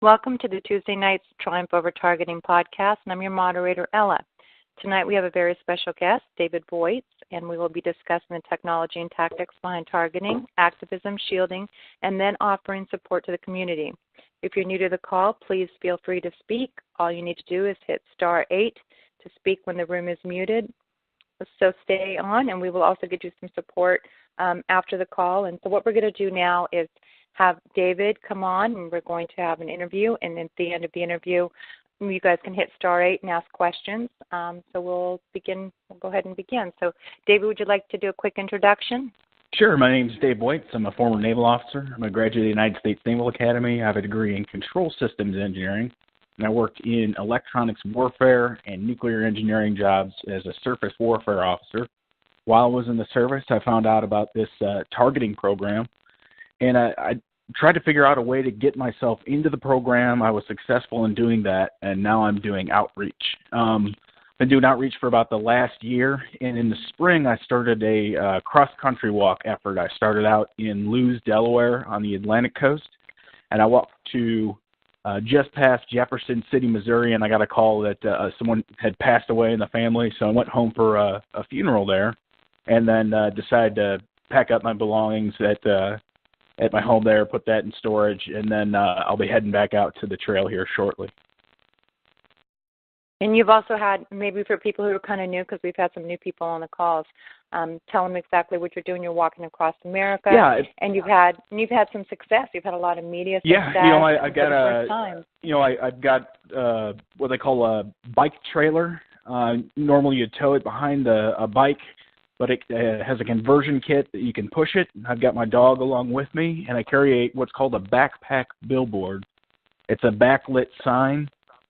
Welcome to the Tuesday Night's Triumph Over Targeting podcast, and I'm your moderator, Ella. Tonight we have a very special guest, David Voigt, and we will be discussing the technology and tactics behind targeting, activism, shielding, and then offering support to the community. If you're new to the call, please feel free to speak. All you need to do is hit *8 to speak when the room is muted. So stay on, and we will also get you some support after the call. And so what we're going to do now is have David come on, and we're going to have an interview. And at the end of the interview, you guys can hit *8 and ask questions. So we'll begin. We'll go ahead and begin. So, David, would you like to do a quick introduction? Sure. My name is Dave Voigt. I'm a former naval officer. I'm a graduate of the United States Naval Academy. I have a degree in control systems engineering, and I worked in electronics warfare and nuclear engineering jobs as a surface warfare officer. While I was in the service, I found out about this targeting program, and I tried to figure out a way to get myself into the program. I was successful in doing that, and now I'm doing outreach. Been doing outreach for about the last year, and in the spring I started a cross-country walk effort. I started out in Lewes, Delaware on the Atlantic coast, and I walked to just past Jefferson City, Missouri, and I got a call that someone had passed away in the family, so I went home for a funeral there, and then decided to pack up my belongings at my home there, put that in storage, and then I'll be heading back out to the trail here shortly. And you've also had, maybe for people who are kind of new, because we've had some new people on the calls, tell them exactly what you're doing. You're walking across America, and you've had some success. You've had a lot of media success. Yeah, I've got what they call a bike trailer. Normally you tow it behind a bike, but it has a conversion kit that you can push it. I've got my dog along with me, and I carry what's called a backpack billboard. It's a backlit sign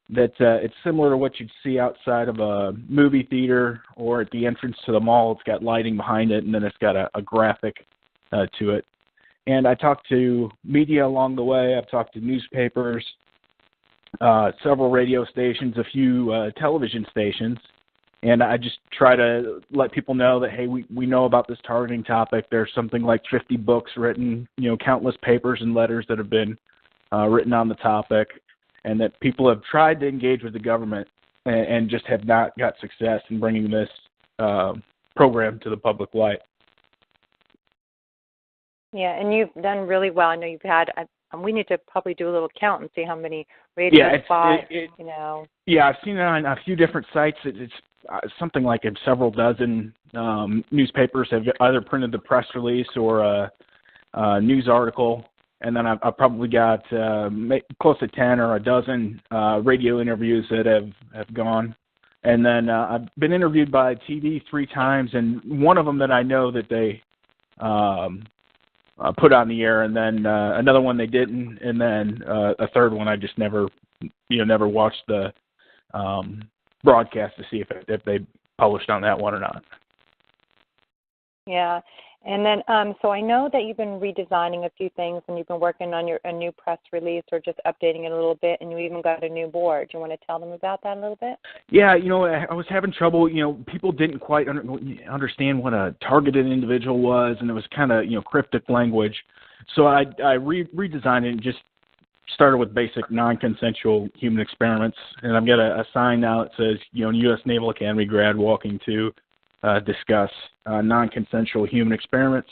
that it's similar to what you'd see outside of a movie theater or at the entrance to the mall. It's got lighting behind it, and then it's got a graphic to it. And I talked to media along the way. I've talked to newspapers, several radio stations, a few television stations. And I just try to let people know that, hey, we know about this targeting topic. There's something like 50 books written, countless papers and letters that have been written on the topic, and that people have tried to engage with the government and just have not got success in bringing this program to the public light. Yeah, and you've done really well. I know you've had we need to probably do a little count and see how many radio spots, Yeah, I've seen it on a few different sites. It's something like several dozen newspapers have either printed the press release or a news article, and then I've probably got close to 10 or a dozen radio interviews that have gone. And then I've been interviewed by TV 3 times, and one of them that I know that they put on the air, and then another one they didn't, and then a third one I just never watched the broadcast to see if they published on that one or not. Yeah, and then so I know that you've been redesigning a few things, and you've been working on a new press release or just updating it a little bit, and you even got a new board. Do you want to tell them about that a little bit? Yeah, I was having trouble. People didn't quite understand what a targeted individual was, and it was kind of cryptic language. So I redesigned it and just started with basic non-consensual human experiments, and I've got a sign now that says, U.S. Naval Academy grad walking to discuss non-consensual human experiments.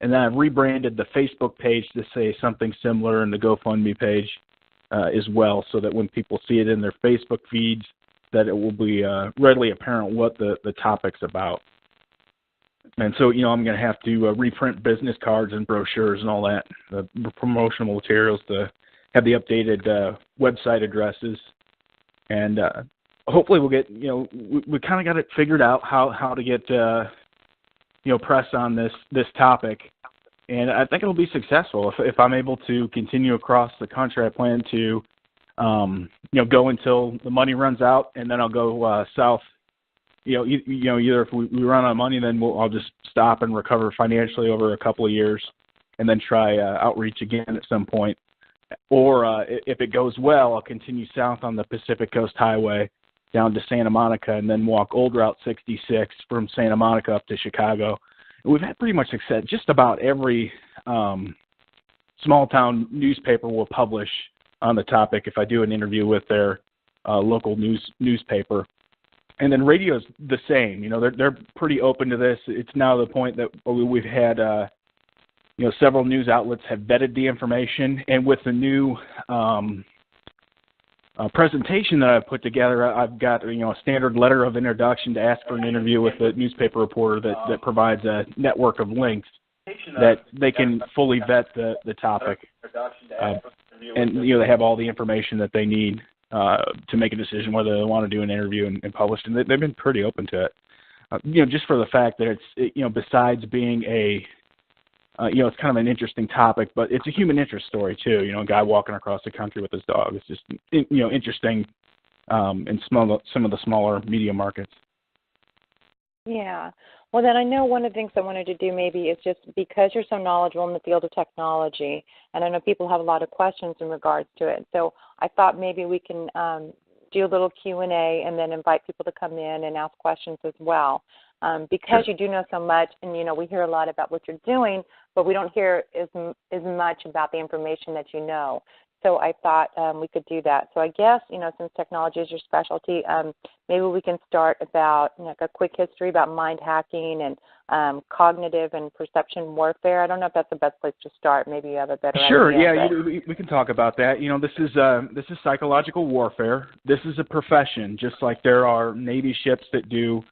And then I've rebranded the Facebook page to say something similar, and the GoFundMe page as well, so that when people see it in their Facebook feeds, that it will be readily apparent what the topic's about. And so, I'm going to have to reprint business cards and brochures and all that, the promotional materials to have the updated website addresses, and hopefully we'll get, we kind of got it figured out how to get, press on this topic, and I think it'll be successful if I'm able to continue across the country. I plan to, go until the money runs out, and then I'll go south. Either if we run out of money, then I'll just stop and recover financially over a couple of years, and then try outreach again at some point. Or if it goes well, I'll continue south on the Pacific Coast Highway down to Santa Monica, and then walk Old Route 66 from Santa Monica up to Chicago. And we've had pretty much success. Just about every small town newspaper will publish on the topic if I do an interview with their local newspaper. And then radio's the same. They're pretty open to this. It's now the point that we've had several news outlets have vetted the information, and with the new presentation that I've put together, I've got a standard letter of introduction to ask for an interview with a newspaper reporter that provides a network of links that they can fully vet the topic, and they have all the information that they need to make a decision whether they want to do an interview and publish. And they've been pretty open to it. Just for the fact that it's besides being it's kind of an interesting topic, but it's a human interest story too. A guy walking across the country with his dog. It's just interesting in some of the smaller media markets. Yeah. Well, then I know one of the things I wanted to do maybe is just because you're so knowledgeable in the field of technology, and I know people have a lot of questions in regards to it. So I thought maybe we can do a little Q&A and then invite people to come in and ask questions as well. Because you do know so much, and we hear a lot about what you're doing, but we don't hear as much about the information that you know. So I thought we could do that. So I guess since technology is your specialty, maybe we can start about a quick history about mind hacking and cognitive and perception warfare. I don't know if that's the best place to start. Maybe you have a better idea. Sure. Yeah, we can talk about that. This is psychological warfare. This is a profession, just like there are Navy ships that do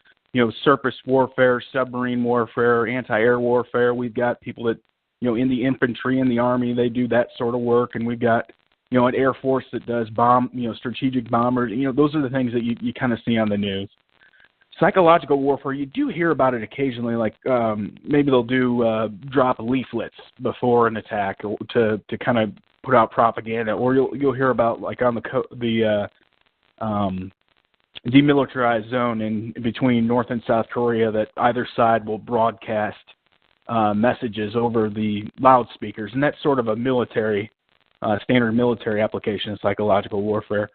surface warfare, submarine warfare, anti-air warfare. We've got people that, in the infantry and the Army, they do that sort of work, and we've got, an Air Force that does strategic bombers. Those are the things that you kind of see on the news. Psychological warfare, you do hear about it occasionally, like maybe they'll do drop leaflets before an attack to kind of put out propaganda, or you'll hear about, like, on the demilitarized zone in between North and South Korea, that either side will broadcast messages over the loudspeakers, and that's sort of a standard military application of psychological warfare.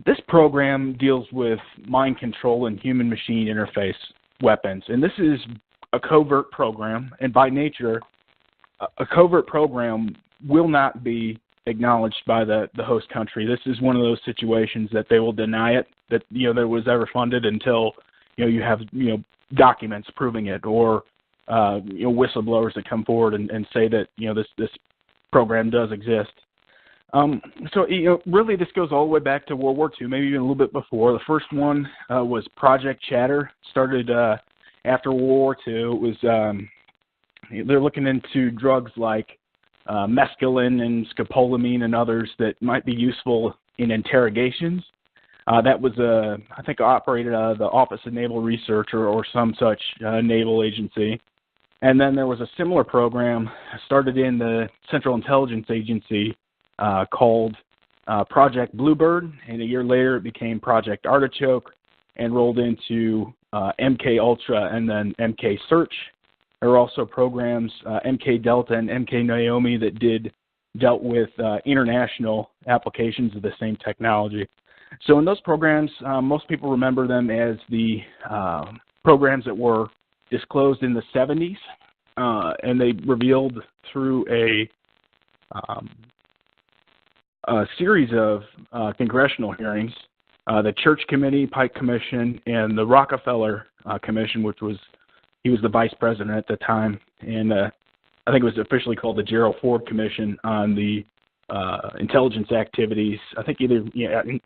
This program deals with mind control and human-machine interface weapons, and this is a covert program, and by nature, a covert program will not be acknowledged by the host country. This is one of those situations that they will deny it, that that was ever funded, until you have documents proving it, or whistleblowers that come forward and say that this program does exist. So really this goes all the way back to World War II, maybe even a little bit before. The first one was Project Chatter, started after World War II. It was they're looking into drugs like mescaline and scopolamine and others that might be useful in interrogations. That was, I think, operated out of the Office of Naval Research or some such naval agency. And then there was a similar program started in the Central Intelligence Agency called Project Bluebird, and a year later it became Project Artichoke and rolled into MK Ultra and then MK Search. There were also programs, MK Delta and MK Naomi, that dealt with international applications of the same technology. So in those programs, most people remember them as the programs that were disclosed in the 70s, and they revealed through a series of congressional hearings, the Church Committee, Pike Commission, and the Rockefeller Commission, he was the vice president at the time, and I think it was officially called the Gerald Ford Commission on the intelligence activities, I think either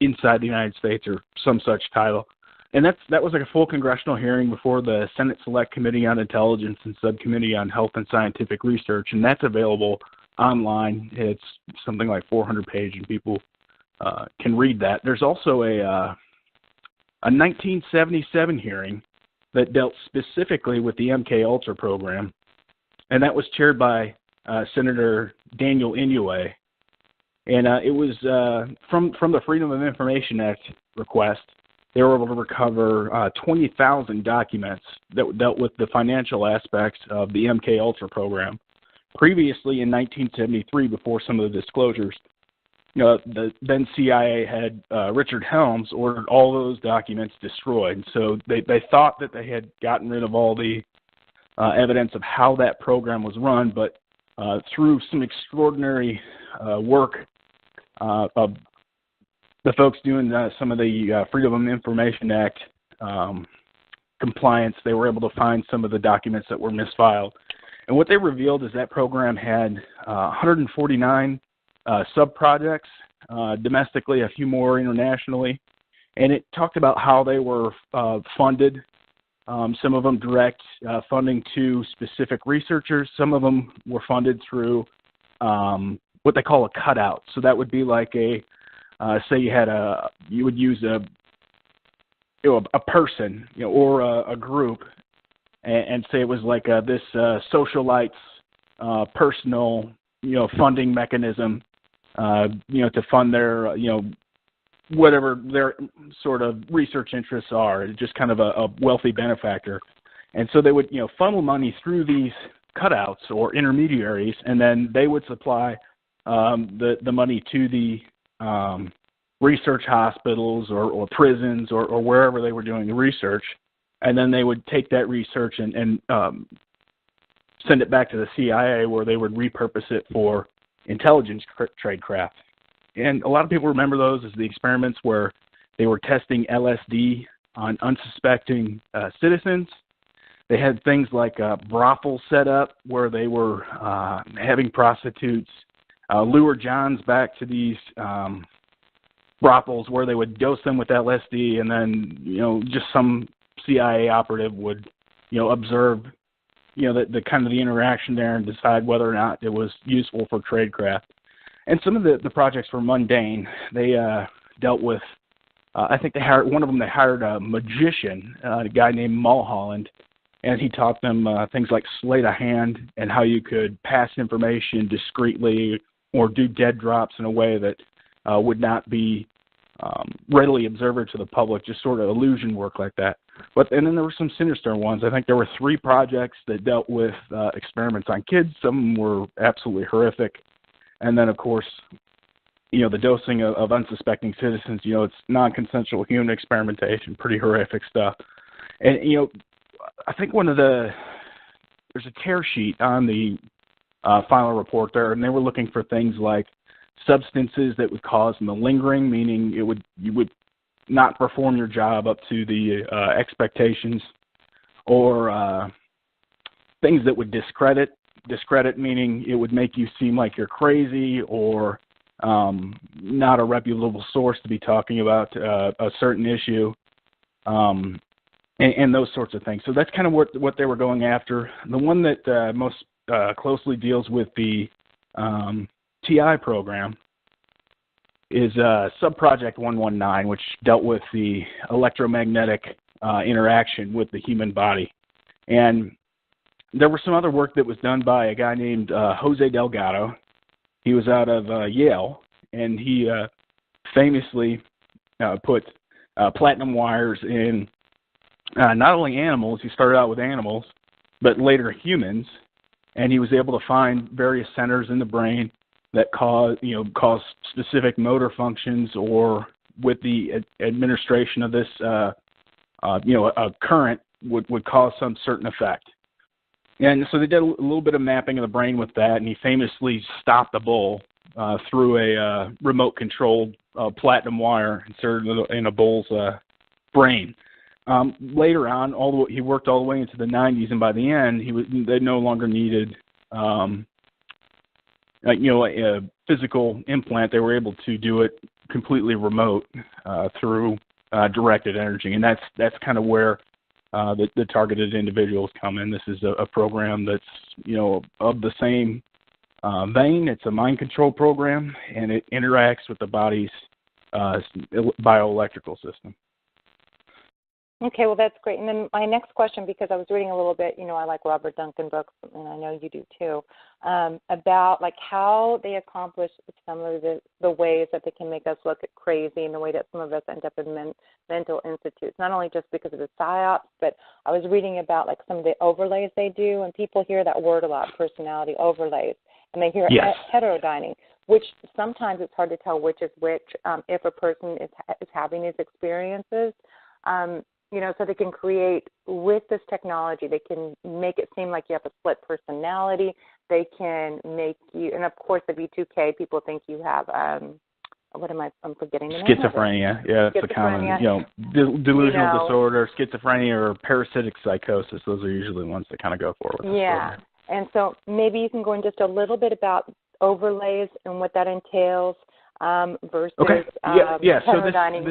inside the United States or some such title. And that was like a full congressional hearing before the Senate Select Committee on Intelligence and Subcommittee on Health and Scientific Research, and that's available online. It's something like 400 pages, and people can read that. There's also a 1977 hearing that dealt specifically with the MK Ultra program, and that was chaired by Senator Daniel Inouye. And it was from the Freedom of Information Act request. They were able to recover 20,000 documents that dealt with the financial aspects of the MK Ultra program. Previously, in 1973, before some of the disclosures, the then CIA head, Richard Helms, ordered all those documents destroyed. So they thought that they had gotten rid of all the evidence of how that program was run, but through some extraordinary work of the folks doing some of the Freedom of Information Act compliance. They were able to find some of the documents that were misfiled. And what they revealed is that program had 149 sub-projects domestically, a few more internationally. And it talked about how they were funded. Some of them direct funding to specific researchers. Some of them were funded through what they call a cutout. So that would be like a, say you would use a person, or a group, and say it was like this socialite's personal, funding mechanism, to fund their, whatever their sort of research interests are. It's just kind of a wealthy benefactor. And so they would, funnel money through these cutouts or intermediaries, and then they would supply the money to the research hospitals or prisons or wherever they were doing the research. And then they would take that research and send it back to the CIA, where they would repurpose it for intelligence tradecraft. And a lot of people remember those as the experiments where they were testing LSD on unsuspecting citizens. They had things like a brothel set up where they were having prostitutes lure Johns back to these brothels where they would dose them with LSD, and then, just some CIA operative would, observe, the kind of the interaction there and decide whether or not it was useful for tradecraft. And some of the projects were mundane. They dealt with, I think they hired a magician, a guy named Mulholland, and he taught them things like sleight of hand and how you could pass information discreetly or do dead drops in a way that would not be readily observable to the public, just sort of illusion work like that. And then there were some sinister ones. I think there were 3 projects that dealt with experiments on kids. Some of them were absolutely horrific. And then, of course, the dosing of unsuspecting citizens, it's non-consensual human experimentation, pretty horrific stuff. And, I think there's a tear sheet on the final report there, and they were looking for things like substances that would cause malingering, meaning you would not perform your job up to the expectations, or things that would discredit, meaning it would make you seem like you're crazy or not a reputable source to be talking about a certain issue, and those sorts of things. So that's kind of what they were going after. The one that most closely deals with the TI program is Subproject 119, which dealt with the electromagnetic interaction with the human body. And there was some other work that was done by a guy named Jose Delgado. He was out of Yale, and he famously put platinum wires in not only animals. He started out with animals, but later humans, and he was able to find various centers in the brain that cause specific motor functions, or with the administration of this, a current would cause some certain effect. And so they did a little bit of mapping of the brain with that, and he famously stopped a bull through a remote-controlled platinum wire inserted in a bull's brain. Later on, he worked all the way into the 90s, and by the end, they no longer needed a physical implant. They were able to do it completely remote through directed energy, and that's kind of where the targeted individuals come in. This is a program that's of the same vein. It's a mind control program, and it interacts with the body's bioelectrical system. Okay, well, that's great. And then my next question, because I was reading a little bit, I like Robert Duncan books, and I know you do too, about like how they accomplish some of the ways that they can make us look crazy, and the way that some of us end up in mental institutes, not only just because of the psyops, but I was reading about like some of the overlays they do, and people hear that word a lot, personality overlays, and they hear heterodyning, which sometimes it's hard to tell which is which if a person is having these experiences. So they can create, with this technology, they can make it seem like you have a split personality. They can make you, and of course the B2K, people think you have I'm forgetting the name of it. Schizophrenia. Yeah, it's a common, delusional disorder, schizophrenia, or parasitic psychosis. Those are usually the ones that kind of go forward. Yeah. And so maybe you can go in just a little bit about overlays and what that entails versus paradigming.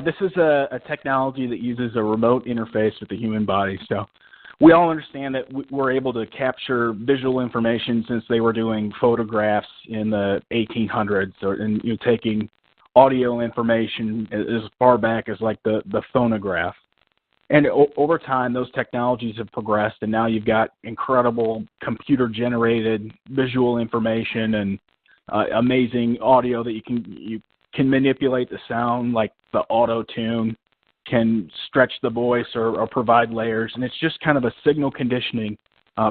This is a technology that uses a remote interface with the human body. So we all understand that we're able to capture visual information since they were doing photographs in the 1800s, and taking audio information as far back as like the phonograph. And over time, those technologies have progressed, and now you've got incredible computer-generated visual information and amazing audio that you can manipulate the sound, like the auto-tune, can stretch the voice or provide layers, and it's just kind of a signal conditioning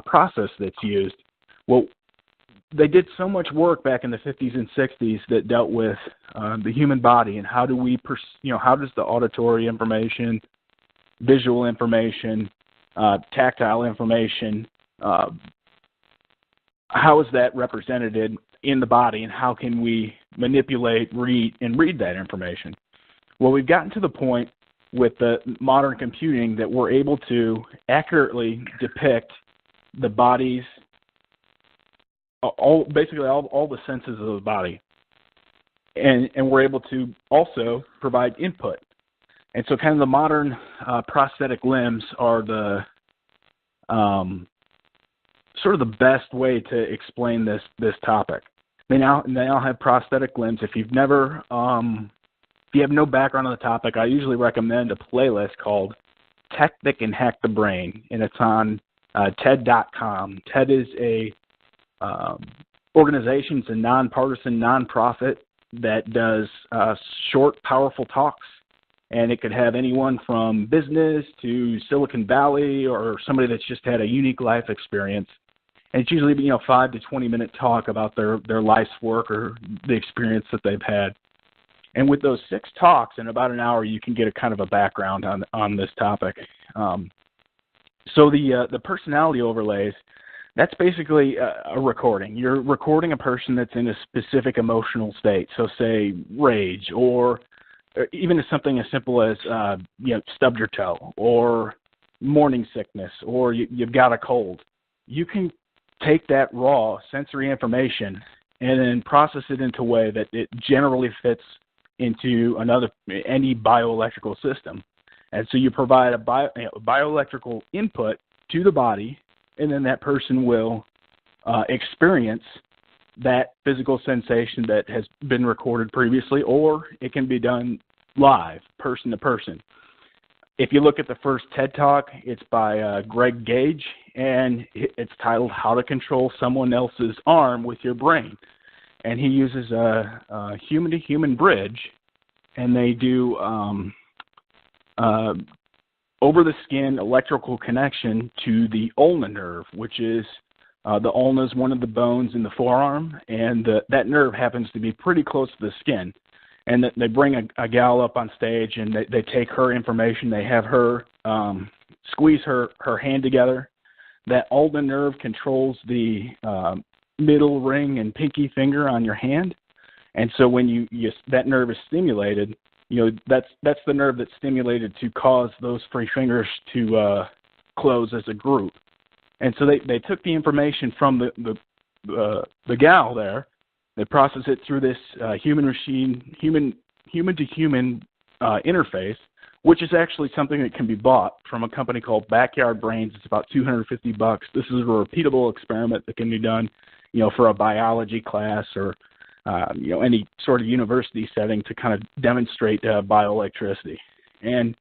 process that's used. Well, they did so much work back in the 50s and 60s that dealt with the human body and how does the auditory information, visual information, tactile information, how is that represented in the body, and how can we manipulate, read that information? Well, we've gotten to the point with the modern computing that we're able to accurately depict the body's all the senses of the body, and we're able to also provide input. And so kind of the modern prosthetic limbs are the sort of the best way to explain this topic. They now have prosthetic limbs. If you have no background on the topic, I usually recommend a playlist called Tech That Can Hack the Brain, and it's on TED.com. TED is a organization, it's a nonpartisan nonprofit that does short, powerful talks. And it could have anyone from business to Silicon Valley or somebody that's just had a unique life experience. And it's usually 5 to 20 minute talk about their life's work or the experience that they've had. And with those 6 talks in about an hour, you can get a kind of a background on this topic. So the personality overlays, that's basically a recording. You're recording a person that's in a specific emotional state. So say rage, or even as something as simple as stubbed your toe, or morning sickness, or you've got a cold. You can take that raw sensory information and then process it into a way that it generally fits into any bioelectrical system. And so you provide a bioelectrical input to the body, and then that person will experience that physical sensation that has been recorded previously, or it can be done live, person to person. If you look at the first TED Talk, it's by Greg Gage, and it's titled How to Control Someone Else's Arm with Your Brain. And he uses a human-to-human bridge, and they do over-the-skin electrical connection to the ulna nerve, which is the ulna is one of the bones in the forearm, and that nerve happens to be pretty close to the skin. And they bring a gal up on stage, and they take her information. They have her squeeze her hand together. That ulna nerve controls the middle ring and pinky finger on your hand. And so when that nerve is stimulated, that's the nerve that's stimulated to cause those 3 fingers to close as a group. And so they took the information from the gal there. They process it through this human-to-human interface, which is actually something that can be bought from a company called Backyard Brains. It's about $250. This is a repeatable experiment that can be done, for a biology class or any sort of university setting to kind of demonstrate bioelectricity. And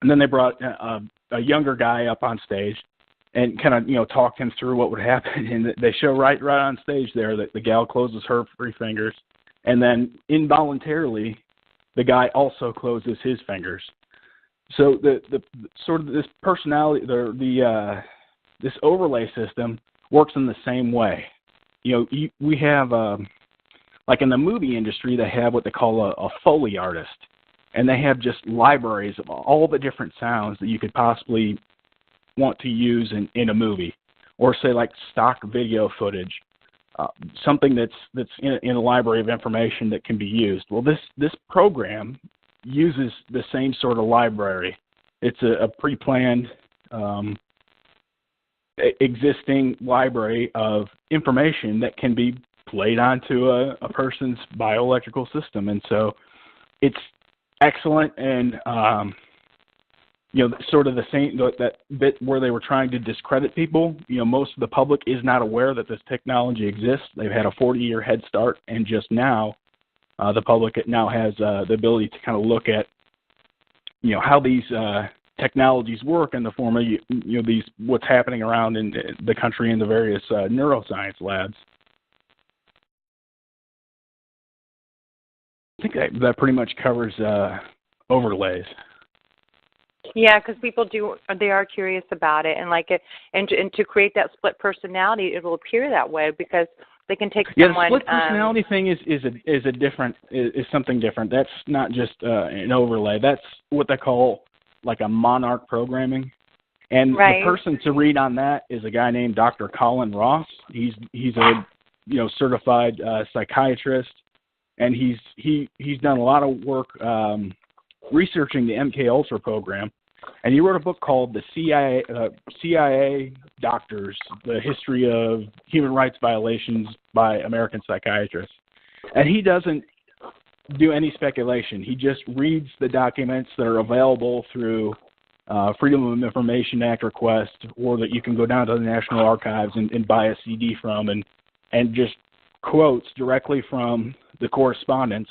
then they brought a younger guy up on stage and kind of, talked him through what would happen. And they show right on stage there that the gal closes her 3 fingers, and then involuntarily the guy also closes his fingers. So the sort of this personality, this overlay system works in the same way. We have, like in the movie industry, they have what they call a Foley artist, and they have just libraries of all the different sounds that you could possibly want to use in a movie, or say like stock video footage. something that's in a library of information that can be used. Well, this program uses the same sort of library. It's a pre-planned existing library of information that can be played onto a person's bioelectrical system. And so it's excellent, and sort of the same, that bit where they were trying to discredit people, most of the public is not aware that this technology exists. They've had a 40-year head start, and just now the public now has the ability to kind of look at how these technologies work in the form of these, what's happening around in the country in the various neuroscience labs. I think that pretty much covers overlays. Yeah, because people they are curious about it, and and to create that split personality, it will appear that way because they can take someone. Yeah, the split personality thing is something different. That's not just an overlay. That's what they call like a monarch programming. And the person to read on that is a guy named Dr. Colin Ross. He's a certified psychiatrist, and he's done a lot of work researching the MK Ultra program, and he wrote a book called The CIA Doctors: The History of Human Rights Violations by American Psychiatrists. And he doesn't do any speculation. He just reads the documents that are available through Freedom of Information Act request, or that you can go down to the National Archives and buy a CD from, and just quotes directly from the correspondence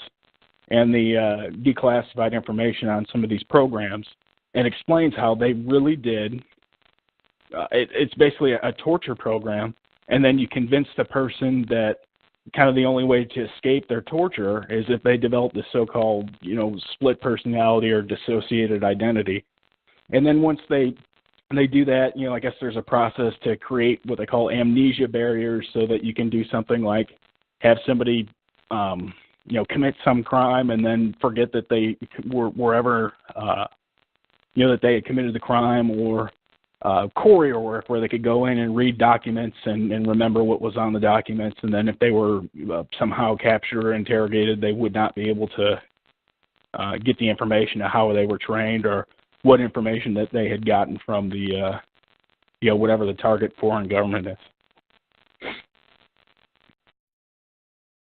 and the declassified information on some of these programs, and explains how they really did. It's basically a torture program, and then you convince the person that kind of the only way to escape their torture is if they develop this so-called, split personality or dissociated identity. And then once they do that, I guess there's a process to create what they call amnesia barriers, so that you can do something like have somebody, commit some crime and then forget that they were ever, that they had committed the crime, or Corey or work where they could go in and read documents and remember what was on the documents, and then if they were somehow captured or interrogated, they would not be able to get the information of how they were trained or what information that they had gotten from the, whatever the target foreign government is.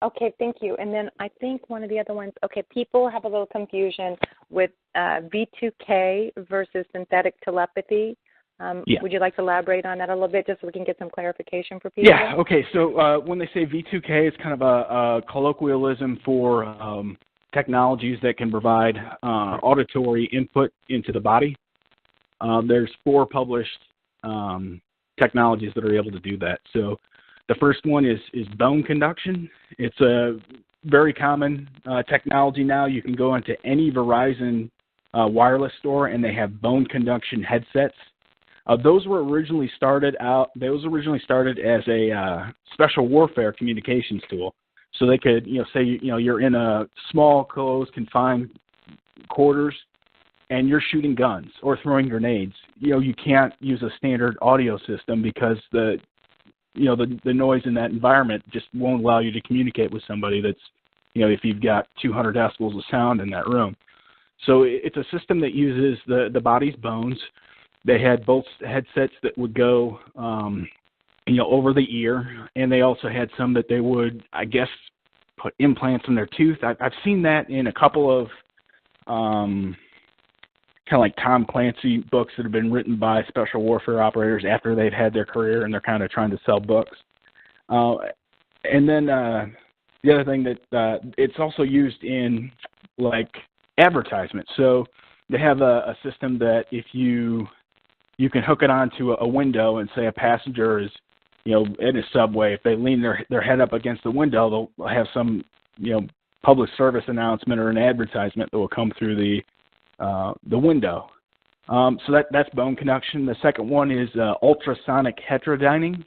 Okay, thank you. And then I think one of the other ones, people have a little confusion with V2K versus synthetic telepathy. Would you like to elaborate on that a little bit, just so we can get some clarification for people? Yeah, okay. So when they say V2K, it's kind of a colloquialism for technologies that can provide auditory input into the body. There's 4 published technologies that are able to do that. So the first one is bone conduction. It's a very common technology now. You can go into any Verizon wireless store, and they have bone conduction headsets. Those were originally started as a special warfare communications tool. So they could, say, you're in a small, closed, confined quarters, and you're shooting guns or throwing grenades. You can't use a standard audio system because the noise in that environment just won't allow you to communicate with somebody that's, if you've got 200 decibels of sound in that room. So it's a system that uses the body's bones. They had both headsets that would go, over the ear, and they also had some that they would, I guess, put implants in their tooth. I've seen that in a couple of kind of like Tom Clancy books that have been written by special warfare operators after they've had their career and they're kind of trying to sell books. And then the other thing that it's also used in like advertisements. So they have a system that if you can hook it onto a window, and say a passenger is, in a subway, if they lean their head up against the window, they'll have some, public service announcement or an advertisement that will come through the window. So that's bone conduction. The second one is ultrasonic heterodyning,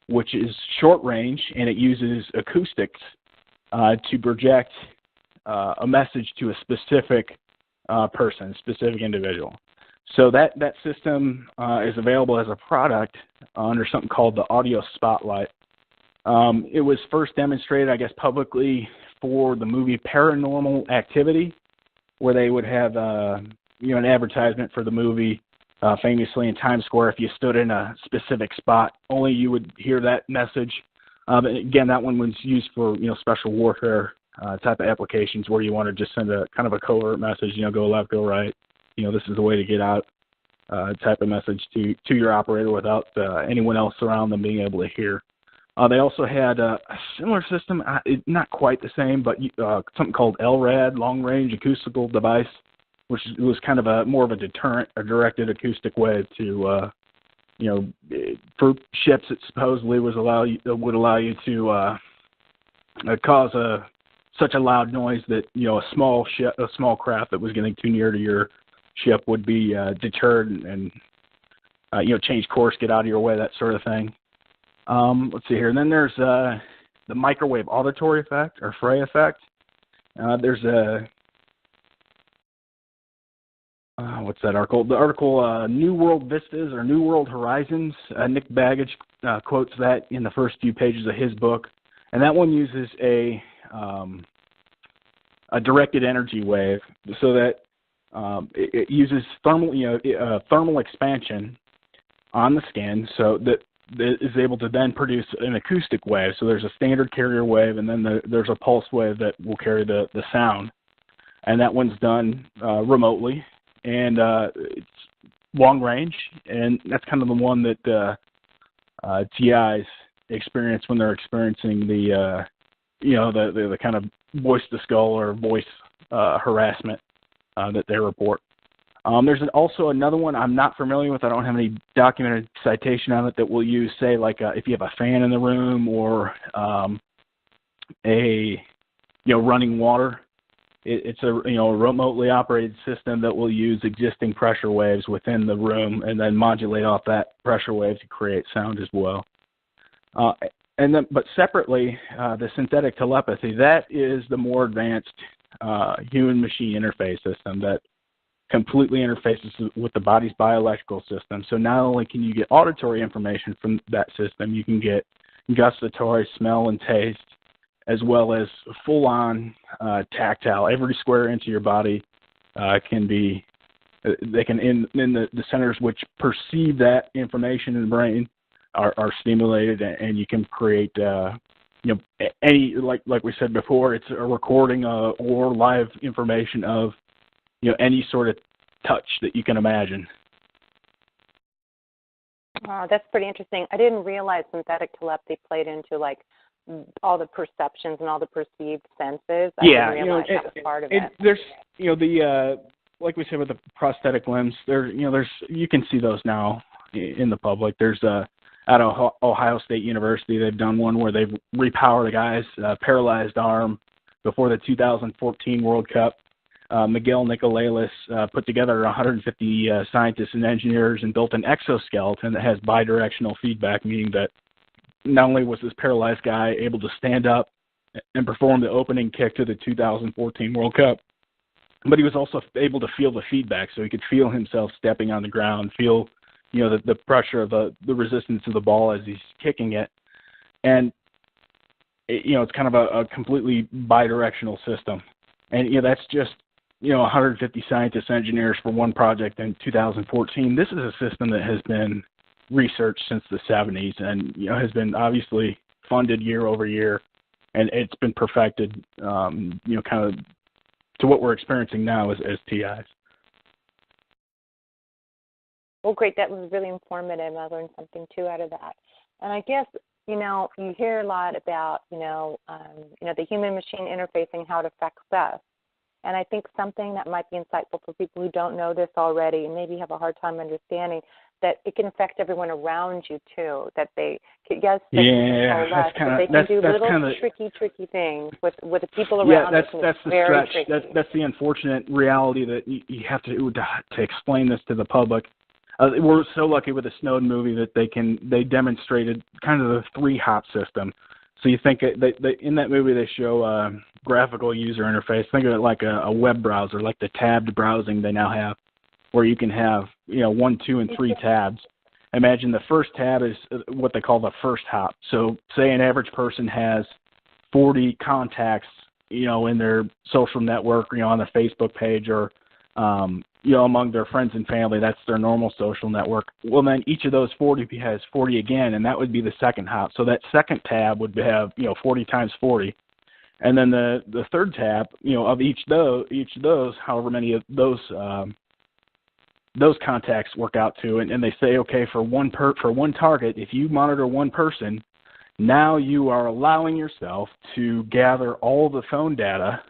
which is short range, and it uses acoustics to project a message to a specific person, specific individual. So that system is available as a product under something called the Audio Spotlight. It was first demonstrated, I guess, publicly for the movie Paranormal Activity, where they would have an advertisement for the movie, famously in Times Square. If you stood in a specific spot, only you would hear that message. But again, that one was used for special warfare type of applications where you want to just send a kind of a covert message, go left, go right. This is the way to get out. Type of message to your operator without anyone else around them being able to hear. They also had a similar system, not quite the same, but something called LRAD, Long Range Acoustical Device, which was kind of more of a deterrent, a directed acoustic wave to, for ships it supposedly would allow you to cause such a loud noise that a small craft that was getting too near to your ship would be deterred and change course, get out of your way, that sort of thing. Let's see here. And then there's the microwave auditory effect, or Frey effect. There's what's that article? The article New World Vistas or New World Horizons. Nick Baggage quotes that in the first few pages of his book. And that one uses a directed energy wave so that it uses thermal expansion on the skin, so that it is able to then produce an acoustic wave. So there's a standard carrier wave, and then there's a pulse wave that will carry the sound. And that one's done remotely, and it's long range, and that's kind of the one that TIs experience when they're experiencing the kind of voice to skull or voice harassment that they report. There's also another one I'm not familiar with. I don't have any documented citation on it that will use, say, like if you have a fan in the room or running water. It's a remotely operated system that will use existing pressure waves within the room and then modulate off that pressure wave to create sound as well. But separately, the synthetic telepathy, that is the more advanced human-machine interface system that completely interfaces with the body's bioelectrical system. So not only can you get auditory information from that system, you can get gustatory, smell and taste, as well as full-on tactile. Every square inch of your body can be, they can, in the centers which perceive that information in the brain are stimulated, and you can create, any, like we said before, it's a recording or live information of, any sort of touch that you can imagine. That's pretty interesting. I didn't realize synthetic telepathy played into all the perceptions and all the perceived senses. I didn't realize that was part of it. There's, like we said with the prosthetic limbs, you can see those now in the public. There's at Ohio State University, they've done one where they've repowered a guy's paralyzed arm before the 2014 World Cup. Miguel Nicolelis put together 150 scientists and engineers and built an exoskeleton that has bidirectional feedback, meaning that not only was this paralyzed guy able to stand up and perform the opening kick to the 2014 World Cup, but he was also able to feel the feedback, so he could feel himself stepping on the ground, feel the pressure of the resistance of the ball as he's kicking it. And, it's kind of a completely bidirectional system. And, that's just, 150 scientists, engineers for one project in 2014. This is a system that has been researched since the 70s and, has been obviously funded year over year. And it's been perfected, kind of to what we're experiencing now as TIs. Well, great. That was really informative. I learned something, too, out of that. And I guess, you hear a lot about, the human-machine interfacing, how it affects us. And I think something that might be insightful for people who don't know this already and maybe have a hard time understanding, that it can affect everyone around you, too, that they can, yes, they can control less, but they can do little tricky things with the people around us. That's the very stretch. tricky. That's the unfortunate reality that you have to explain this to the public. We're so lucky with the Snowden movie that they demonstrated kind of the 3-hop system. So you think in that movie they show graphical user interface. Think of it like a web browser, like the tabbed browsing they now have, where you can have 1, 2, and 3 tabs. imagine the first tab is what they call the first hop. So say an average person has 40 contacts, in their social network, on their Facebook page or, among their friends and family. That's their normal social network. Well, then each of those 40 has 40 again, and that would be the second hop. So that second tab would have, 40 times 40. And then the third tab, of each of those, however many of those contacts work out to, and they say, okay, for one target, if you monitor one person, now you are allowing yourself to gather all the phone data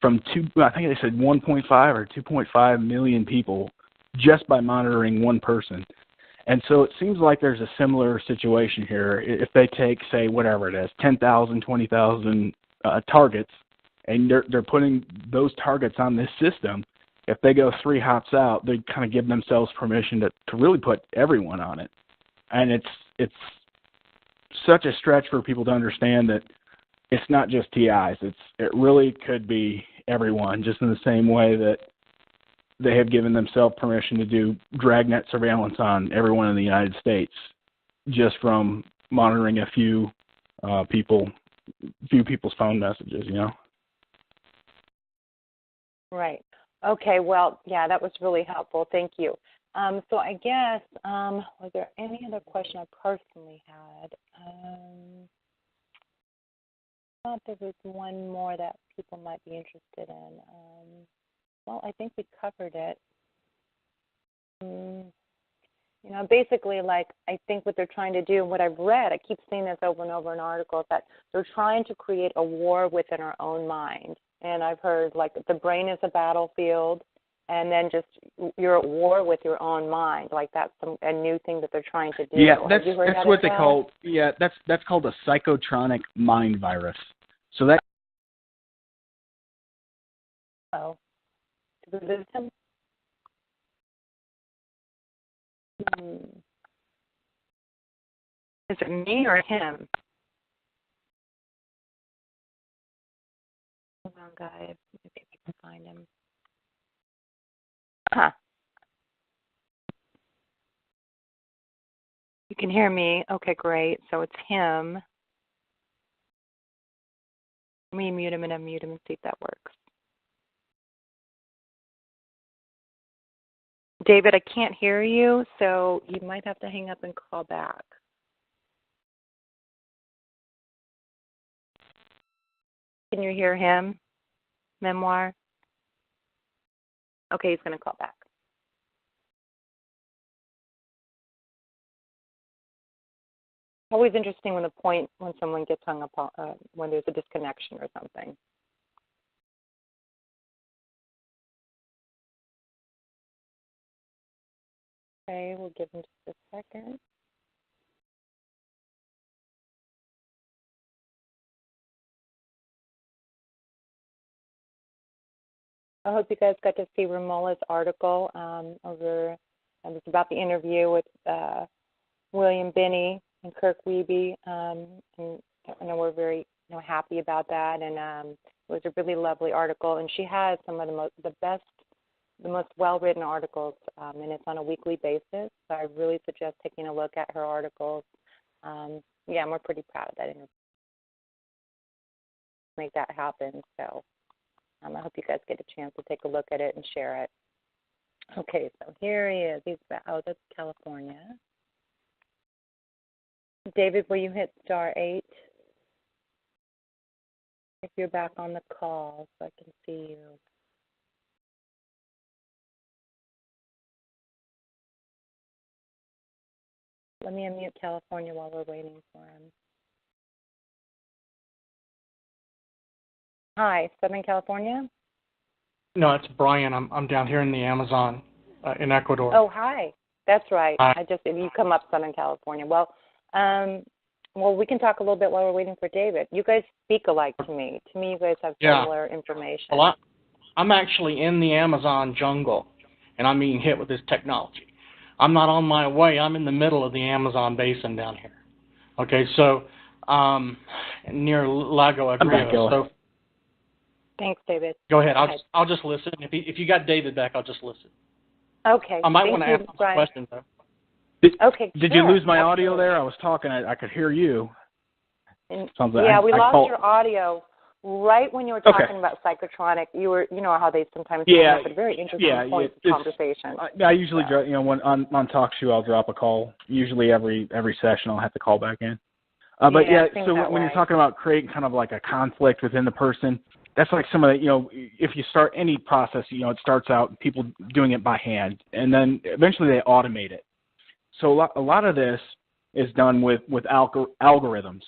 from I think they said 1.5 or 2.5 million people just by monitoring one person. And so it seems like there's a similar situation here. If they take, say, whatever it is, 10,000, 20,000 targets, and they're putting those targets on this system, if they go 3 hops out, they kind of give themselves permission to really put everyone on it. And it's such a stretch for people to understand that it's not just TIs. It really could be everyone, just in the same way that they have given themselves permission to do dragnet surveillance on everyone in the United States just from monitoring a few people's phone messages, Right. Okay, well, yeah, that was really helpful. Thank you. So I guess, was there any other question I personally had? I thought there was one more that people might be interested in. Well, I think we covered it. Basically, like, I think what they're trying to do, and what I've read, I keep seeing this over and over in articles, that they're trying to create a war within our own mind. And I've heard, like, the brain is a battlefield, and then just you're at war with your own mind. Like, that's a new thing that they're trying to do. Yeah, that's what they call. Yeah, that's called a psychotronic mind virus. So that. Oh, did we lose him? Is it me or him? Hold on, guys. Let me see if I can find him. Huh. You can hear me. Okay, great. So it's him. Let me mute him and unmute him and see if that works. David, I can't hear you, so you might have to hang up and call back. Can you hear him? Memoir? Okay, he's going to call back. Always interesting when someone gets hung up on, when there's a disconnection or something. Okay, we'll give him just a second. I hope you guys got to see Ramola's article it was about the interview with William Binney and Kirk Wiebe, and I know we're very happy about that, and it was a really lovely article, and she has some of the most well-written articles, and it's on a weekly basis, so I really suggest taking a look at her articles. And we're pretty proud of that interview. Make that happen, so I hope you guys get a chance to take a look at it and share it. Okay, so here he is. That's California. David, will you hit *8 if you're back on the call so I can see you? Let me unmute California while we're waiting for him. Hi, Southern California? No, it's Brian. I'm down here in the Amazon in Ecuador. Oh, hi. That's right. Hi. You come up Southern California. Well, we can talk a little bit while we're waiting for David. You guys speak alike to me. To me, you guys have similar information. Well, I'm actually in the Amazon jungle, and I'm being hit with this technology. I'm not on my way. I'm in the middle of the Amazon basin down here. Okay, so near Lago Agrio. So thanks, David. go ahead. I'll just listen. If you got David back, I'll just listen. Okay. I might want to ask some questions though. Okay. Did sure. you lose my Absolutely. audio there? I was talking. I could hear you. Yeah, we lost your audio right when you were talking about psychotronic. You know how they sometimes come up at very interesting points of conversation. I usually, when on talk show, I'll drop a call. Usually every session, I'll have to call back in. So when you're talking about creating kind of like a conflict within the person, that's like some of the, if you start any process, it starts out people doing it by hand, and then eventually they automate it. So a lot of this is done with algorithms.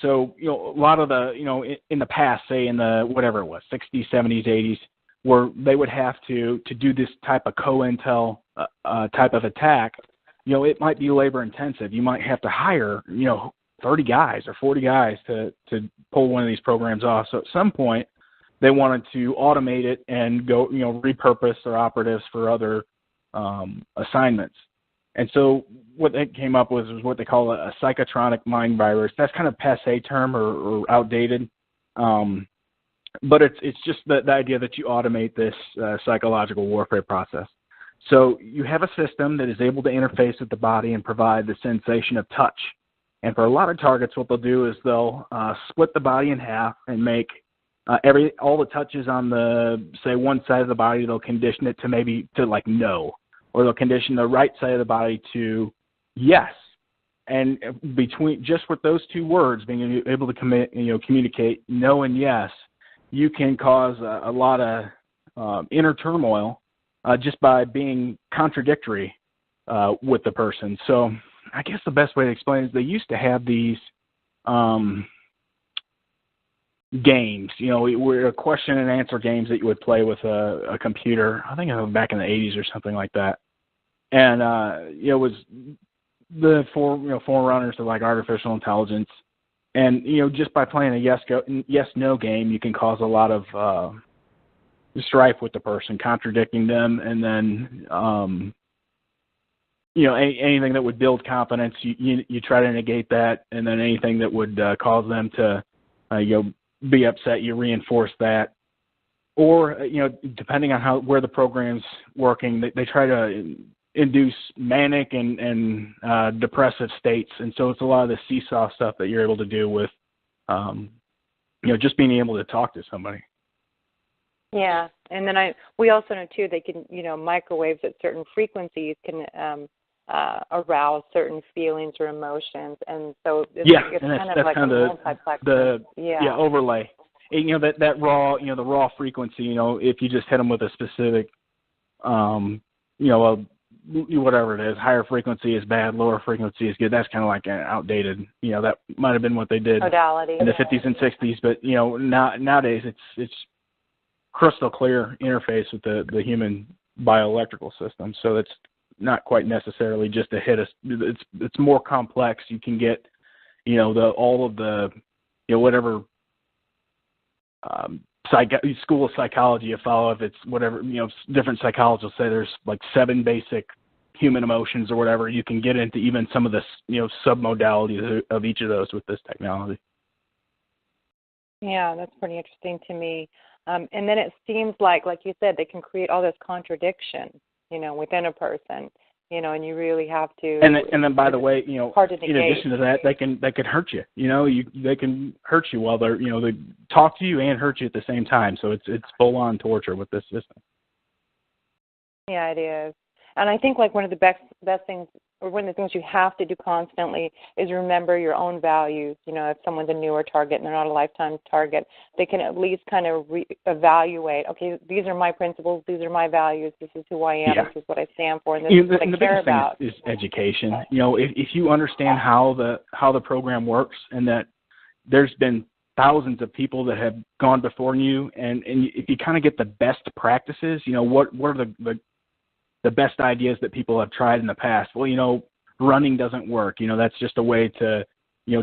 So, a lot of the, in the past, say in the, whatever it was, 60s, 70s, 80s, where they would have to do this type of COINTEL type of attack, it might be labor intensive. You might have to hire, 30 guys or 40 guys to pull one of these programs off. So at some point, they wanted to automate it and go, repurpose their operatives for other assignments. And so what they came up with was what they call a psychotronic mind virus. That's kind of passé term or outdated, but it's just the idea that you automate this psychological warfare process. So you have a system that is able to interface with the body and provide the sensation of touch. And for a lot of targets, what they'll do is they'll split the body in half and make all the touches on the, say, one side of the body, they'll condition it to like no. Or they'll condition the right side of the body to yes. And between just with those two words, being able to communicate no and yes, you can cause a lot of inner turmoil just by being contradictory with the person. So I guess the best way to explain it is they used to have these games, were question and answer games that you would play with a computer. I think it was back in the 80s or something like that. And it was the forerunners of like artificial intelligence. And just by playing a yes/no game, you can cause a lot of strife with the person, contradicting them, and then anything that would build confidence, you try to negate that, and then anything that would cause them to be upset, you reinforce that. Or depending on where the program's working, they try to induce manic and depressive states, and so it's a lot of the seesaw stuff that you're able to do with just being able to talk to somebody. Yeah, and then we also know too they can microwaves at certain frequencies can arouse certain feelings or emotions, and so it's kind of like a multiplex. The overlay. And, that raw the raw frequency. If you just hit them with a specific whatever it is, higher frequency is bad, lower frequency is good. That's kind of like an outdated. That might have been what they did modality in the 50s and 60s, but nowadays it's crystal clear interface with the human bioelectrical system. So it's not quite necessarily just a hit. It's more complex. You can get all of the whatever school of psychology you follow. If it's whatever different psychologists say there's like 7 basic human emotions or whatever. You can get into even some of the submodalities of each of those with this technology. Yeah, that's pretty interesting to me. And then it seems like you said, they can create all this contradiction, within a person, and you really have to. And then by the way, in addition to that, they can hurt you. They can hurt you while they're, they talk to you and hurt you at the same time. So it's full on torture with this system. Yeah, it is. And I think one of the best things, or one of the things you have to do constantly, is remember your own values. If someone's a newer target and they're not a lifetime target, they can at least kind of evaluate, okay, these are my principles, these are my values, this is who I am, this is what I stand for, and this is what I care about. The biggest thing is education. If you understand how the program works, and that there's been thousands of people that have gone before you, and if you kind of get the best practices, what are the best ideas that people have tried in the past. Well, running doesn't work. That's just a way to,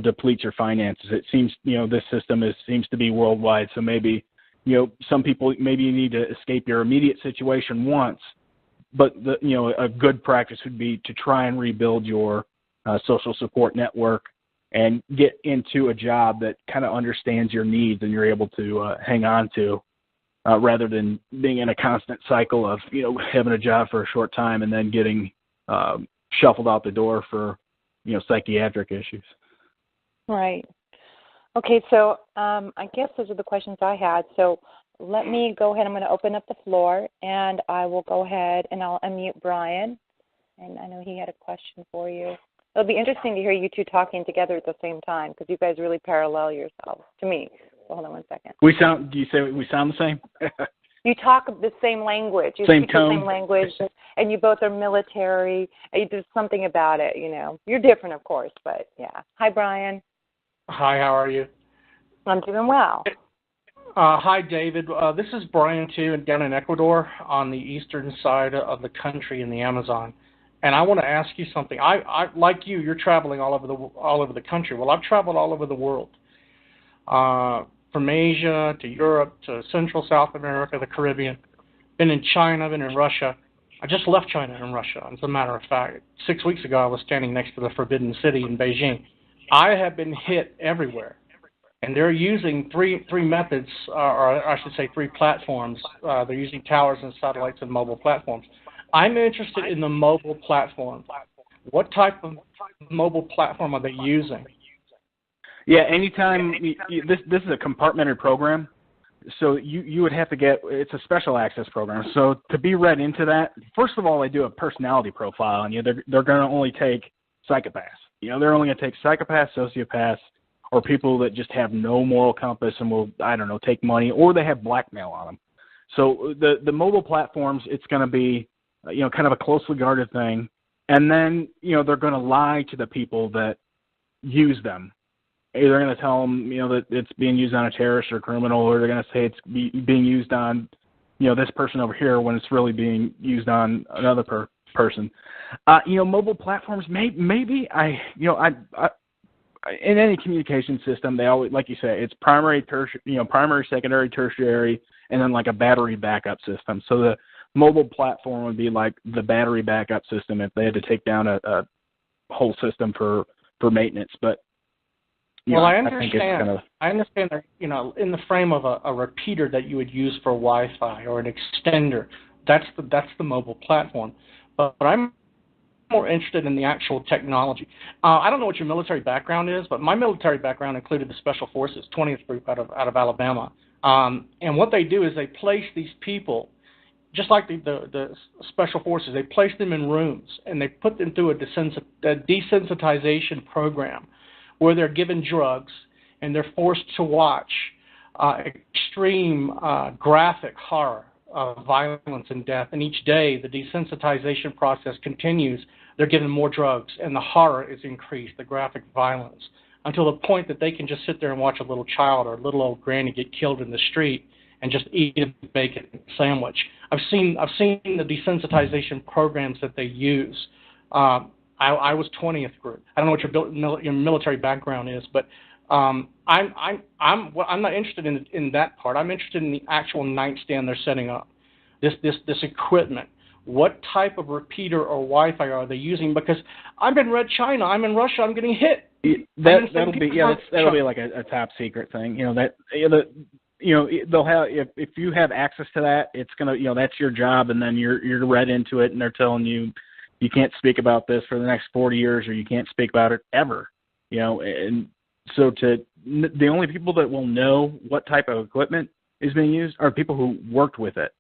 deplete your finances. It seems, this system seems to be worldwide. So maybe, some people, maybe you need to escape your immediate situation once, but a good practice would be to try and rebuild your social support network and get into a job that kind of understands your needs and you're able to hang on to. Rather than being in a constant cycle of, having a job for a short time and then getting, shuffled out the door for, psychiatric issues. Right. Okay, so I guess those are the questions I had. So let me go ahead. I'm going to open up the floor, and I will go ahead and I'll unmute Brian. And I know he had a question for you. It'll be interesting to hear you two talking together at the same time because you guys really parallel yourselves to me. So hold on one second. Do you say we sound the same? You talk the same language. You same speak tone. the same language, and you both are military. There's something about it, You're different, of course, but yeah. Hi, Brian. Hi, how are you? I'm doing well. Hi, David. This is Brian, too, down in Ecuador on the eastern side of the country in the Amazon. And I want to ask you something. I like you're traveling all over the country. Well, I've traveled all over the world, from Asia to Europe to Central South America, the Caribbean. Been in China, been in Russia. I just left China and Russia, as a matter of fact. 6 weeks ago, I was standing next to the Forbidden City in Beijing. I have been hit everywhere. And they're using three methods, or I should say 3 platforms. They're using towers and satellites and mobile platforms. I'm interested in the mobile platform. What type of mobile platform are they using? Yeah, anytime this is a compartmented program, so you would have to it's a special access program. So to be read into that, first of all, they do a personality profile on you. They're going to only take psychopaths. They're only going to take psychopaths, sociopaths, or people that just have no moral compass and will, take money, or they have blackmail on them. So the mobile platforms, it's going to be, kind of a closely guarded thing. And then, they're going to lie to the people that use them. They're going to tell them, that it's being used on a terrorist or criminal, or they're going to say it's being used on, this person over here when it's really being used on another person. Mobile platforms, maybe in any communication system, they always, like you say, it's primary, secondary, tertiary, and then like a battery backup system. So the mobile platform would be like the battery backup system if they had to take down a whole system for maintenance. But I understand. I understand that in the frame of a repeater that you would use for Wi-Fi or an extender, that's the mobile platform. But I'm more interested in the actual technology. I don't know what your military background is, but my military background included the Special Forces, 20th Group out of Alabama. And what they do is they place these people, just like the Special Forces, they place them in rooms and they put them through a desensitization program where they're given drugs and they're forced to watch extreme graphic horror of violence and death. And each day the desensitization process continues. They're given more drugs and the horror is increased, the graphic violence, until the point that they can just sit there and watch a little child or a little old granny get killed in the street and just eat a bacon sandwich. I've seen the desensitization programs that they use. I was 20th Group. I don't know what your military background is, but I'm not interested in that part. I'm interested in the actual nightstand they're setting up. This equipment. What type of repeater or Wi-Fi are they using? Because I'm in Red China. I'm in Russia. I'm getting hit. That'll be like a top secret thing. They'll have if you have access to that, it's gonna that's your job, and then you're read into it, and they're telling you can't speak about this for the next 40 years, or you can't speak about it ever. And so the only people that will know what type of equipment is being used are people who worked with it.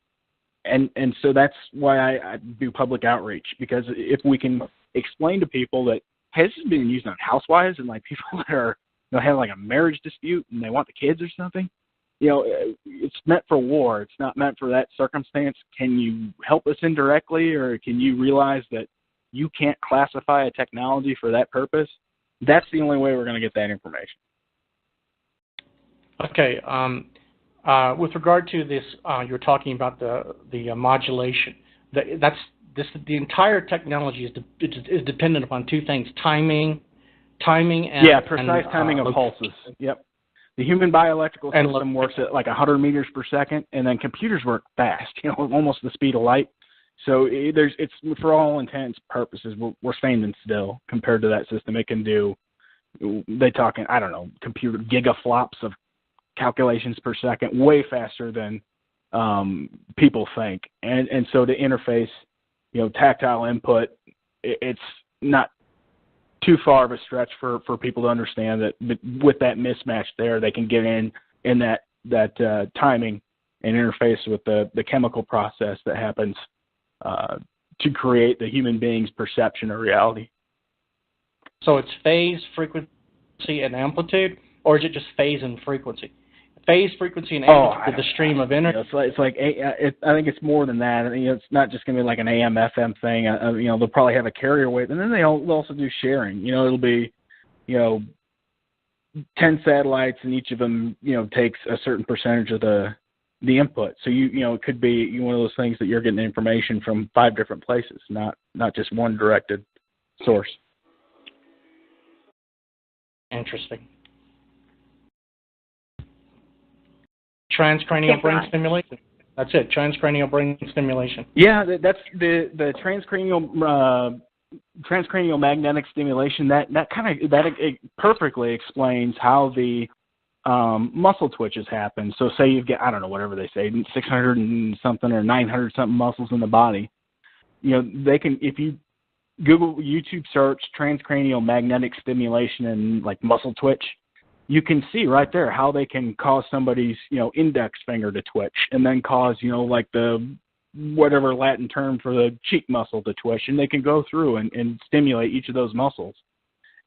And so that's why I do public outreach, because if we can explain to people that, hey, this is being used on housewives and like people that are have like a marriage dispute and they want the kids or something, it's meant for war. It's not meant for that circumstance. Can you help us indirectly, or can you realize that you can't classify a technology for that purpose? That's the only way we're going to get that information. Okay. With regard to this, you're talking about the modulation. The entire technology is dependent upon 2 things: timing, and precise timing of pulses. Yep. The human bioelectrical system works at like 100 meters per second, and then computers work fast, almost the speed of light. So it's for all intents and purposes, we're standing still compared to that system. It can do, they talking, I don't know, computer gigaflops of calculations per second, way faster than people think. And so to interface, tactile input, it's not too far of a stretch for people to understand that with that mismatch there, they can get in that timing and interface with the chemical process that happens to create the human being's perception of reality. So it's phase, frequency, and amplitude, or is it just phase and frequency? Phase, frequency, and amplitude of the stream of energy. I think it's more than that. It's not just going to be like an AM FM thing. They'll probably have a carrier wave, and then they'll also do sharing. It'll be 10 satellites, and each of them takes a certain percentage of the input. So it could be one of those things that you're getting information from 5 different places, not just one directed source. Interesting. Transcranial brain stimulation. That's it. Transcranial brain stimulation. Yeah, that's the transcranial magnetic stimulation. That it perfectly explains how the muscle twitches happen. So say you've got, I don't know, whatever they say, 600 and something or 900 something muscles in the body. They can, if you Google, YouTube search transcranial magnetic stimulation and like muscle twitch, you can see right there how they can cause somebody's, index finger to twitch and then cause, like the whatever Latin term for the cheek muscle to twitch, and they can go through and stimulate each of those muscles.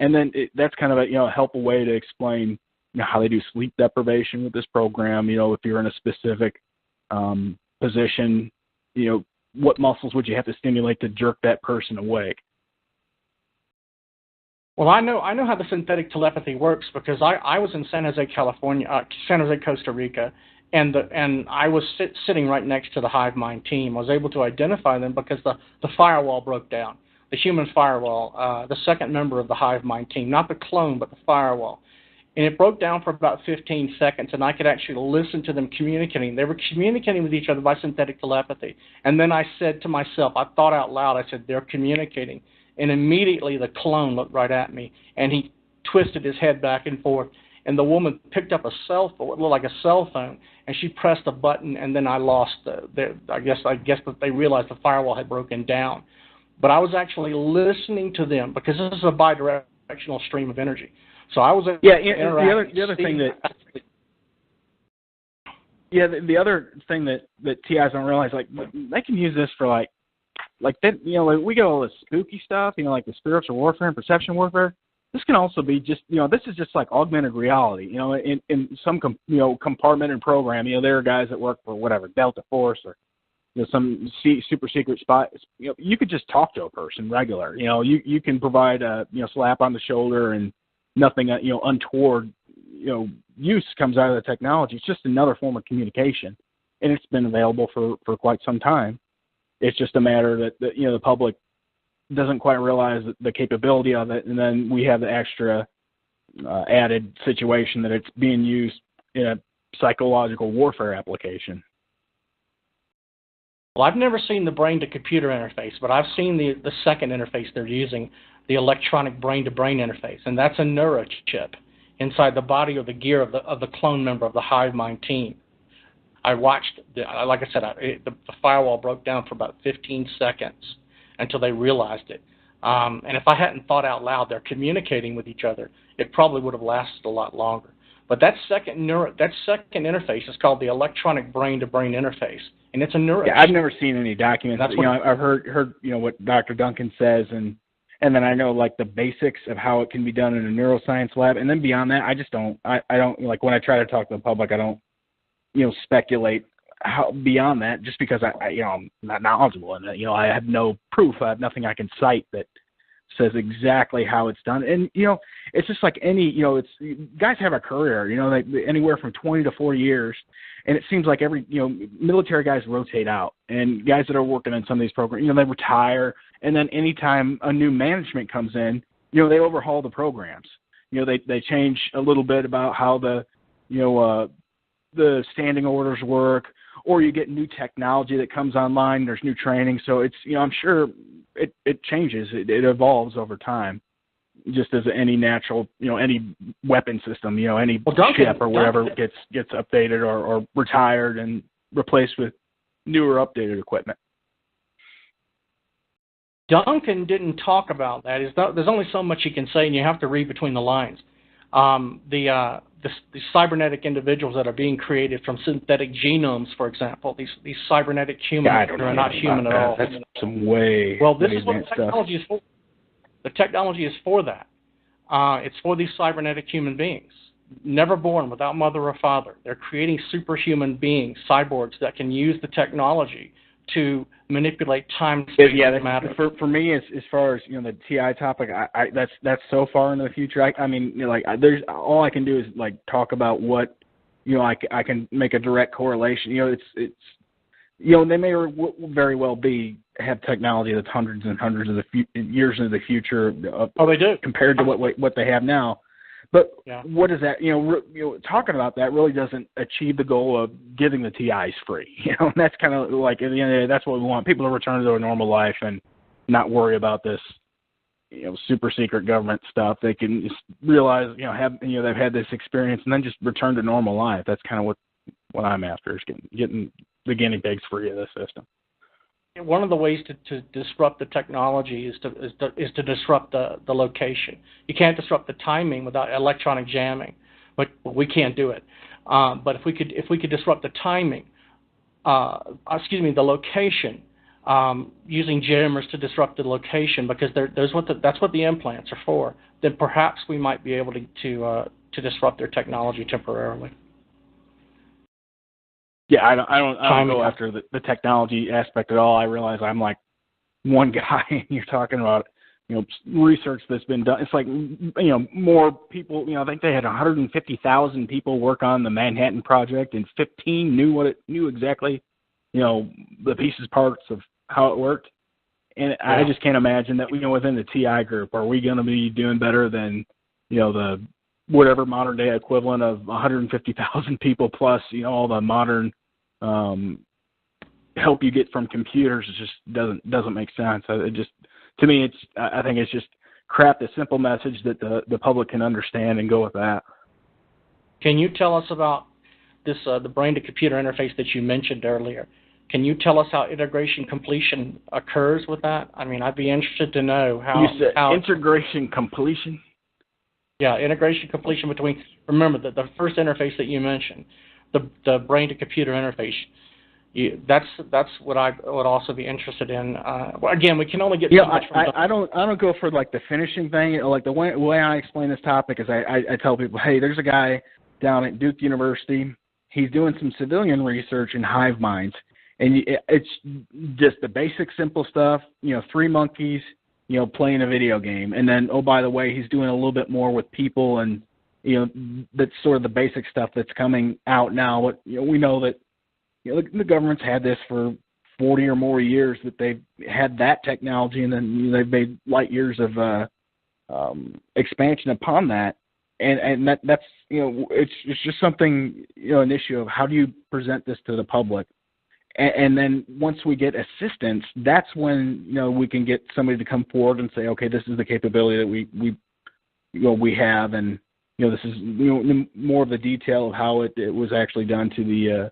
And then that's kind of a, helpful way to explain, how they do sleep deprivation with this program. If you're in a specific position, what muscles would you have to stimulate to jerk that person awake? Well, I know how the synthetic telepathy works because I was in San Jose, California, San Jose, Costa Rica, and I was sitting right next to the hive mind team. I was able to identify them because the firewall broke down, the human firewall, the second member of the hive mind team, not the clone, but the firewall. And it broke down for about 15 seconds, and I could actually listen to them communicating. They were communicating with each other by synthetic telepathy. And then I said to myself, I thought out loud, I said, they're communicating. And immediately the clone looked right at me, and he twisted his head back and forth. And the woman picked up a cell phone, what looked like a cell phone, and she pressed a button, and then I lost I guess that they realized the firewall had broken down. But I was actually listening to them because this is a bidirectional stream of energy. So I was the other thing that TIs don't realize, like they can use this for like that, we get all this spooky stuff, like the spiritual warfare and perception warfare. This can also be just, this is just like augmented reality. In some compartmented program, there are guys that work for whatever Delta Force or some super secret spy. You could just talk to a person regular. You can provide a slap on the shoulder and nothing untoward use comes out of the technology. It's just another form of communication, and it's been available for quite some time. It's just a matter that the public doesn't quite realize the capability of it, and then we have the extra added situation that it's being used in a psychological warfare application. Well, I've never seen the brain-to-computer interface, but I've seen the second interface they're using, the electronic brain-to-brain interface, and that's a neurochip inside the body or the gear of the clone member of the hive mind team. I watched, like I said, the firewall broke down for about 15 seconds until they realized it. And if I hadn't thought out loud, they're communicating with each other, it probably would have lasted a lot longer. But that second interface is called the electronic brain-to-brain interface, and it's a neurochip. Yeah, I've never seen any documents. I've heard what Dr. Duncan says, and then I know like the basics of how it can be done in a neuroscience lab, and then beyond that, I just don't. I don't like when I try to talk to the public. I don't speculate how beyond that, just because I'm not knowledgeable in it. I have no proof. I have nothing I can cite that says exactly how it's done. And it's just like any it's guys have a career. Anywhere from 20 to 40 years, and it seems like every military guys rotate out, and guys that are working on some of these programs, they retire, and then anytime a new management comes in, they overhaul the programs. They change a little bit about how the standing orders work, or you get new technology that comes online, there's new training. So it's, I'm sure it changes, it evolves over time, just as any natural, any weapon system, any ship or whatever gets updated or retired and replaced with newer updated equipment. Duncan didn't talk about that. There's only so much he can say, and you have to read between the lines. The cybernetic individuals that are being created from synthetic genomes, for example, these cybernetic humans that are not human at all. That's some way Well, this way is what the advanced technology is for. The technology is for that. It's for these cybernetic human beings, never born without mother or father. They're creating superhuman beings, cyborgs, that can use the technology to manipulate time, space, and matter. For me, as far as the TI topic, that's so far into the future. I mean, there's all I can do is talk about what I can make a direct correlation. It's they may very well have technology that's hundreds and hundreds of years into the future. They do, compared to what they have now. But what is that? Talking about that really doesn't achieve the goal of giving the TIs free. And that's kind of like at the end of the day, that's what we want: people to return to their normal life and not worry about this, super secret government stuff. They can just realize, they've had this experience and then just return to normal life. That's kind of what I'm after, is getting the guinea pigs free of this system. One of the ways to disrupt the technology is to disrupt the location. You can't disrupt the timing without electronic jamming, but we can't do it. But if we could disrupt the timing, the location, using jammers to disrupt the location, because that's what the implants are for, then perhaps we might be able to disrupt their technology temporarily. Yeah, I don't go after the technology aspect at all. I realize I'm like one guy, and you're talking about research that's been done. It's like more people. I think they had 150,000 people work on the Manhattan Project, and 15 knew exactly the pieces, parts of how it worked. And I just can't imagine that within the TI group, are we going to be doing better than the whatever modern day equivalent of 150,000 people plus all the modern help you get from computers? It just doesn't make sense. To me, I think it's just craft a simple message that the public can understand and go with that. Can you tell us about this the brain to computer interface that you mentioned earlier? Can you tell us how integration completion occurs with that? I mean, I'd be interested to know how. You said integration completion? Yeah, integration completion between. Remember the first interface that you mentioned, the brain to computer interface. That's what I would also be interested in. Again, we can only get so much from. I don't go for the finishing thing. Like the way I explain this topic is I tell people, hey, there's a guy down at Duke University. He's doing some civilian research in hive minds, and it's just the basic simple stuff. 3 monkeys, playing a video game, and then by the way, he's doing a little bit more with people, and that's sort of the basic stuff that's coming out now. But we know that the government's had this for 40 or more years, that they've had that technology, and then they've made light years of expansion upon that, and that's it's just something an issue of how do you present this to the public. And then once we get assistance, that's when we can get somebody to come forward and say, okay, this is the capability that we have, and this is more of the detail of how it was actually done to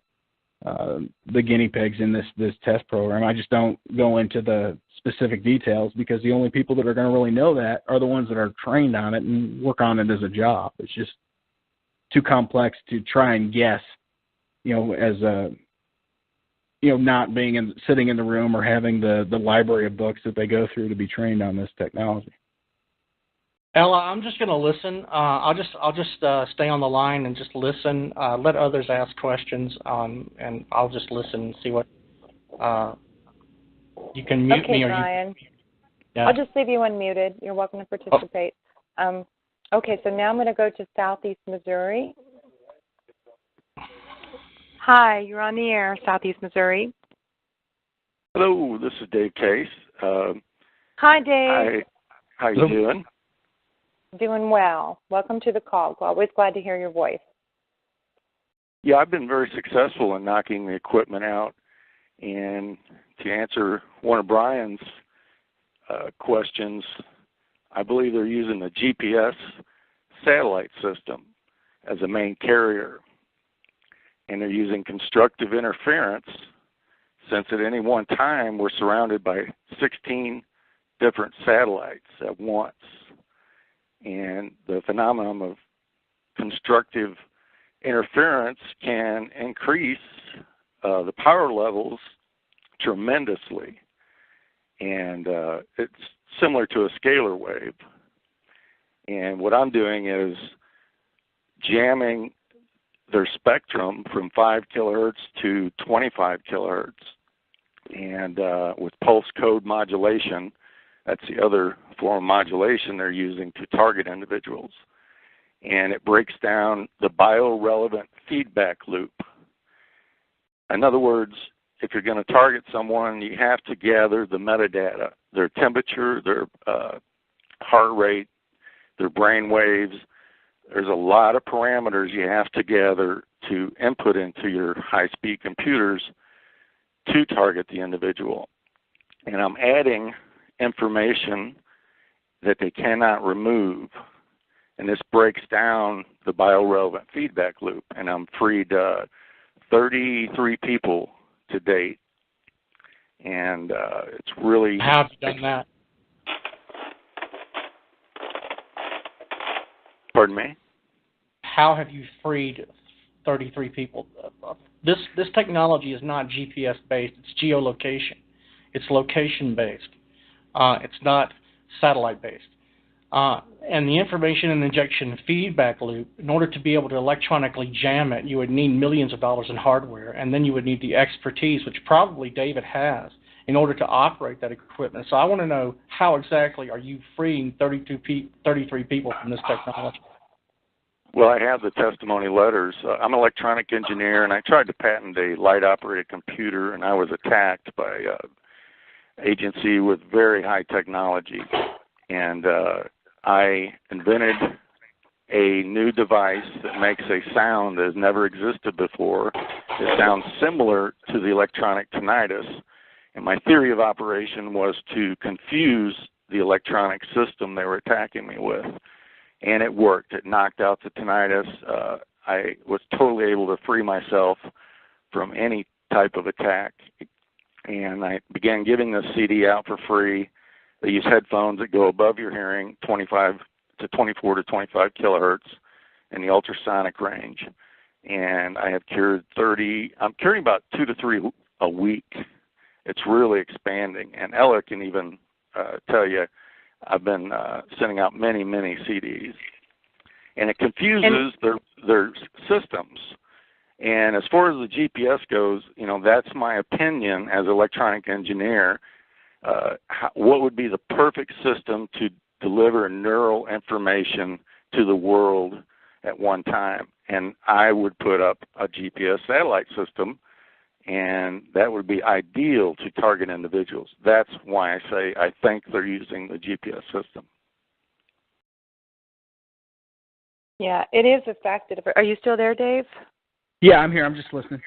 the guinea pigs in this test program. I just don't go into the specific details, because the only people that are going to really know that are the ones that are trained on it and work on it as a job. It's just too complex to try and guess, as a not being sitting in the room or having the library of books that they go through to be trained on this technology. Ella, I'm just going to listen. I'll just stay on the line and just listen. Let others ask questions, and I'll just listen and see what. You can mute me, or Brian. Yeah. I'll just leave you unmuted. You're welcome to participate. Okay, so now I'm going to go to Southeast Missouri. Hi, you're on the air, Southeast Missouri. Hello, this is Dave Case. Hi, Dave. How you doing? Doing well. Welcome to the call. Always glad to hear your voice. Yeah, I've been very successful in knocking the equipment out. And to answer one of Brian's questions, I believe they're using the GPS satellite system as a main carrier. And they're using constructive interference, since at any one time we're surrounded by 16 different satellites at once. And the phenomenon of constructive interference can increase the power levels tremendously. And it's similar to a scalar wave. And what I'm doing is jamming their spectrum from 5 kilohertz to 25 kilohertz. And with pulse code modulation, that's the other form of modulation they're using to target individuals. And it breaks down the biorelevant feedback loop. In other words, if you're going to target someone, you have to gather the metadata, their temperature, their heart rate, their brain waves. There's a lot of parameters you have to gather to input into your high-speed computers to target the individual. And I'm adding information that they cannot remove. And this breaks down the biorelevant feedback loop. And I'm freed 33 people to date. And it's really... How have you done that? Pardon me? How have you freed 33 people? This technology is not GPS-based. It's geolocation. It's location-based. It's not satellite-based. And the information and injection feedback loop, in order to be able to electronically jam it, you would need millions of dollars in hardware, and then you would need the expertise, which probably David has, in order to operate that equipment. So I want to know, how exactly are you freeing 33 people from this technology? Well, I have the testimony letters. I'm an electronic engineer, and I tried to patent a light-operated computer, and I was attacked by an agency with very high technology. And I invented a new device that makes a sound that has never existed before. It sounds similar to the electronic tinnitus. And my theory of operation was to confuse the electronic system they were attacking me with. And it worked. It knocked out the tinnitus. I was totally able to free myself from any type of attack. And I began giving this CD out for free. They use headphones that go above your hearing, 24 to 25 kilohertz in the ultrasonic range. And I have cured 30. I'm curing about 2 to 3 a week. It's really expanding. And Ella can even tell you, I've been sending out many, many CDs. And it confuses their systems. And as far as the GPS goes, that's my opinion as an electronic engineer. What would be the perfect system to deliver neural information to the world at one time? And I would put up a GPS satellite system, and that would be ideal to target individuals. That's why I say I think they're using the GPS system. Yeah, it is effective. Are you still there, Dave? Yeah, I'm here. I'm just listening.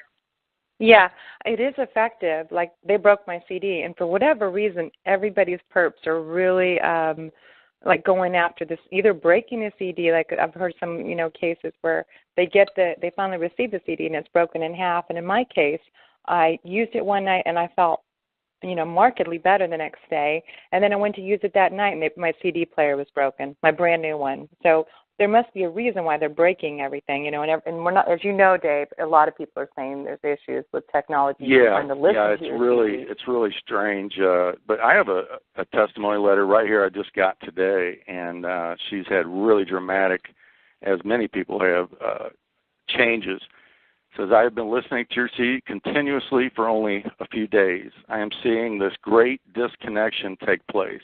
Yeah, it is effective. Like, they broke my CD, and for whatever reason, everybody's perps are really like going after this, either breaking the CD. Like, I've heard some cases where they finally receive the CD and it's broken in half. And in my case, I used it one night and I felt markedly better the next day. And then I went to use it that night and my CD player was broken, my brand new one. So there must be a reason why they're breaking everything, and we're not, as you know, Dave, a lot of people are saying there's issues with technology. It's really strange. But I have a testimony letter right here I just got today, and she's had really dramatic, as many people have, changes. It says, I have been listening to your CD continuously for only a few days. I am seeing this great disconnection take place.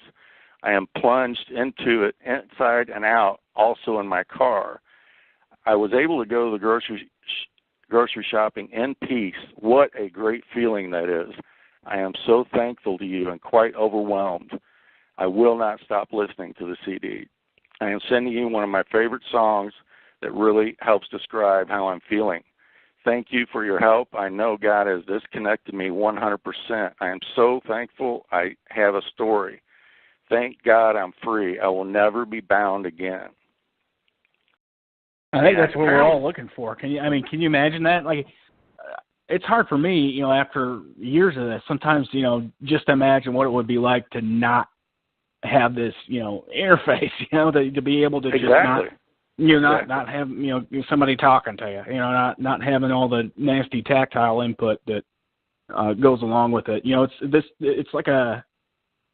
I am plunged into it inside and out, also in my car. I was able to go to the grocery shopping in peace. What a great feeling that is. I am so thankful to you and quite overwhelmed. I will not stop listening to the CD. I am sending you one of my favorite songs that really helps describe how I'm feeling. Thank you for your help. I know God has disconnected me 100%. I am so thankful I have a story. Thank God I'm free. I will never be bound again. I think that's what we're all looking for. Can you imagine that? Like, it's hard for me, after years of this, sometimes, just imagine what it would be like to not have this, interface, to be able to just not have, somebody talking to you, not having all the nasty tactile input that goes along with it. It's like a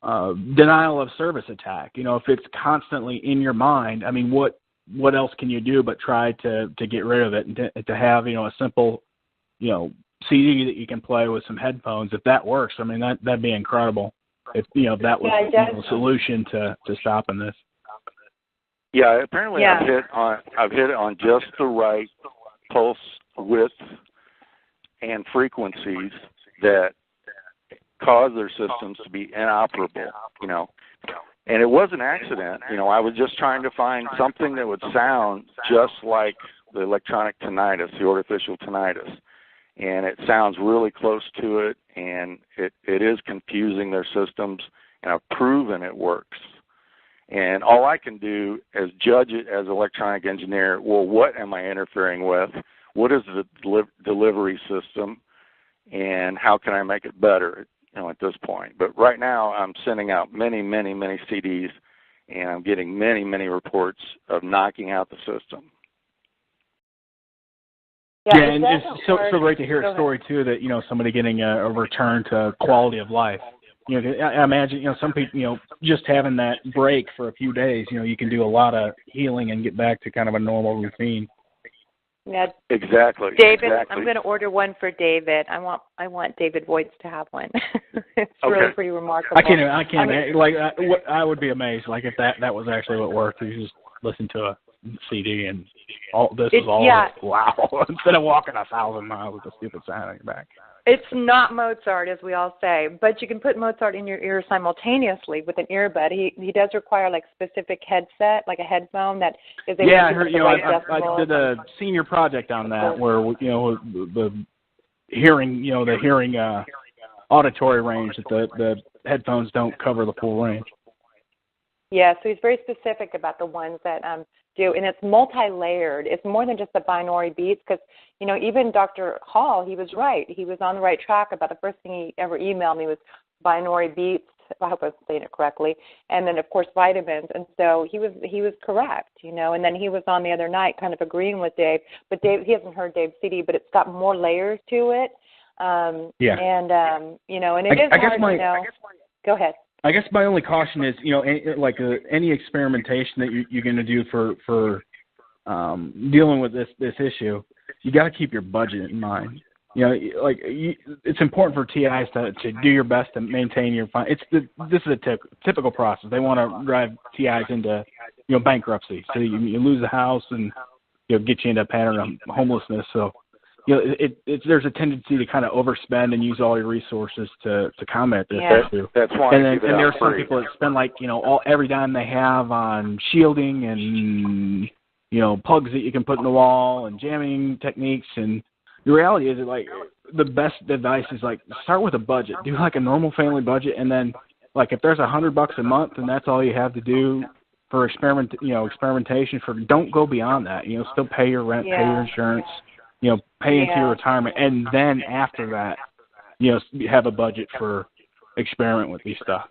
denial of service attack. If it's constantly in your mind, I mean, what else can you do but try to get rid of it and to have, a simple, CD that you can play with some headphones. If that works, I mean, that'd be incredible. If that was the solution to stopping this. Yeah, apparently I've hit it on just the right pulse width and frequencies that cause their systems to be inoperable, And it was an accident. I was just trying to find something that would sound just like the electronic tinnitus, the artificial tinnitus. And it sounds really close to it, and it is confusing their systems, and I've proven it works. And all I can do is judge it as an electronic engineer. Well, what am I interfering with? What is the delivery system? And how can I make it better, at this point? But right now, I'm sending out many, many, many CDs, and I'm getting many, many reports of knocking out the system. Yeah, and it's so great to hear a story, too, that, somebody getting a return to quality of life. I imagine, some people, just having that break for a few days, you can do a lot of healing and get back to kind of a normal routine. Yeah, exactly. David, exactly. I'm going to order one for David. I want David Voights to have one. It's really pretty remarkable. I can't. I would be amazed, like if that was actually what worked. You just listen to a CD and all this is all wow. Instead of walking 1,000 miles with a stupid sound on your back. It's not Mozart, as we all say, but you can put Mozart in your ear simultaneously with an earbud. He does require like specific headset, like a headphone that is able to I heard. I did a senior project on that where the hearing, auditory range that the headphones don't cover the full range. Yeah, so he's very specific about the ones that do, and it's multi-layered. It's more than just the binaury beats because, even Dr. Hall, he was right. He was on the right track about the first thing he ever emailed me was binaury beats. I hope I'm saying it correctly. And then, of course, vitamins. And so he was correct, And then he was on the other night kind of agreeing with Dave. But Dave, he hasn't heard Dave's CD, but it's got more layers to it. And, and it is hard, Go ahead. I guess my only caution is, any experimentation that you're going to do for dealing with this issue, you got to keep your budget in mind. It's important for TIs to do your best to maintain your fund. This is a typical process. They want to drive TIs into bankruptcy, so you lose the house and get you into a pattern of homelessness. So. There's a tendency to kind of overspend and use all your resources to combat this issue. That's why. And there are some people that spend every dime they have on shielding and plugs that you can put in the wall and jamming techniques. And the reality is that the best advice is start with a budget. Do a normal family budget, and then if there's $100 a month and that's all you have to do for experimentation, don't go beyond that. Still pay your rent, pay your insurance. Pay into your retirement, and then after that, have a budget for experiment with these stuff.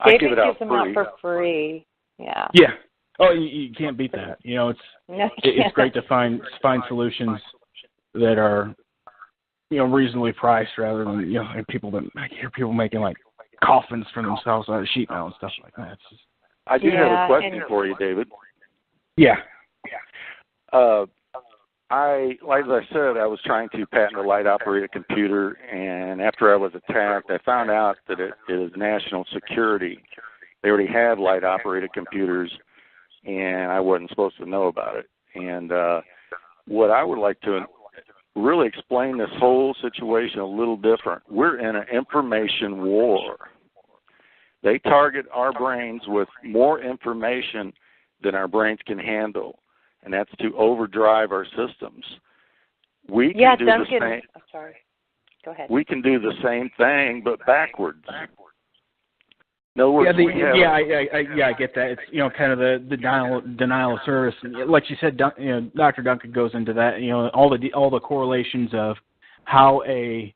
David gives them out for free. Yeah. Yeah. Oh, you can't beat that. It's great to find solutions that are, reasonably priced rather than people that I hear people making coffins for themselves out of sheet metal and stuff like that. I do have a question for you, David. Yeah. Like I said, I was trying to patent a light-operated computer, and after I was attacked, I found out that it is national security. They already had light-operated computers, and I wasn't supposed to know about it. And what I would like to really explain this whole situation a little different. We're in an information war. They target our brains with more information than our brains can handle. And that's to overdrive our systems. We can do the same. Oh, sorry. Go ahead. We can do the same thing, but backwards. In other words, I get that. It's kind of the denial of service. Like you said, Dr. Duncan goes into that. All the correlations of how a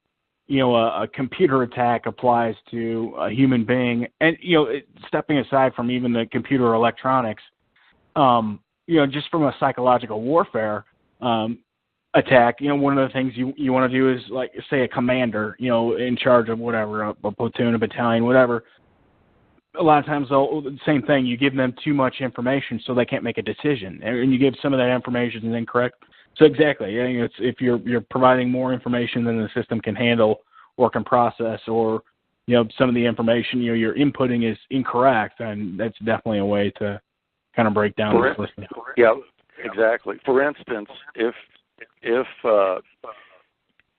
a computer attack applies to a human being. And, stepping aside from even the computer electronics, just from a psychological warfare attack, one of the things you want to do is, like, say, a commander, in charge of whatever, a platoon, a battalion, whatever. A lot of times, the same thing, you give them too much information so they can't make a decision, and you give some of that information is incorrect. So exactly, if you're providing more information than the system can handle or can process, or some of the information you're inputting is incorrect, then that's definitely a way to kind of break down the system. Yeah, exactly. For instance, if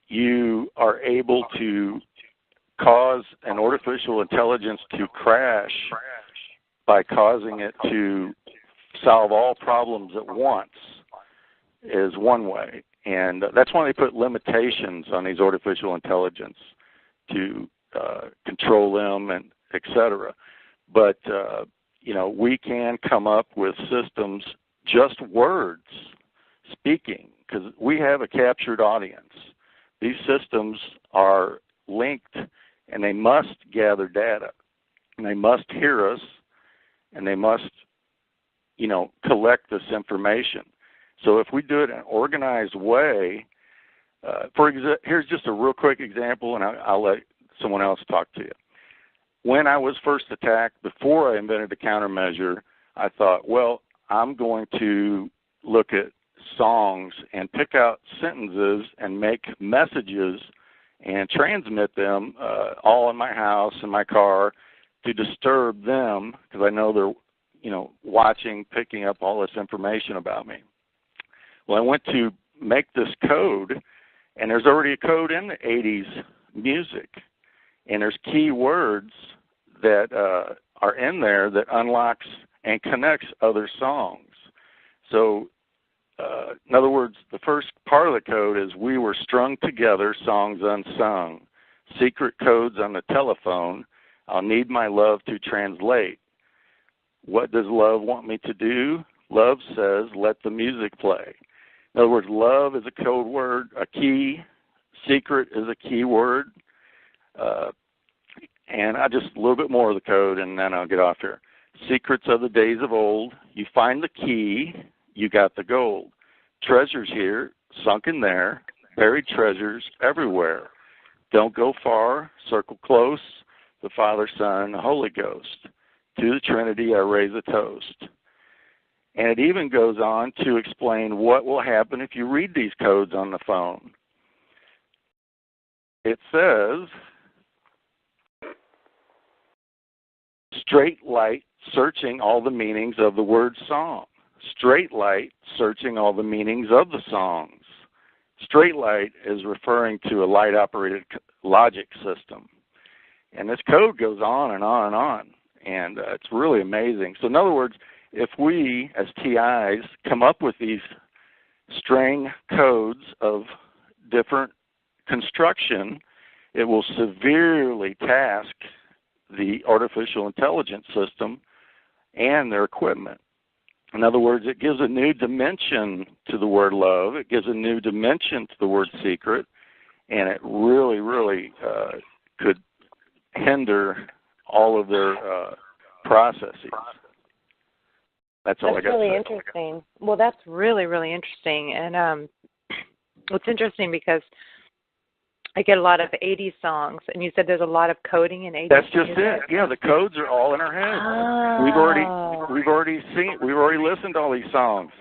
you are able to cause an artificial intelligence to crash by causing it to solve all problems at once is one way. And that's why they put limitations on these artificial intelligence to control them and et cetera. But, we can come up with systems, just words, speaking, because we have a captured audience. These systems are linked, and they must gather data, and they must hear us, and they must, collect this information. So if we do it in an organized way, here's just a real quick example, and I'll let someone else talk to you. When I was first attacked, before I invented the countermeasure, I thought, well, I'm going to look at songs and pick out sentences and make messages and transmit them all in my house, in my car, to disturb them, because I know they're, watching, picking up all this information about me. Well, I went to make this code, and there's already a code in the 80s music, and there's key words that are in there that unlocks and connects other songs. So, in other words, the first part of the code is we were strung together, songs unsung, secret codes on the telephone, I'll need my love to translate. What does love want me to do? Love says, let the music play. In other words, love is a code word, a key. Secret is a key word. And I just a little bit more of the code, and then I'll get off here. Secrets of the days of old. You find the key, you got the gold. Treasures here, sunk in there, buried treasures everywhere. Don't go far, circle close, the Father, Son, the Holy Ghost. To the Trinity I raise a toast. And it even goes on to explain what will happen if you read these codes on the phone. It says, straight light searching all the meanings of the word song. Straight light searching all the meanings of the songs. Straight light is referring to a light-operated logic system. And this code goes on and on and on. And it's really amazing. So in other words, if we, as TIs, come up with these string codes of different construction, it will severely task the artificial intelligence system and their equipment. In other words, it gives a new dimension to the word love. It gives a new dimension to the word secret. And it really, really could hinder all of their processes. That's all I got to say. That's really interesting. Well, that's really, really interesting. And it's interesting because I get a lot of 80s songs, and you said there's a lot of coding in 80s. That's just it. Yeah, the codes are all in our head. Oh. We've already listened to all these songs.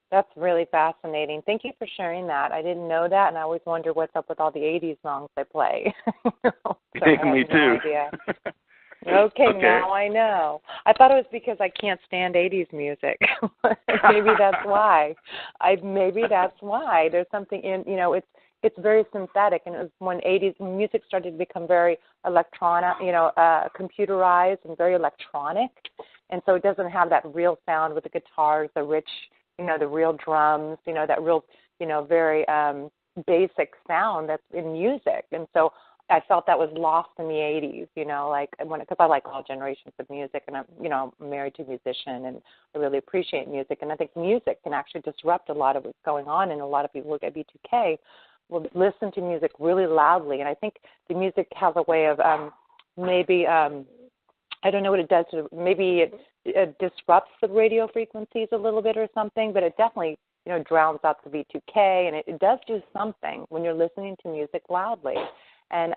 That's really fascinating. Thank you for sharing that. I didn't know that, and I always wonder what's up with all the 80s songs I play. Me too. Okay, now I know. I thought it was because I can't stand 80s music. Maybe that's why. Maybe that's why. There's something in, it's very synthetic, and it was when 80s music started to become very electronic, computerized and very electronic, and so it doesn't have that real sound with the guitars, the rich, the real drums, that real, very basic sound that's in music, and so I felt that was lost in the 80s, because I like all generations of music, and I'm, married to a musician, and I really appreciate music, and I think music can actually disrupt a lot of what's going on, and a lot of people look at B2K. will listen to music really loudly, and I think the music has a way of maybe I don't know what it does to, maybe it disrupts the radio frequencies a little bit or something, but it definitely, you know, drowns out the V2K, and it does do something when you're listening to music loudly. And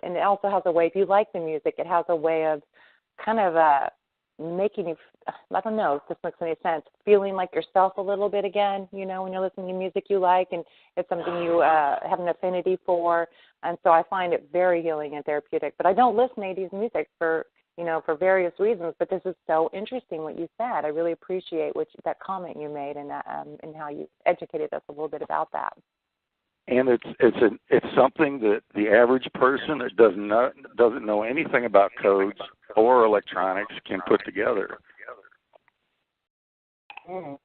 it also has a way, if you like the music, it has a way of kind of making you, I don't know if this makes any sense, feeling like yourself a little bit again, you know, when you're listening to music you like and it's something you have an affinity for. And so I find it very healing and therapeutic. But I don't listen to 80s music for, you know, for various reasons, but this is so interesting what you said. I really appreciate that comment you made and how you educated us a little bit about that. And it's something that the average person that doesn't know anything about codes or electronics can put together. Mm.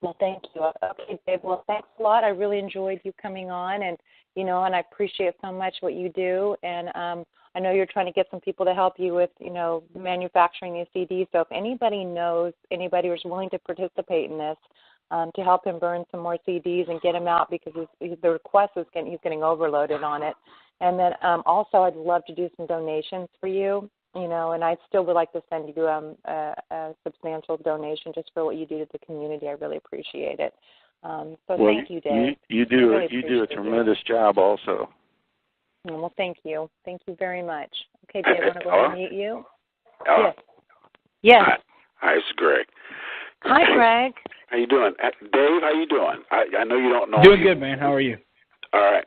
Well, thank you. Okay, Dave. Well, thanks a lot. I really enjoyed you coming on, and you know, and I appreciate so much what you do. And I know you're trying to get some people to help you with, you know, manufacturing these CDs. So if anybody knows anybody who's willing to participate in this, to help him burn some more CDs and get him out, because the request is he's getting overloaded on it. And then also I'd love to do some donations for you, you know, and I still would like to send you a substantial donation just for what you do to the community. I really appreciate it. So thank you, Dave. You do a tremendous job also. Well, thank you. Thank you very much. Okay, Dave, I want to go ahead and mute you. Hello? Yes. Hi, it's Greg. Hi, Greg. How you doing? Dave, how you doing? I know you don't know Doing me. good, man. How are you? All right.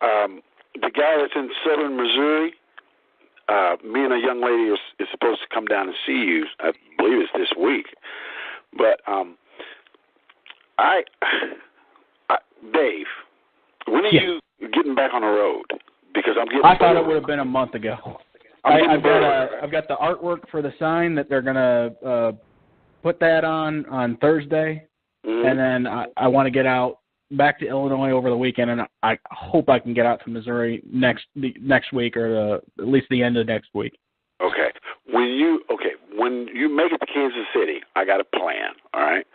The guy that's in southern Missouri, me and a young lady is supposed to come down and see you. I believe it's this week. But Dave, when are you getting back on the road? Because I'm getting. I thought it would have been a month ago. I've got the artwork for the sign that they're gonna put that on Thursday, and then I want to get out back to Illinois over the weekend, and I hope I can get out to Missouri next week, or at least the end of next week. Okay. When you make it to Kansas City, I got a plan. All right.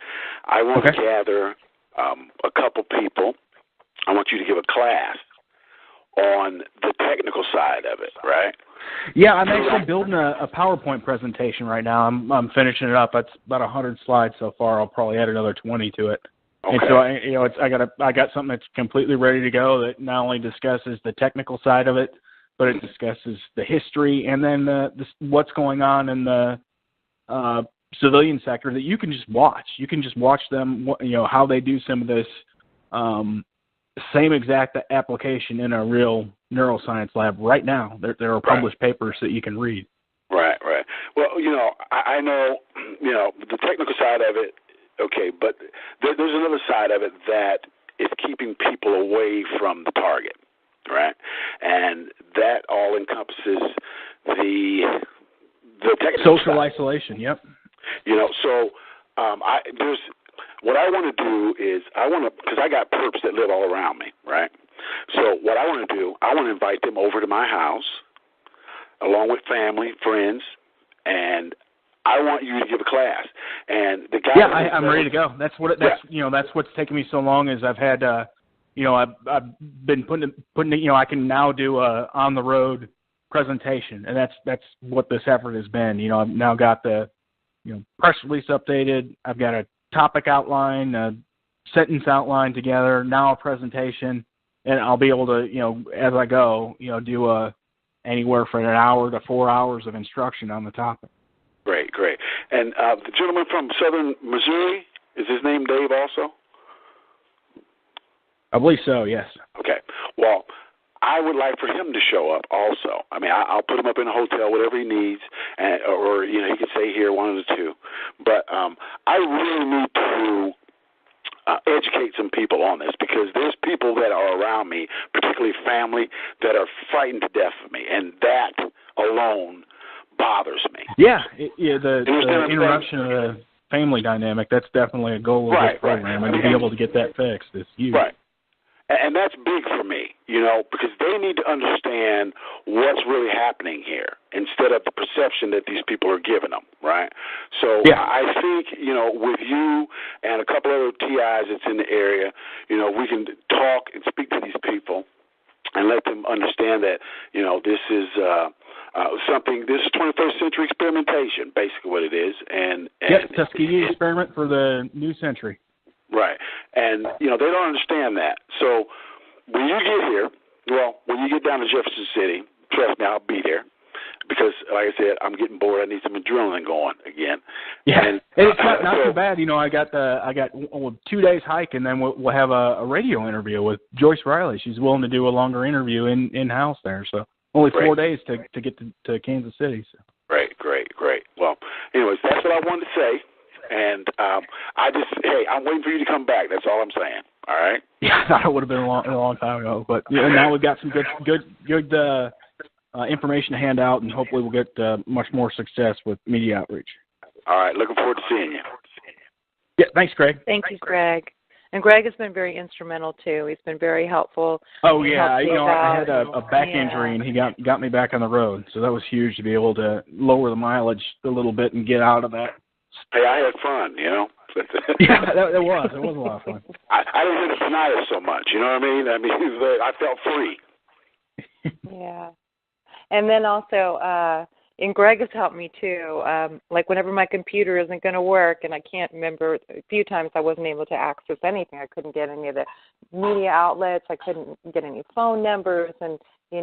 I want to gather a couple people. I want you to give a class on the technical side of it, right? Yeah, I'm actually building a PowerPoint presentation right now. I'm finishing it up. It's about 100 slides so far. I'll probably add another 20 to it. Okay. And so I got something that's completely ready to go that not only discusses the technical side of it, but it discusses the history and then what's going on in the civilian sector that you can just watch. You can just watch them, you know, how they do some of this same exact application in a real neuroscience lab right now. There are published papers that you can read. Right. Well, you know, I know, you know, the technical side of it, okay, but there's another side of it that is keeping people away from the target, right? And that all encompasses the technical social side. Isolation. Yep. You know, so what I want to do is because I got perps that live all around me, right? So what I want to do, I want to invite them over to my house, along with family, friends, and I want you to give a class. And the guy. Yeah, I'm ready to go. That's what's taken me so long is I've had, you know, I've been putting, you know, I can now do a on the road presentation, and that's what this effort has been. You know, I've now got the, you know, press release updated. I've got a topic outline, a sentence outline together, now a presentation, and I'll be able to, you know, as I go, you know, do anywhere from an hour to 4 hours of instruction on the topic. Great. And the gentleman from southern Missouri, is his name Dave also? I believe so, yes. Okay. Well, I would like for him to show up also. I mean, I'll put him up in a hotel, whatever he needs, or you know, he could stay here, one of the two. But I really need to educate some people on this, because there's people that are around me, particularly family, that are frightened to death of me, and that alone bothers me. Yeah, the interruption of the family dynamic, that's definitely a goal of this program, and to be able to get that fixed is huge. Right. And that's big for me, because they need to understand what's really happening here instead of the perception that these people are giving them, right? So I think, with you and a couple other TIs that's in the area, we can talk and speak to these people and let them understand that, this is this is 21st century experimentation, basically what it is. And Tuskegee experiment for the new century. Right. And, they don't understand that. So when you get here, when you get down to Jefferson City, trust me, I'll be there. Because, like I said, I'm getting bored. I need some adrenaline going again. Yeah, and it's not too bad. I got 2 days hike, and then we'll have a radio interview with Joyce Riley. She's willing to do a longer interview in-house there. So only 4 days to get to Kansas City. So. Great. Well, anyways, that's what I wanted to say. And I'm waiting for you to come back. That's all I'm saying. All right? Yeah, that would have been a long time ago. But now we've got some good information to hand out, and hopefully we'll get much more success with media outreach. All right. Looking forward to seeing you. Yeah, thanks, Greg. Thank you, Greg. And Greg has been very instrumental, too. He's been very helpful. Oh, yeah. I had a back injury, and he got me back on the road. So that was huge to be able to lower the mileage a little bit and get out of that. Hey, I had fun, Yeah, it was. It was a lot of fun. I didn't hit the tinnitus so much, you know what I mean? I felt free. Yeah. And then also, and Greg has helped me too, like whenever my computer isn't going to work, and I can't remember, a few times I wasn't able to access anything. I couldn't get any of the media outlets. I couldn't get any phone numbers. And, he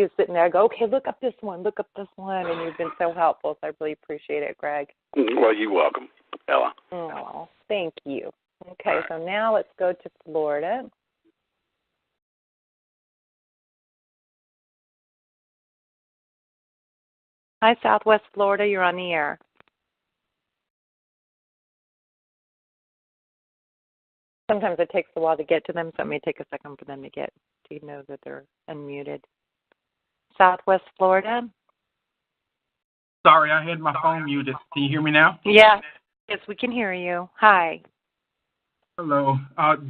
was sitting there, I go, okay, look up this one. And you've been so helpful, so I really appreciate it, Greg. Well, you're welcome, Ella. Oh, thank you. Okay, so now let's go to Florida. Hi, Southwest Florida. You're on the air. Sometimes it takes a while to get to them, so it may take a second for them to know that they're unmuted. Southwest Florida. Sorry, I had my phone muted. Can you hear me now? Yeah. Yes, we can hear you. Hi. Hello.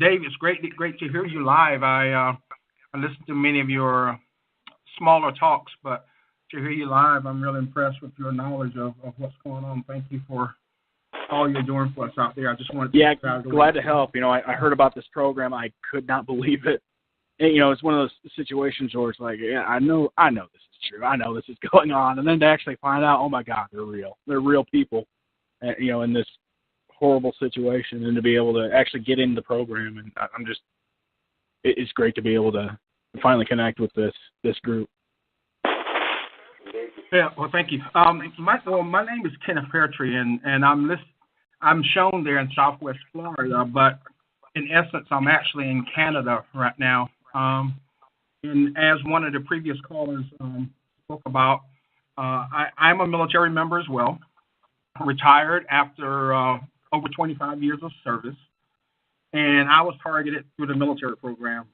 Dave, it's great to hear you live. I listened to many of your smaller talks, but to hear you live, I'm really impressed with your knowledge of what's going on. Thank you for all you're doing for us out there. I just wanted to glad to help. I heard about this program. I could not believe it. And, it's one of those situations where it's like, yeah, I know this is true. I know this is going on. And then to actually find out, oh, my God, they're real. They're real people, in this horrible situation, and to be able to actually get into the program. And it's great to be able to finally connect with this group. Yeah, well, thank you. My name is Kenneth Fairtree, and I'm shown there in Southwest Florida, but in essence, I'm actually in Canada right now. And as one of the previous callers spoke about, I'm a military member as well, retired after over 25 years of service, and I was targeted through the military program.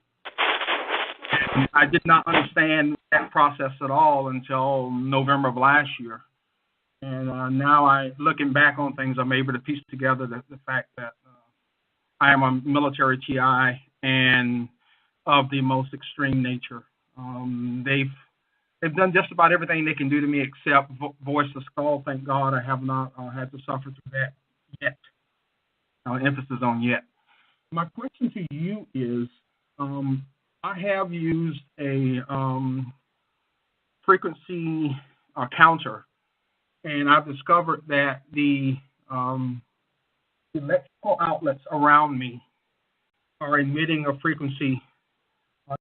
I did not understand that process at all until November of last year. And now looking back on things, I'm able to piece together the fact that I am a military TI and of the most extreme nature. They've done just about everything they can do to me except voice the skull. Thank God I have not had to suffer through that yet. Emphasis on yet. My question to you is, I have used a frequency counter, and I've discovered that the electrical outlets around me are emitting a frequency,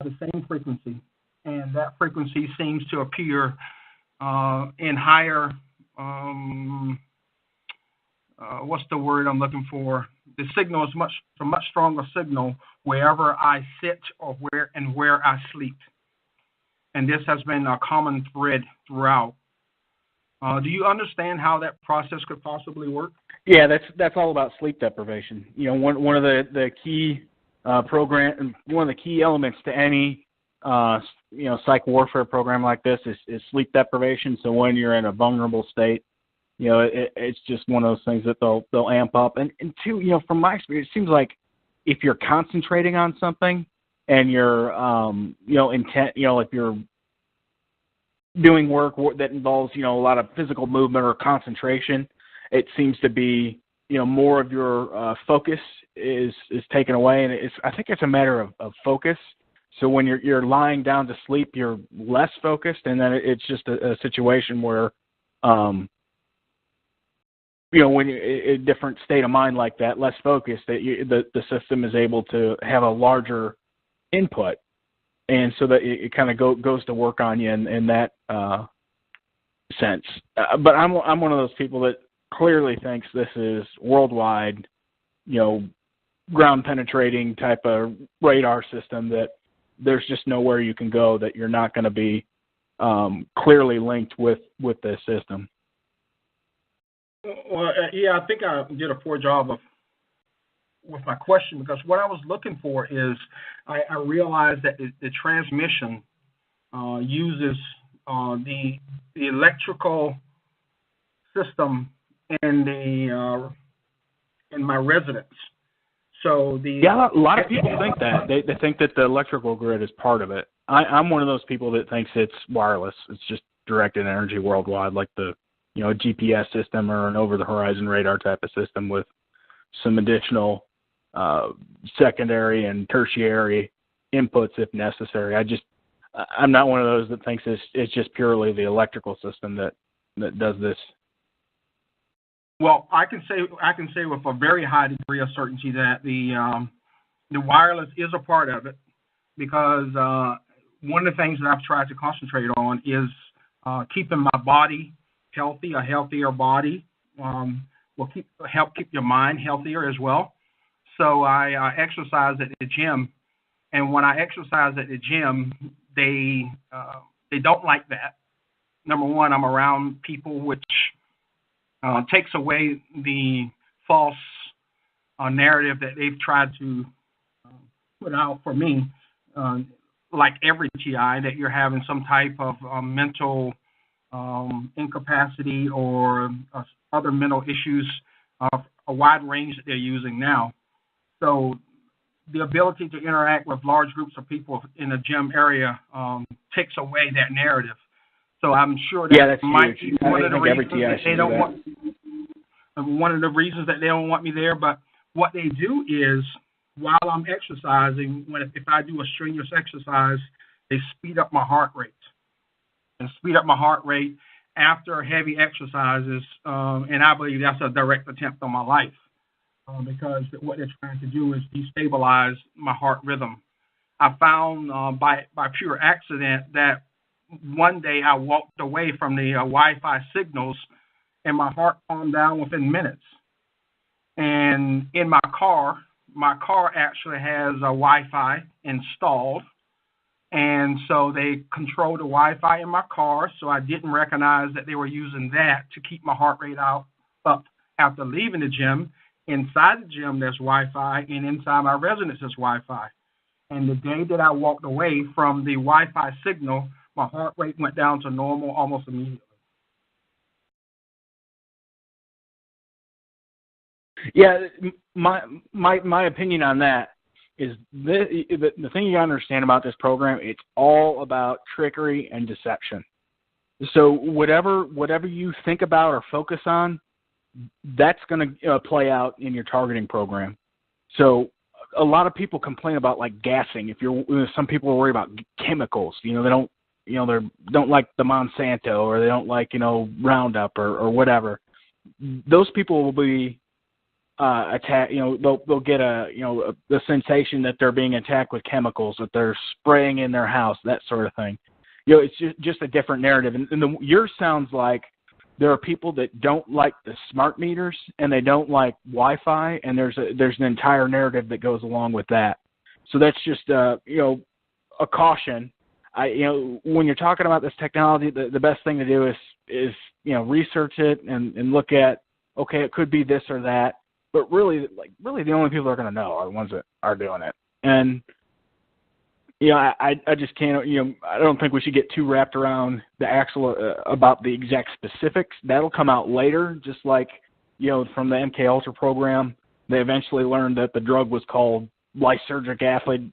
the same frequency, and that frequency seems to appear in higher, what's the word I'm looking for? The signal is a much stronger signal wherever I sit or where I sleep. And this has been a common thread throughout. Do you understand how that process could possibly work? Yeah, that's all about sleep deprivation. One of the key one of the key elements to any psych warfare program like this is sleep deprivation. So when you're in a vulnerable state, it's just one of those things that they'll amp up. And two, from my experience, it seems like if you're concentrating on something, and you're, intent, if you're doing work that involves, a lot of physical movement or concentration, it seems to be, more of your focus is taken away, and I think it's a matter of focus. So when you're lying down to sleep, you're less focused, and then it's just a situation where, when you're in a different state of mind like that, less focused, that the system is able to have a larger input, and so that it kind of goes to work on you in that sense. But I'm one of those people that clearly thinks this is worldwide, ground penetrating type of radar system, that there's just nowhere you can go that you're not going to be clearly linked with this system. Well, yeah, I think I did a poor job with my question, because what I was looking for is I realized that the transmission uses the electrical system in my residence. So a lot of people think that they think that the electrical grid is part of it. I'm one of those people that thinks it's wireless. It's just directed energy worldwide, like the a GPS system or an over-the-horizon radar type of system with some additional secondary and tertiary inputs if necessary. I'm not one of those that thinks it's just purely the electrical system that does this. Well, I can say with a very high degree of certainty that the wireless is a part of it, because one of the things that I've tried to concentrate on is keeping my body healthy. A healthier body will help keep your mind healthier as well. So I exercise at the gym, and when I exercise at the gym, they don't like that. Number one, I'm around people, which takes away the false narrative that they've tried to put out for me, like every TI, that you're having some type of mental incapacity or other mental issues of a wide range that they're using now. So the ability to interact with large groups of people in a gym area takes away that narrative. So I'm sure that might be one of the reasons that they don't want. One of the reasons that they don't want me there. But what they do is, while I'm exercising, if I do a strenuous exercise, they speed up my heart rate. And speed up my heart rate after heavy exercises, and I believe that's a direct attempt on my life, because what they're trying to do is destabilize my heart rhythm. I found by pure accident that one day I walked away from the Wi-Fi signals, and my heart calmed down within minutes. And in my car actually has a Wi-Fi installed, and so they control the Wi-Fi in my car, so I didn't recognize that they were using that to keep my heart rate up after leaving the gym. Inside the gym, there's Wi-Fi, and inside my residence, there's Wi-Fi. And the day that I walked away from the Wi-Fi signal, my heart rate went down to normal almost immediately. Yeah, my opinion on that is the thing you got to understand about this program, it's all about trickery and deception. So whatever you think about or focus on, that's going to play out in your targeting program. So a lot of people complain about like gassing. Some people are worried about chemicals. They don't like the Monsanto, or they don't like Roundup or whatever. Those people will be attacked. They'll get the sensation that they're being attacked with chemicals, that they're spraying in their house, that sort of thing. It's just a different narrative. And yours sounds like there are people that don't like the smart meters and they don't like Wi-Fi, and there's an entire narrative that goes along with that. So that's just a caution. When you're talking about this technology, the best thing to do is research it and look at, okay, it could be this or that, but really the only people that are going to know are the ones that are doing it. And I just can't, I don't think we should get too wrapped around the actual, about the exact specifics. That'll come out later, just like, from the MK Ultra program, they eventually learned that the drug was called lysergic acid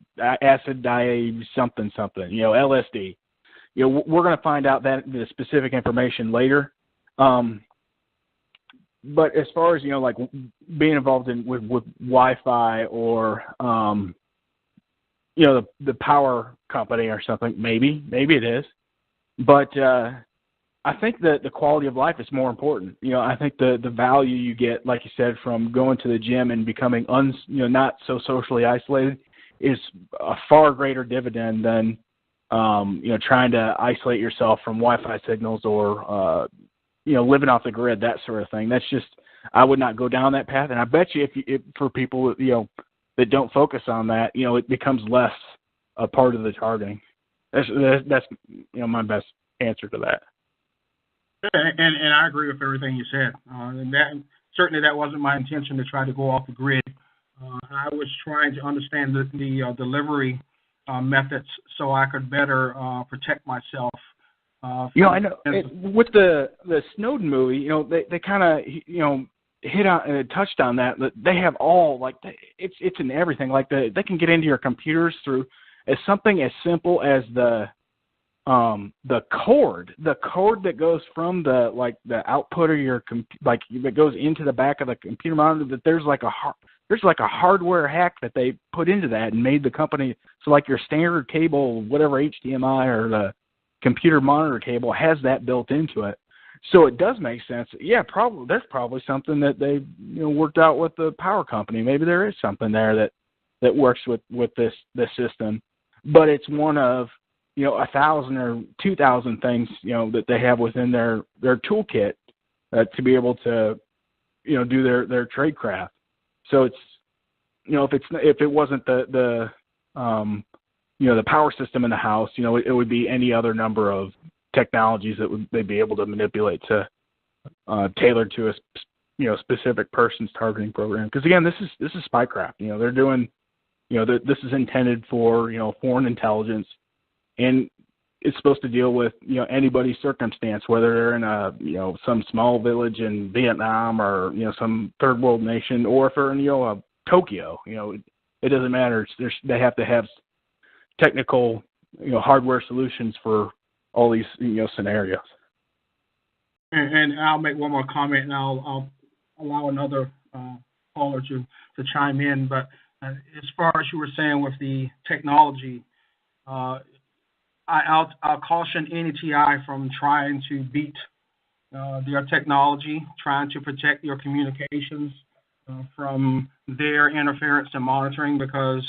something, LSD. We're going to find out that the specific information later. But as far as, like being involved with Wi-Fi or, the power company or something, maybe it is. But I think that the quality of life is more important. I think the value you get, like you said, from going to the gym and becoming not so socially isolated is a far greater dividend than trying to isolate yourself from Wi-Fi signals or living off the grid, that sort of thing. That's just, I would not go down that path. And I bet you if for people that don't focus on that, it becomes less a part of the targeting. That's my best answer to that. And I agree with everything you said. And that wasn't my intention to try to go off the grid. I was trying to understand the delivery methods so I could better protect myself. I know with the Snowden movie, they kind of hit on touched on that they have all it's in everything. Like they can get into your computers through as something as simple as the cord that goes from the output of your that goes into the back of the computer monitor. That there's like a hardware hack that they put into that and made the company so like your standard cable, whatever HDMI or the computer monitor cable has that built into it. So it does make sense. Yeah, there's probably something that they worked out with the power company. Maybe there is something there that works with this system, but it's one of 1,000 or 2,000 things that they have within their toolkit to be able to do their trade craft. So it's if it wasn't the power system in the house, it would be any other number of technologies that they'd be able to manipulate to tailor to a specific person's targeting program. Because again, this is spycraft. They're doing this is intended for foreign intelligence, and it's supposed to deal with anybody's circumstance, whether they're in a some small village in Vietnam or some third world nation, or if they're in Tokyo. It doesn't matter. They have to have technical hardware solutions for all these scenarios. And I'll make one more comment, and I'll allow another caller to chime in. But as far as you were saying with the technology, I'll caution any TI from trying to beat their technology, trying to protect your communications from their interference and monitoring, because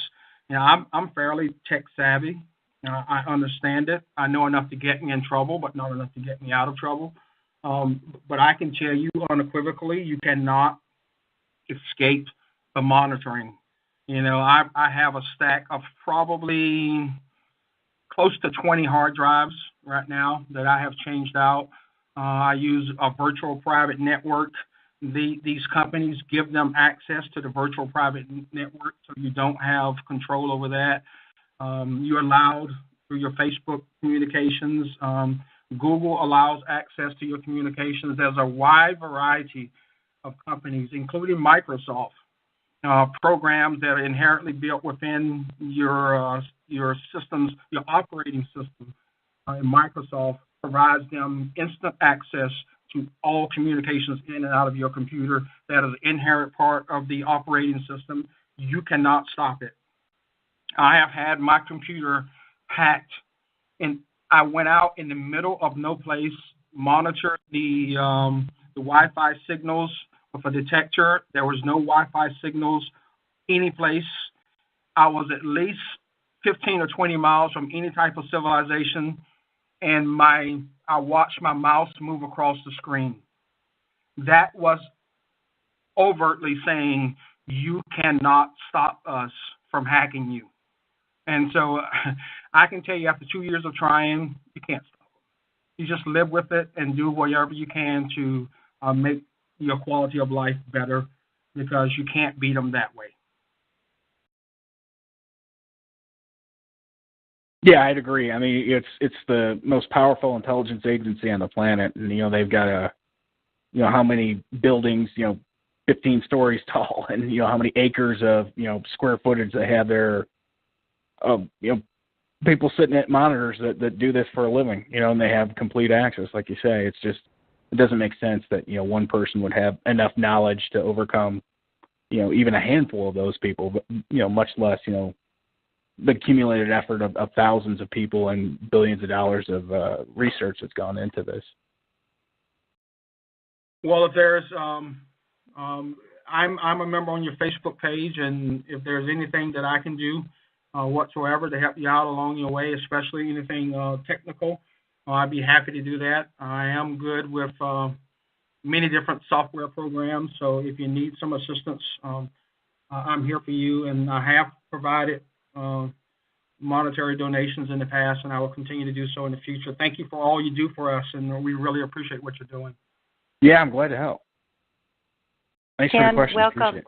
I'm fairly tech savvy. I understand it. I know enough to get me in trouble, but not enough to get me out of trouble. But I can tell you unequivocally, you cannot escape the monitoring. I have a stack of probably close to 20 hard drives right now that I have changed out. I use a virtual private network. These companies give them access to the virtual private network, so you don't have control over that. You're allowed through your Facebook communications. Google allows access to your communications. There's a wide variety of companies, including Microsoft, programs that are inherently built within your systems, your operating system. And Microsoft provides them instant access to all communications in and out of your computer. That is an inherent part of the operating system. You cannot stop it. I have had my computer hacked, and I went out in the middle of no place, monitored the Wi-Fi signals with a detector. There was no Wi-Fi signals any place. I was at least 15 or 20 miles from any type of civilization, and I watched my mouse move across the screen. That was overtly saying, you cannot stop us from hacking you. And so I can tell you, after 2 years of trying, you can't stop them. You just live with it and do whatever you can to make your quality of life better, because you can't beat them that way. Yeah, I'd agree. I mean, it's the most powerful intelligence agency on the planet, and they've got how many buildings 15 stories tall, and how many acres of square footage they have there. People sitting at monitors that do this for a living, and they have complete access, like you say. It doesn't make sense that one person would have enough knowledge to overcome even a handful of those people, but much less the accumulated effort of thousands of people and billions of dollars of research that's gone into this. Well, if there's I'm a member on your Facebook page, and if there's anything that I can do whatsoever to help you out along your way, especially anything technical, I'd be happy to do that. I am good with many different software programs, so if you need some assistance, I'm here for you, and I have provided monetary donations in the past, and I will continue to do so in the future. Thank you for all you do for us, and we really appreciate what you're doing. Yeah, I'm glad to help. Thanks Ken, for the question. welcome.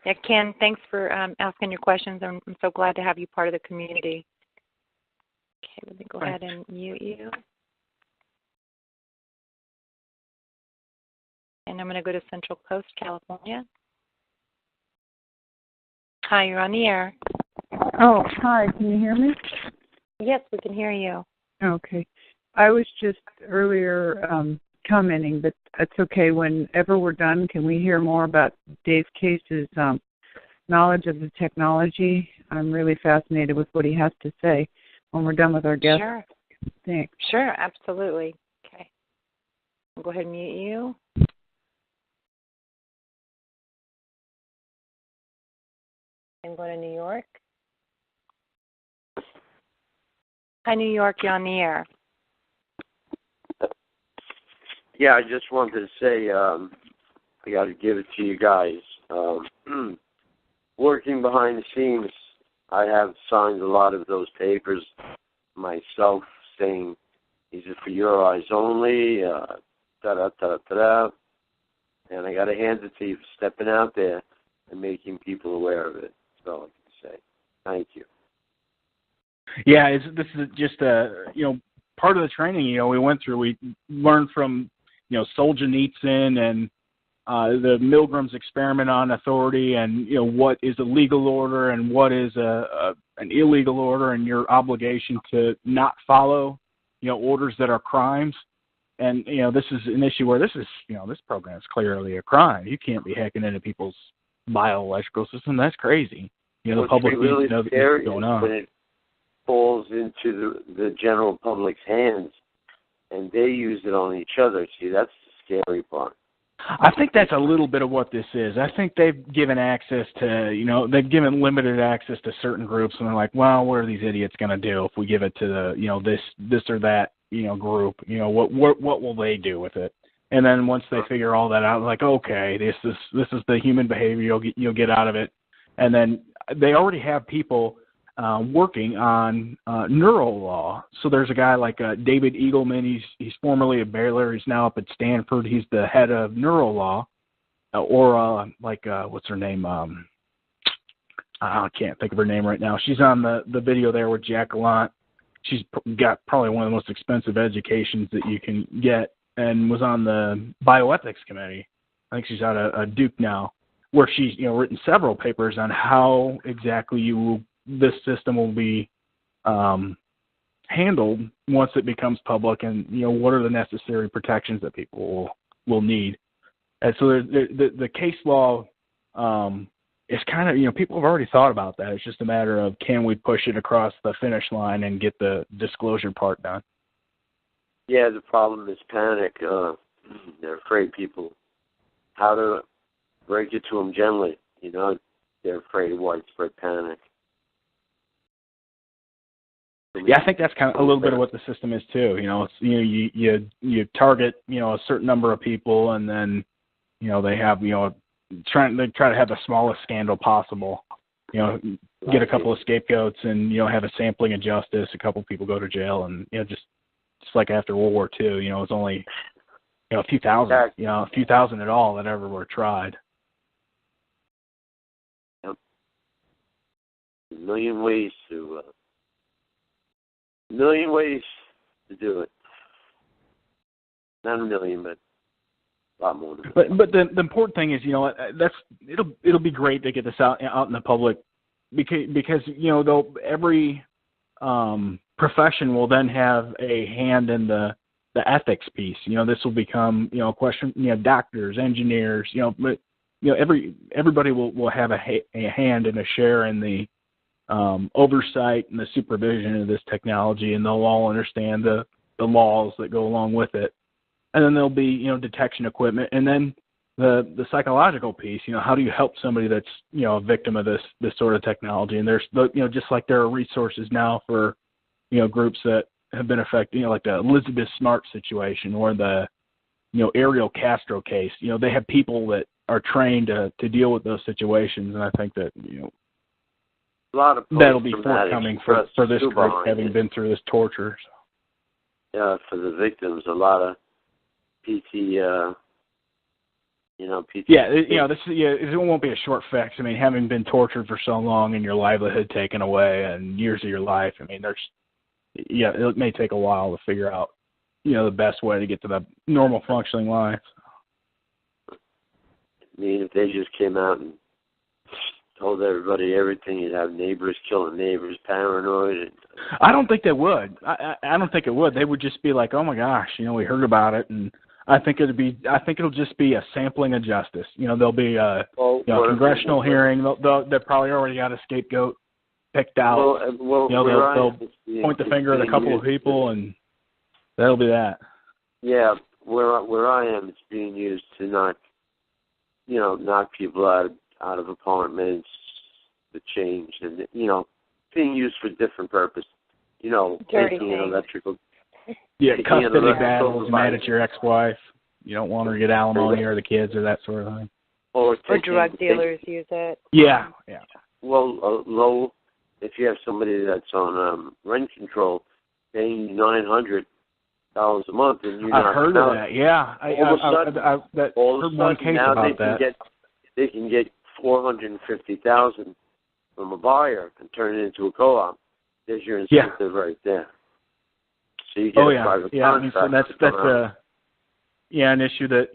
Yeah, Ken, thanks for asking your questions. I'm so glad to have you part of the community. Okay, let me go ahead and mute you. And I'm going to go to Central Coast, California. Hi, you're on the air. Oh, hi. Can you hear me? Yes, we can hear you. Okay. I was just earlier commenting, but it's okay. Whenever we're done, can we hear more about Dave Case's knowledge of the technology? I'm really fascinated with what he has to say when we're done with our guest. Sure. Thanks. Sure, absolutely. Okay. I'll go ahead and mute you. And go to New York. Hi, New York, you're on the air. Yeah, I just wanted to say I got to give it to you guys. Working behind the scenes, I have signed a lot of those papers myself, saying these are for your eyes only, da-da-da-da-da. And I got to hand it to you for stepping out there and making people aware of it. That's all I can say. Thank you. Yeah, this is just part of the training we went through. We learned from Solzhenitsyn and the Milgram's experiment on authority, and what is a legal order and what is an illegal order, and your obligation to not follow orders that are crimes. And this is an issue where this program is clearly a crime. You can't be hacking into people's bioelectrical system. That's crazy. The public needs to know what's going on. When it falls into the general public's hands, and they use it on each other. See, that's the scary part. I think that's a little bit of what this is. I think they've given access to, they've given limited access to certain groups, and they're like, well, what are these idiots going to do if we give it to the, this or that, group? What will they do with it? And then once they figure all that out, like, okay, this is the human behavior you'll get out of it. And then they already have people working on neural law. So there's a guy like David Eagleman. He's formerly at Baylor. He's now up at Stanford. He's the head of neural law. What's her name? I can't think of her name right now. She's on the video there with Jack Gallant. She's got probably one of the most expensive educations that you can get, and was on the bioethics committee. I think she's out of Duke now, where she's written several papers on how exactly this system will be handled once it becomes public, and what are the necessary protections that people will need. And so the case law is kind of, people have already thought about that. It's just a matter of, can we push it across the finish line and get the disclosure part done? Yeah, the problem is panic. They're afraid people, how to break it to them gently. They're afraid of widespread panic. Yeah, I think that's kind of a little bit of what the system is too. It's you target a certain number of people, and then they have they try to have the smallest scandal possible. Get a couple of scapegoats, and have a sampling of justice. A couple of people go to jail, and just like after World War II, it's only a few thousand, a few thousand at all that ever were tried. Yep. A million ways to do it. Not a million, but A lot more than But the important thing is, it'll be great to get this out in the public because every profession will then have a hand in the ethics piece. This will become a question. Doctors, engineers. Everybody will have a hand and a share in the oversight and the supervision of this technology, and they'll all understand the laws that go along with it. And then there'll be detection equipment, and then the psychological piece. How do you help somebody that's a victim of this sort of technology? And there's just like there are resources now for groups that have been affected, like the Elizabeth Smart situation or the Ariel Castro case. They have people that are trained to deal with those situations, and I think that a lot of that'll be forthcoming for this group having been through this torture. Yeah, for the victims, a lot of PT. PT. Yeah, it won't be a short fix. I mean, having been tortured for so long and your livelihood taken away and years of your life, I mean, it may take a while to figure out, the best way to get to the normal functioning life. I mean, if they just came out and told everybody everything, you'd have neighbors killing neighbors, paranoid. I don't think they would. I don't think it would. They would just be like, oh my gosh, we heard about it, and I think it'll just be a sampling of justice. There'll be a congressional hearing. They've probably already got a scapegoat picked out. They'll point the finger at a couple of people, and that'll be that. Yeah, where I am, it's being used to knock people out of apartments, the change, and being used for different purpose. Taking an electrical. Yeah, custody battles, mad at your ex-wife. You don't want her to get alimony or the kids or that sort of thing. Or drug dealers use it. Yeah. Well, if you have somebody that's on rent control, paying $900 a month, and you're not. I've heard of that. Yeah, all of a one sudden case now about that. They can get $450,000 from a buyer and turn it into a co-op. There's your incentive right there. So you get a private contract. So that's an issue that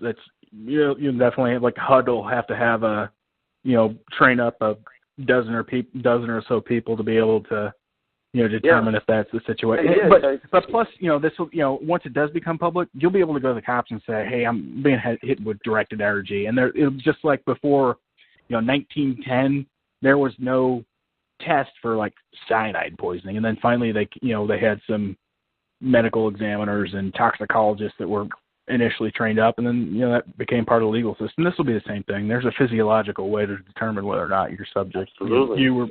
that's you definitely, like HUD will have to have a train up a dozen or so people to be able to determine if that's the situation. But plus this will once it does become public, you'll be able to go to the cops and say, hey, I'm being hit with directed energy, and it'll just like before 1910 there was no test for like cyanide poisoning, and then finally they had some medical examiners and toxicologists that were initially trained up, and then that became part of the legal system. This will be the same thing. There's a physiological way to determine whether or not you're subject. Absolutely. You were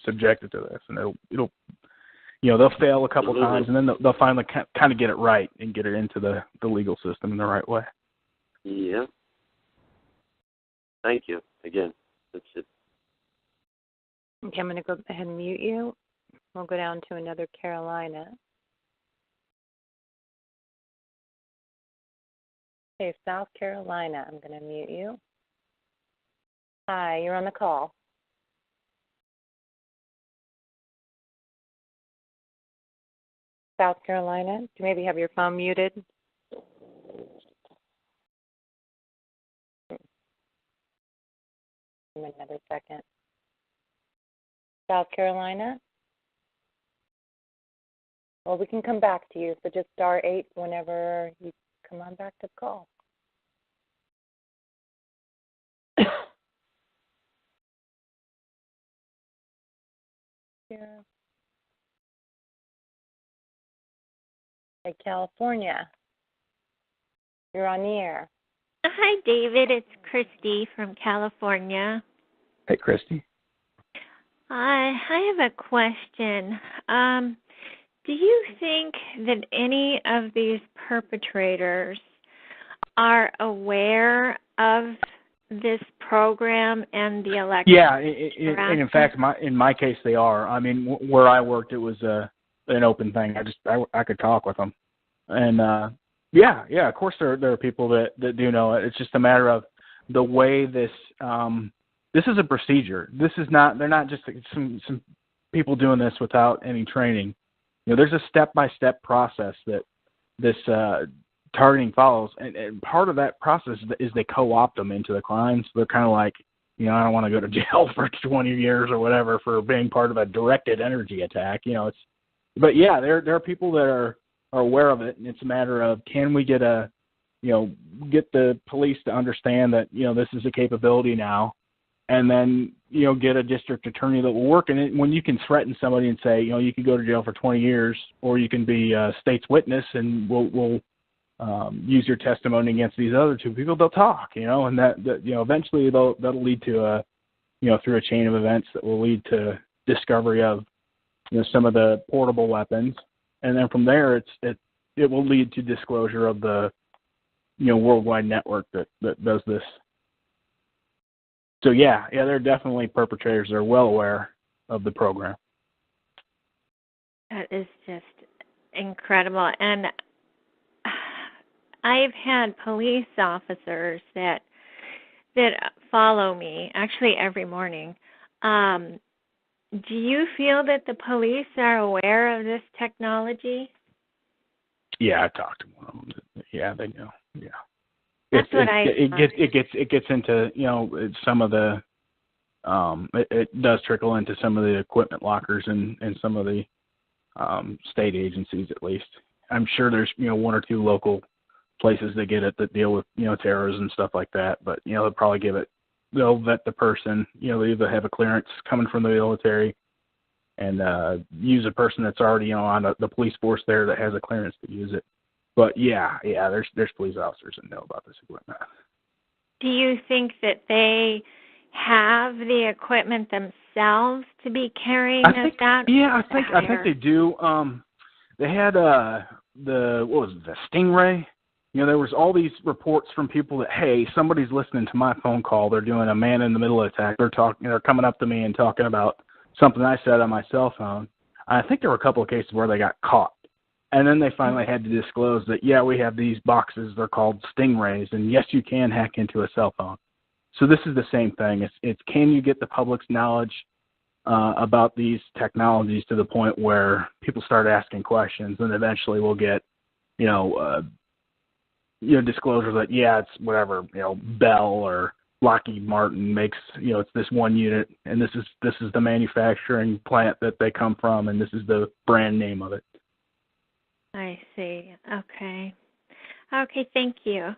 subjected to this, and it'll they'll fail a couple times, and then they'll finally kind of get it right and get it into the legal system in the right way. Yeah. Thank you again. That's it. Okay, I'm going to go ahead and mute you. We'll go down to another Carolina. Okay, South Carolina, I'm going to mute you. Hi, you're on the call. South Carolina, do you maybe have your phone muted? Give me another second. South Carolina? Well, we can come back to you, so just *8 whenever you come on back to the call. Yeah. Hey, California. You're on the air. Hi, David. It's Christy from California. Hey, Christy. I have a question. Do you think that any of these perpetrators are aware of this program and the election? Yeah, and in fact, in my case, they are. I mean, where I worked, it was an open thing. I could talk with them, and yeah. Of course, there are people that do know it. It's just a matter of the way this. This is a procedure. This is not. They're not just some people doing this without any training. There's a step-by-step process that this targeting follows, and part of that process is they co-opt them into the crimes. They're kind of like, I don't want to go to jail for 20 years or whatever for being part of a directed energy attack. But yeah, there are people that are aware of it, and it's a matter of, can we get get the police to understand that this is a capability now, and then get a district attorney that will work in it. When you can threaten somebody and say, you could go to jail for 20 years, or you can be a state's witness, and we'll use your testimony against these other two people, they'll talk, and that eventually that'll lead to through a chain of events that will lead to discovery of some of the portable weapons, and then from there it will lead to disclosure of the worldwide network that does this. So yeah, they're definitely perpetrators. They're well aware of the program. That is just incredible. And I've had police officers that follow me actually every morning. Do you feel that the police are aware of this technology? Yeah, I've talked to one of them. Yeah, they know. Yeah. That's It gets into some of the it does trickle into some of the equipment lockers and some of the state agencies, at least. I'm sure there's one or two local places that get it that deal with terrorists and stuff like that, but they'll probably they'll vet the person. They either have a clearance coming from the military and use a person that's already on the police force there that has a clearance to use it. But yeah, there's police officers that know about this equipment. Do you think that they have the equipment themselves to be carrying that? Yeah, I think they do. They had the Stingray. There was all these reports from people that, hey, somebody's listening to my phone call. They're doing a man-in-the-middle attack. They're coming up to me and talking about something I said on my cell phone. I think there were a couple of cases where they got caught. And then they finally had to disclose that, we have these boxes. They're called Stingrays. And, yes, you can hack into a cell phone. So this is the same thing. It's can you get the public's knowledge about these technologies to the point where people start asking questions, and eventually we'll get, disclosure that, it's whatever, Bell or Lockheed Martin makes, it's this one unit, and this is the manufacturing plant that they come from, and this is the brand name of it. I see. Okay. Okay, thank you.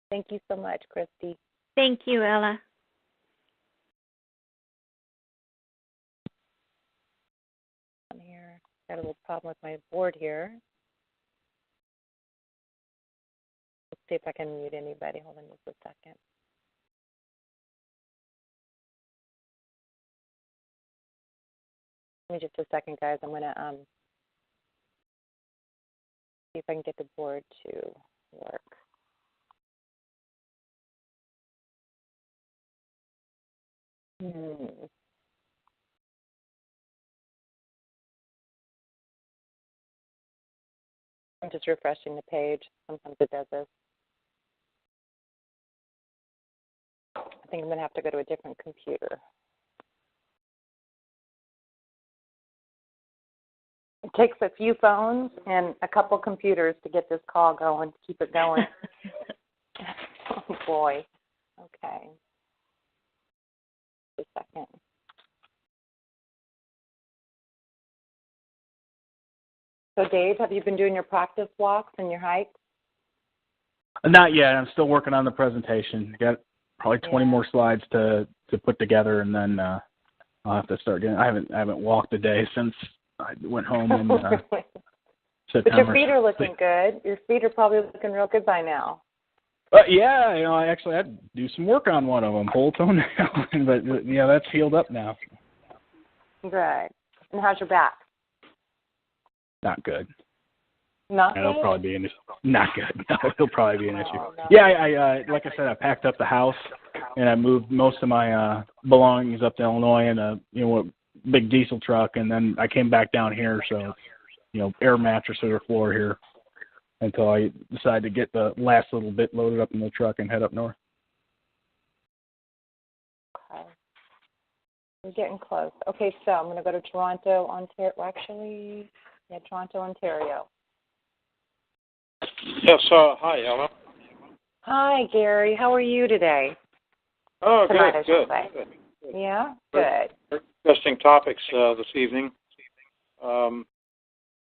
Thank you so much, Christy. Thank you, Ella. I'm here. Got a little problem with my board here. Let's see if I can mute anybody. Hold on just a second. Give me just a second, guys. I'm going to see if I can get the board to work. I'm just refreshing the page. Sometimes it does this. I think I'm going to have to go to a different computer. It takes a few phones and a couple computers to get this call going, to keep it going. Oh, boy. Okay. Just a second. So, Dave, have you been doing your practice walks and your hikes? Not yet. I'm still working on the presentation. Got probably 20 more slides to put together, and then I'll have to start getting. I haven't walked a day since I went home in September. But your feet are looking good. Your feet are probably looking real good by now. I actually had to do some work on one of them, whole toenail, but that's healed up now. Good. And how's your back? Not good. Not good? It'll probably be an issue. Not good. No, it'll probably be an issue. No. Yeah, I like I said, I packed up the house and I moved most of my belongings up to Illinois in a big diesel truck, and then I came back down here, so air mattress or the floor here until I decided to get the last little bit loaded up in the truck and head up north. Okay. We're getting close. Okay, so I'm going to go to Toronto, Ontario. Well, actually, Yeah, Toronto, Ontario. Yes, hi, Ella. Hi, Gary. How are you today? Oh, Tonight, good. Yeah, good. Interesting topics this evening. I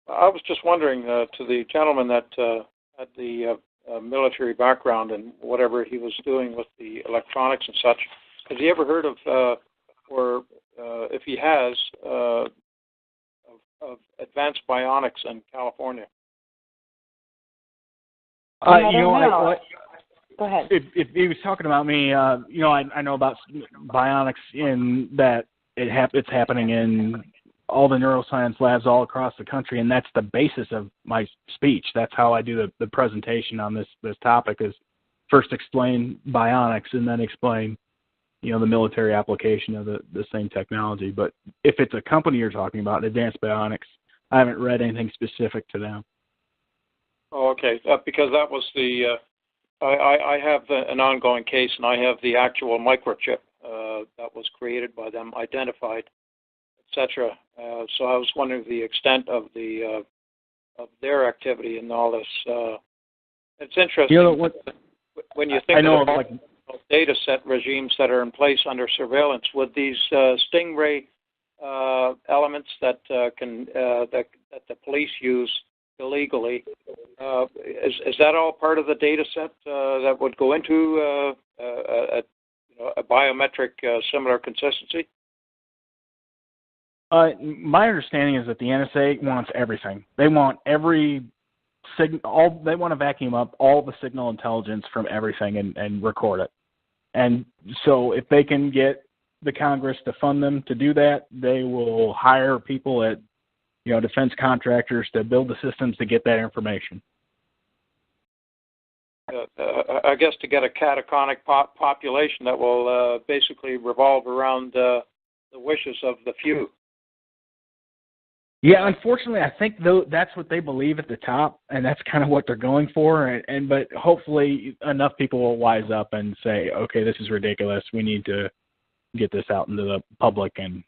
was just wondering to the gentleman that had the military background and whatever he was doing with the electronics and such, has he ever heard of, or if he has, of advanced bionics in California? Go ahead. If he was talking about me, I know about bionics in that it's happening in all the neuroscience labs all across the country, and that's the basis of my speech. That's how I do the presentation on this topic, is first explain bionics and then explain, the military application of the same technology. But if it's a company you're talking about, Advanced Bionics, I haven't read anything specific to them. Oh, okay. Because that was the I have an ongoing case, and I have the actual microchip that was created by them, identified, etc. So I was wondering the extent of of their activity in all this. It's interesting when you think of data set regimes that are in place under surveillance. With these stingray elements that that the police use illegally, is that all part of the data set that would go into a biometric similar consistency? My understanding is that the NSA wants everything. They want every signal. They want to vacuum up all the signal intelligence from everything and record it. And so, if they can get the Congress to fund them to do that, they will hire people at defense contractors to build the systems to get that information. I guess to get a catatonic population that will basically revolve around the wishes of the few. Yeah, unfortunately, I think that's what they believe at the top, and that's kind of what they're going for. But hopefully, enough people will wise up and say, "Okay, this is ridiculous. We need to get this out into the public and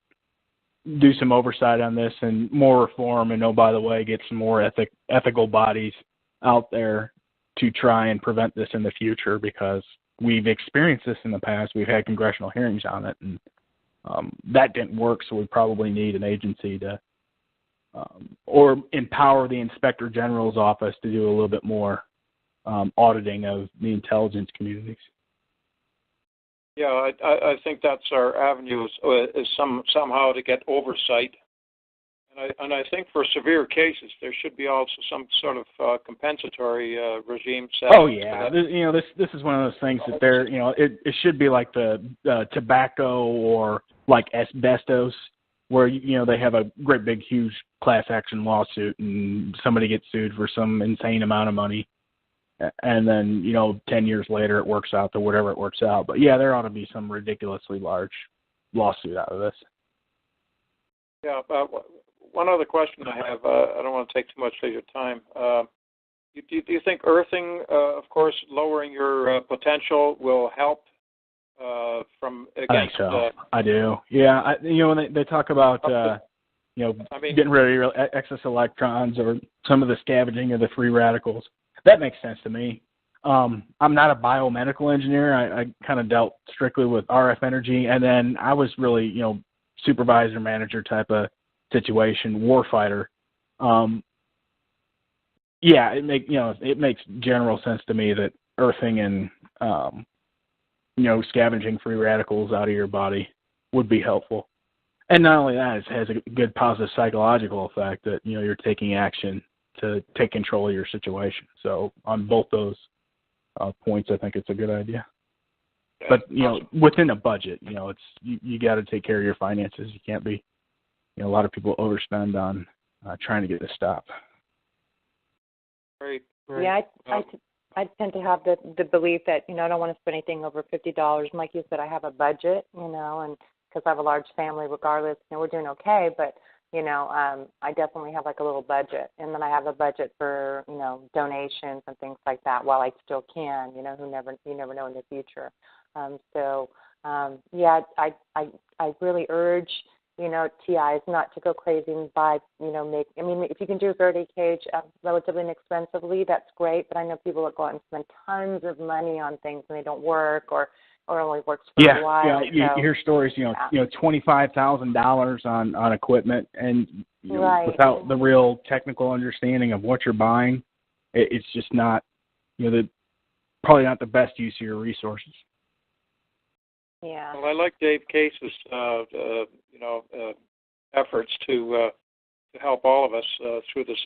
do some oversight on this and more reform. And oh, by the way, get some more ethical bodies out there to try and prevent this in the future, because we've experienced this in the past. We've had congressional hearings on it, and that didn't work. So we probably need an agency to, or empower the Inspector General's office to do a little bit more auditing of the intelligence communities. Yeah, I think that's our avenue is somehow to get oversight, and I think for severe cases there should be also some sort of compensatory regime set. Oh yeah, this is one of those things that they're it should be like the tobacco or like asbestos, where they have a great big huge class action lawsuit and somebody gets sued for some insane amount of money. And then, 10 years later, it works out to whatever it works out. But, yeah, there ought to be some ridiculously large lawsuit out of this. Yeah, one other question I have, I don't want to take too much of your time. Do you think earthing, of course, lowering your potential will help from against... I think so. I do. Yeah, when they talk about, getting rid of excess electrons or some of the scavenging of the free radicals, that makes sense to me. I'm not a biomedical engineer. I kind of dealt strictly with RF energy, and then I was really, supervisor manager type of situation, warfighter. Yeah, it makes general sense to me that earthing and scavenging free radicals out of your body would be helpful. And not only that, it has a good positive psychological effect that you're taking action to take control of your situation. So on both those points, I think it's a good idea. But within a budget, it's you got to take care of your finances. You can't be, a lot of people overspend on trying to get this stopped. Great. Yeah, I tend to have the belief that I don't want to spend anything over $50. And like you said, I have a budget, and because I have a large family, regardless, we're doing okay. But I definitely have like a little budget, and then I have a budget for donations and things like that while I still can. You never know in the future. Yeah, I really urge TIs, not to go crazy and buy, if you can do a Verde cage relatively inexpensively, that's great. But I know people that go out and spend tons of money on things and they don't work or only works for a while. Yeah, you hear stories, $25,000 on equipment, and without the real technical understanding of what you're buying, it's just not, probably not the best use of your resources. Yeah. Well, I like Dave Case's, efforts to help all of us through the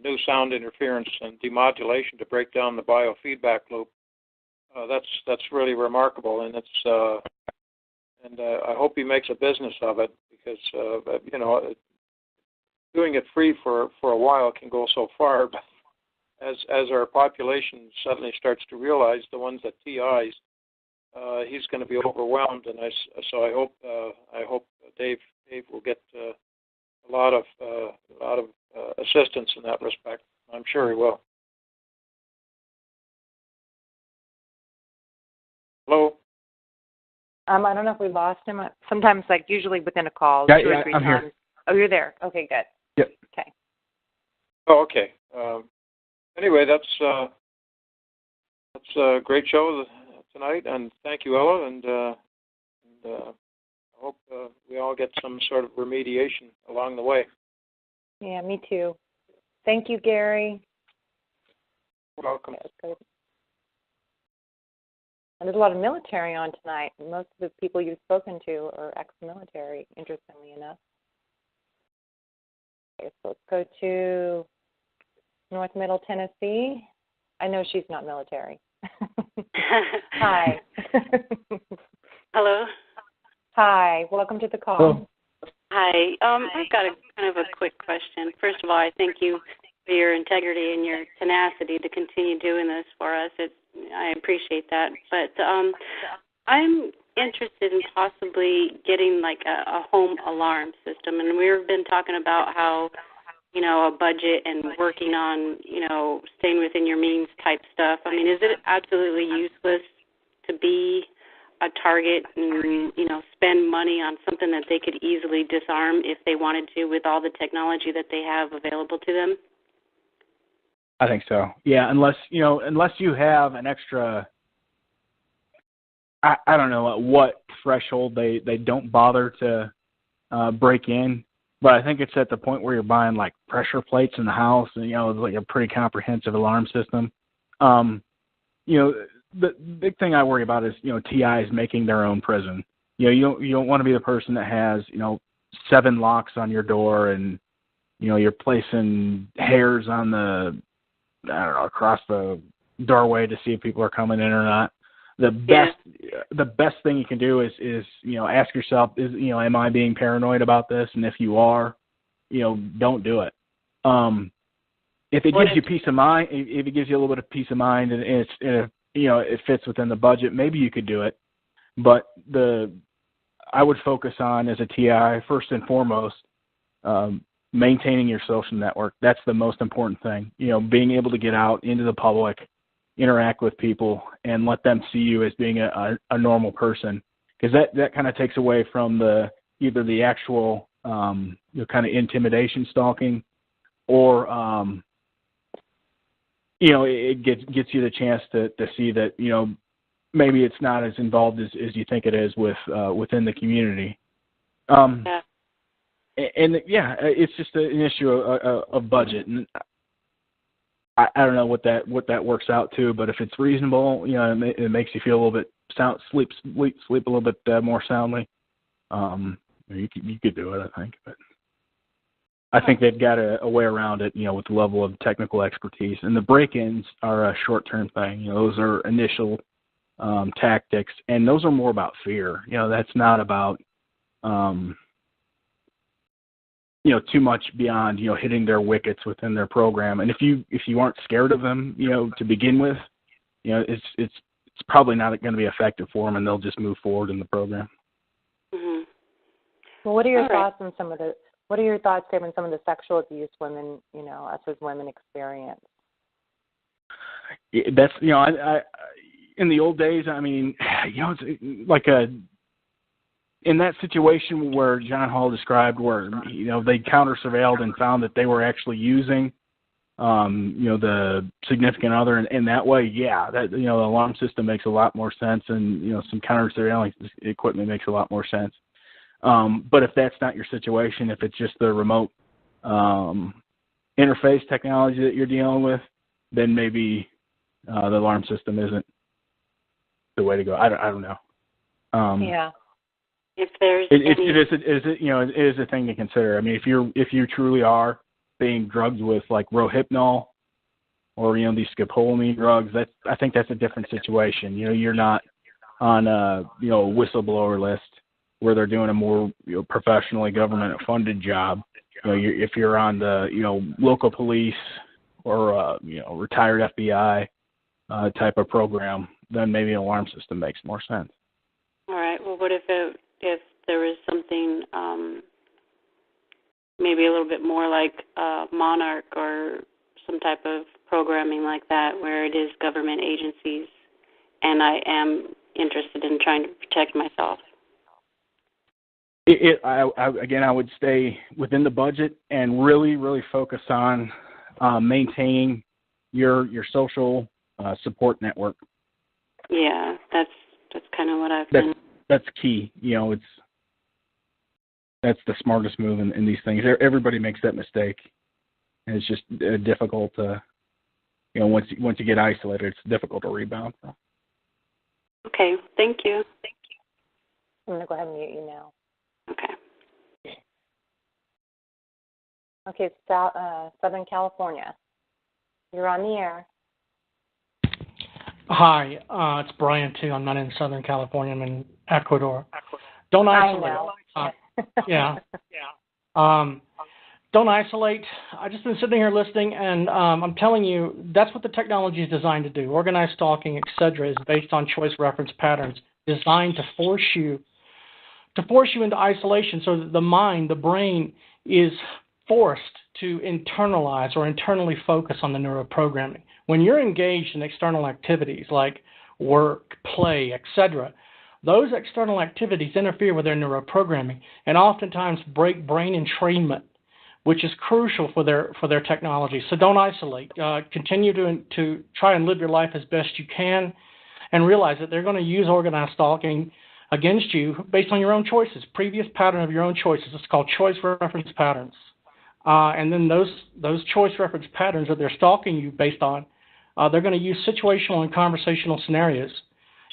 new sound interference and demodulation to break down the biofeedback loop. That's really remarkable, and it's I hope he makes a business of it, because doing it free for a while can go so far, but as our population suddenly starts to realize the ones that TIs, he's going to be overwhelmed, and so I hope Dave will get a lot of assistance in that respect. I'm sure he will. Hello? I don't know if we lost him. Sometimes, usually within a call, yeah, 2 or 3 I'm times. Here. Oh, you're there. Okay, good. Yep. Okay. Oh, okay. Anyway, that's a great show tonight, and thank you, Ella, and I hope we all get some sort of remediation along the way. Yeah, me too. Thank you, Gary. You're welcome. And there's a lot of military on tonight. Most of the people you've spoken to are ex-military, interestingly enough. Okay, so let's go to North Middle Tennessee. I know she's not military. Hi. Hello. Hi. Welcome to the call. Hello. Hi. I've got a kind of a quick question. First of all, I thank you for your integrity and your tenacity to continue doing this for us. I appreciate that. But I'm interested in possibly getting a home alarm system. And we've been talking about how, a budget and working on, staying within your means type stuff. I mean, is it absolutely useless to be a target and, spend money on something that they could easily disarm if they wanted to with all the technology that they have available to them? I think so. Yeah, unless you have an extra, I don't know at what threshold they don't bother to break in, but I think it's at the point where you're buying pressure plates in the house, and it's a pretty comprehensive alarm system. The big thing I worry about is TIs making their own prison. You don't want to be the person that has 7 locks on your door, and you're placing hairs on across the doorway to see if people are coming in or not. The best thing you can do is ask yourself, am I being paranoid about this? And if you are, don't do it. If it gives you peace of mind, if it gives you a little bit of peace of mind, and it fits within the budget, maybe you could do it. But I would focus on, as a TI, first and foremost, maintaining your social network. That's the most important thing. Being able to get out into the public, interact with people, and let them see you as being a normal person, because that kind of takes away from either the actual kind of intimidation stalking, or it gets you the chance to see that maybe it's not as involved as you think it is within the community. It's just an issue of budget, and I don't know what that works out to, but if it's reasonable, it makes you feel a little bit sleep a little bit more soundly. You could do it, I think, but I think they've got a way around it, with the level of technical expertise. And the break-ins are a short-term thing. Those are initial tactics, and those are more about fear. That's not about too much beyond hitting their wickets within their program. And if you aren't scared of them, to begin with, it's probably not going to be effective for them, and they'll just move forward in the program. Mm-hmm. Well, what are your thoughts on what are your thoughts, Dave, on some of the sexual abuse women, us as women experience? That's I in the old days, I mean, it's like in that situation where John Hall described, where they counter surveilled and found that they were actually using the significant other in that way, that the alarm system makes a lot more sense, and some counter surveillance equipment makes a lot more sense. But if that's not your situation, if it's just the remote interface technology that you're dealing with, then maybe the alarm system isn't the way to go. I don't know. If there's it is a thing to consider. I mean, if you truly are being drugged with like Rohypnol or these scopolamine drugs, I think that's a different situation. You're not on a whistleblower list where they're doing a more professionally government funded job. If you're on the local police or retired FBI type of program, then maybe an alarm system makes more sense. All right. Well, what if there was something maybe a little bit more like Monarch or some type of programming like that, where it is government agencies, and I am interested in trying to protect myself? I would stay within the budget and really, really focus on maintaining your social support network. Yeah, that's kind of what I've been. That's key. That's the smartest move in these things. Everybody makes that mistake, and it's just difficult to, once you get isolated, it's difficult to rebound from. Okay, thank you. I'm going to go ahead and mute you now. Okay. Okay, Southern California. You're on the air. Hi, it's Brian, too. I'm not in Southern California. I'm in Ecuador. Don't isolate. I know. Don't isolate. I've just been sitting here listening, and I'm telling you, that's what the technology is designed to do. Organized stalking, etc., is based on choice reference patterns designed to force you into isolation, so that the brain is forced to internalize or internally focus on the neuroprogramming. When you're engaged in external activities like work, play, etc., those external activities interfere with their neuroprogramming and oftentimes break brain entrainment, which is crucial for their technology. So don't isolate. Continue to try and live your life as best you can, and realize that they're going to use organized stalking against you based on your own choices, previous pattern of your own choices. It's called choice reference patterns. And then those choice reference patterns that they're stalking you based on, they're going to use situational and conversational scenarios.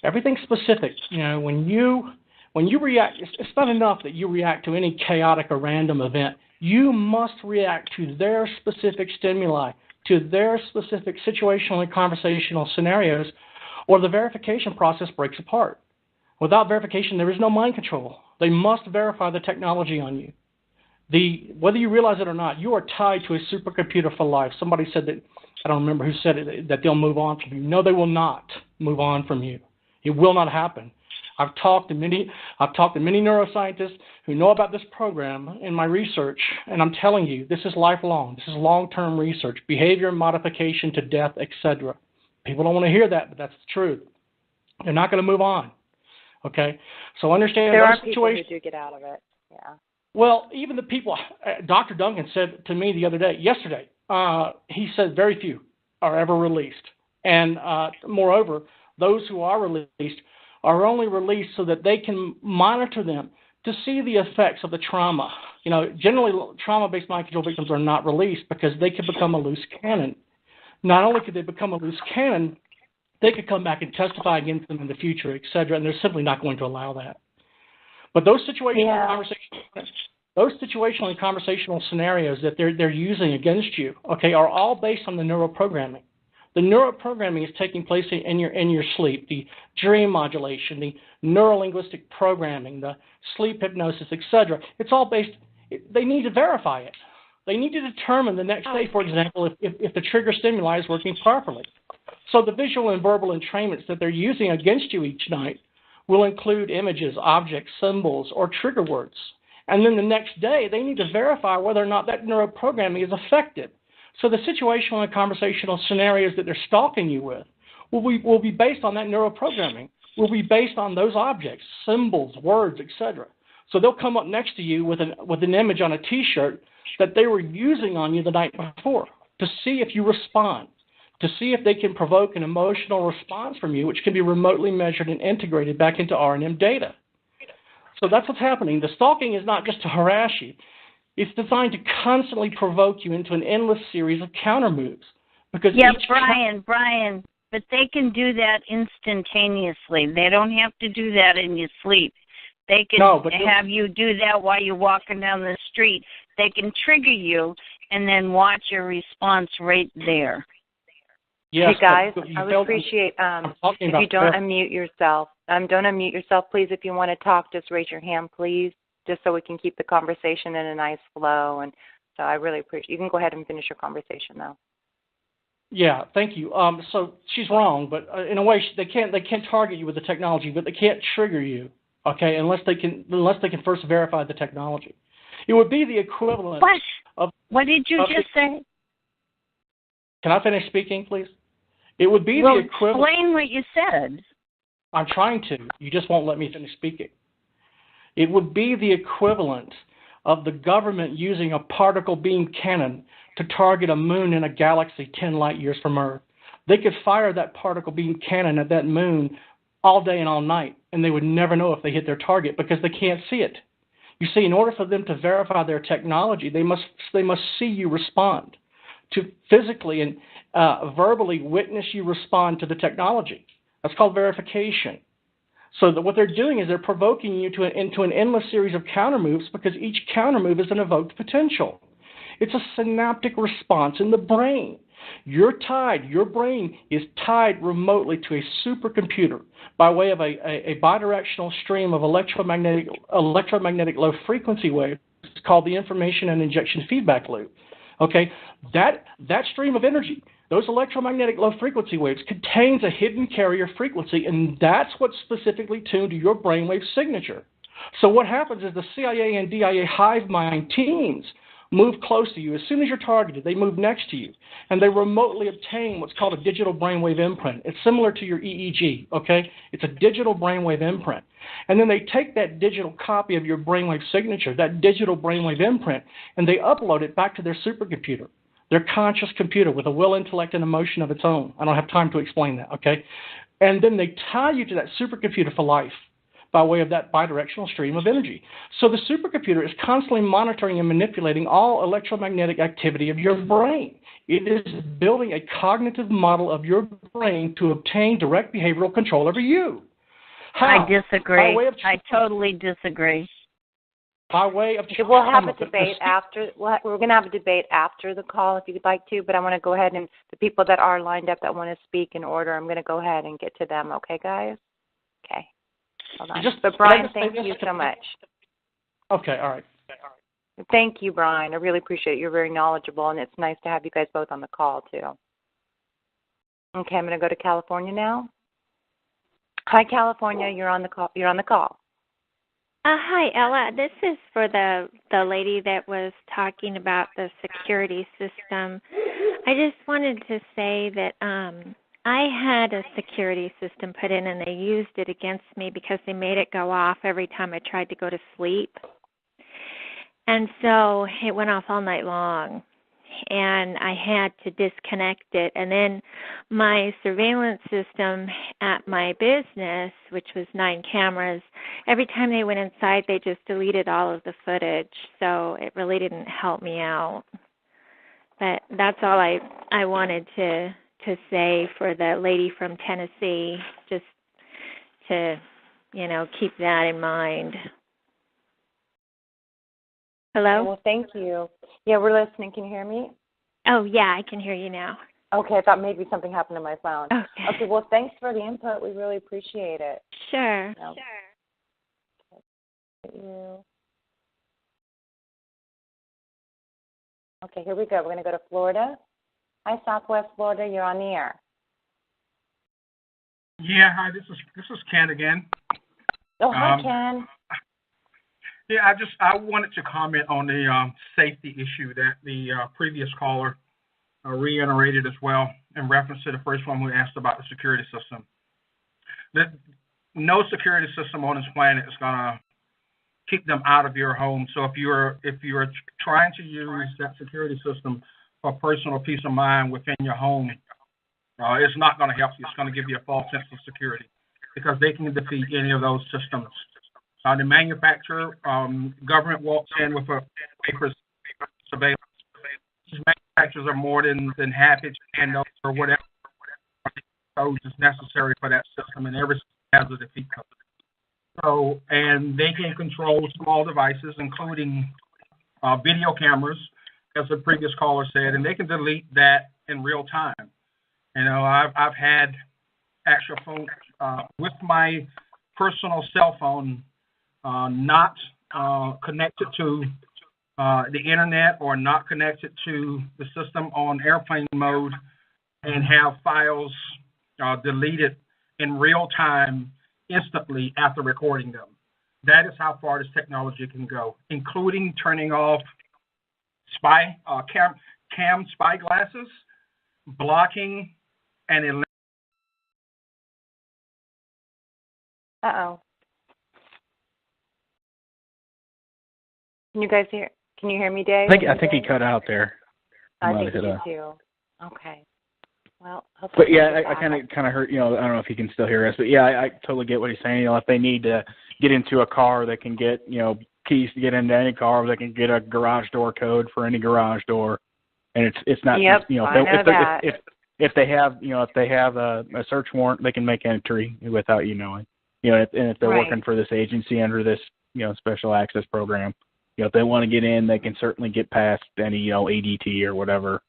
Everything's specific. When you react, it's not enough that you react to any chaotic or random event. You must react to their specific stimuli, to their specific situational and conversational scenarios, or the verification process breaks apart. Without verification, there is no mind control. They must verify the technology on you. Whether you realize it or not, you are tied to a supercomputer for life. Somebody said that, I don't remember who said it, that they'll move on from you. No, they will not move on from you. It will not happen. I've talked to many neuroscientists who know about this program in my research, and I'm telling you, this is lifelong. This is long-term research, behavior modification to death, etc. People don't want to hear that, but that's the truth. They're not going to move on. Okay, so understand there those are people situations. who do get out of it. Yeah. Well, even the people, Dr. Duncan said to me yesterday, he said very few are ever released. And moreover, those who are released are only released so that they can monitor them to see the effects of the trauma. Generally, trauma-based mind control victims are not released because they could become a loose cannon. Not only could they become a loose cannon, they could come back and testify against them in the future, et cetera, and they're simply not going to allow that. But those situational and conversational scenarios that they're using against you, okay, are all based on the neuroprogramming. The neuroprogramming is taking place in your sleep, the dream modulation, the neurolinguistic programming, the sleep hypnosis, etc. It's all based. They need to verify it. They need to determine the next day, for example, if the trigger stimuli is working properly. So the visual and verbal entrainments that they're using against you each night will include images, objects, symbols, or trigger words. And then the next day, they need to verify whether or not that neuroprogramming is effective. So the situational and conversational scenarios that they're stalking you with will be based on that neuroprogramming, will be based on those objects, symbols, words, etc. So they'll come up next to you with an image on a T-shirt that they were using on you the night before to see if you respond, to see if they can provoke an emotional response from you, which can be remotely measured and integrated back into R&M data. So that's what's happening. The stalking is not just to harass you. It's designed to constantly provoke you into an endless series of counter moves. Because Brian, but they can do that instantaneously. They don't have to do that in your sleep. They can have you do that while you're walking down the street. They can trigger you and then watch your response right there. Yes, hey guys, I would appreciate if you don't unmute yourself. Don't unmute yourself, please. If you want to talk, just raise your hand, please, just so we can keep the conversation in a nice flow. And so I really appreciate. You can go ahead and finish your conversation now. Yeah, thank you. So she's wrong, but in a way they can't target you with the technology, but they can't trigger you. Okay, unless they can first verify the technology. It would be the equivalent of. What did you just say? Can I finish speaking, please? It would be the equivalent. Explain what you said. I'm trying to. You just won't let me finish speaking. It would be the equivalent of the government using a particle beam cannon to target a moon in a galaxy 10 light years from Earth. They could fire that particle beam cannon at that moon all day and all night, and they would never know if they hit their target because they can't see it. You see, in order for them to verify their technology, they must see you respond, to physically and verbally witness you respond to the technology. That's called verification. So that what they're doing is they're provoking you into an endless series of counter moves because each counter move is an evoked potential. It's a synaptic response in the brain. Your brain is tied remotely to a supercomputer by way of a bidirectional stream of electromagnetic low frequency waves. It's called the information and injection feedback loop. Okay, that stream of energy, those electromagnetic low frequency waves, contains a hidden carrier frequency, and that's what's specifically tuned to your brainwave signature. So what happens is the CIA and DIA hive mind teams move close to you. As soon as you're targeted, they move next to you, and they remotely obtain what's called a digital brainwave imprint. It's similar to your EEG, okay? It's a digital brainwave imprint. And then they take that digital copy of your brainwave signature, that digital brainwave imprint, and they upload it back to their supercomputer, their conscious computer with a will, intellect, and emotion of its own. I don't have time to explain that, okay? And then they tie you to that supercomputer for life by way of that bidirectional stream of energy. So the supercomputer is constantly monitoring and manipulating all electromagnetic activity of your brain. It is building a cognitive model of your brain to obtain direct behavioral control over you. How? I disagree. I totally disagree. By way of we'll have a debate after. We're going to have a debate after the call if you'd like to, but I want to go ahead and the people that are lined up that want to speak in order, I'm going to go ahead and get to them. Okay, guys? Okay. Hold on. But Brian, thank you so much. Okay, all right. Thank you, Brian. I really appreciate it. You're very knowledgeable, and it's nice to have you guys both on the call, too. Okay, I'm going to go to California now. Hi, California. You're on the call. Hi, Ella. This is for the lady that was talking about the security system. I just wanted to say that I had a security system put in, and they used it against me because they made it go off every time I tried to go to sleep. And so it went off all night long, and I had to disconnect it. And then my surveillance system at my business, which was 9 cameras, every time they went inside, they just deleted all of the footage. So it really didn't help me out. But that's all I wanted to say for the lady from Tennessee, just to, keep that in mind. Hello? Well, thank you. Yeah, we're listening. Can you hear me? Oh, yeah, I can hear you now. Okay, I thought maybe something happened to my phone. Okay, well, thanks for the input. We really appreciate it. Sure. Okay, here we go. We're going to go to Florida. Hi, Southwest Florida. You're on the air. Yeah, hi. This is Ken again. Oh, hi, Ken. Yeah, I wanted to comment on the safety issue that the previous caller reiterated as well in reference to the first one who asked about the security system. That no security system on this planet is going to keep them out of your home. So if you're trying to use that security system for personal peace of mind within your home, it's not going to help you. It's going to give you a false sense of security because they can defeat any of those systems. The manufacturer, government walks in with a paper surveillance. These manufacturers are more than happy to hand over or whatever code is necessary for that system, and every system has a defeat code. So, and they can control small devices, including video cameras, as the previous caller said, and they can delete that in real time. You know, I've had actual phone with my personal cell phone not connected to the internet or not connected to the system on airplane mode, and have files deleted in real time instantly after recording them. That is how far this technology can go, including turning off cam spy glasses, blocking, and eliminating. Uh-oh. Can you guys hear? Can you hear me, Dave? I think he cut out there. I think he did too. Okay. Well, but yeah, I kind of heard. You know, I don't know if he can still hear us, but yeah, I totally get what he's saying. You know, if they need to get into a car, they can get keys to get into any car. They can get a garage door code for any garage door, and it's not. Yep, if they have a search warrant, they can make entry without you knowing. You know, and if they're working for this agency under this special access program, if they want to get in, they can certainly get past any ADT or whatever.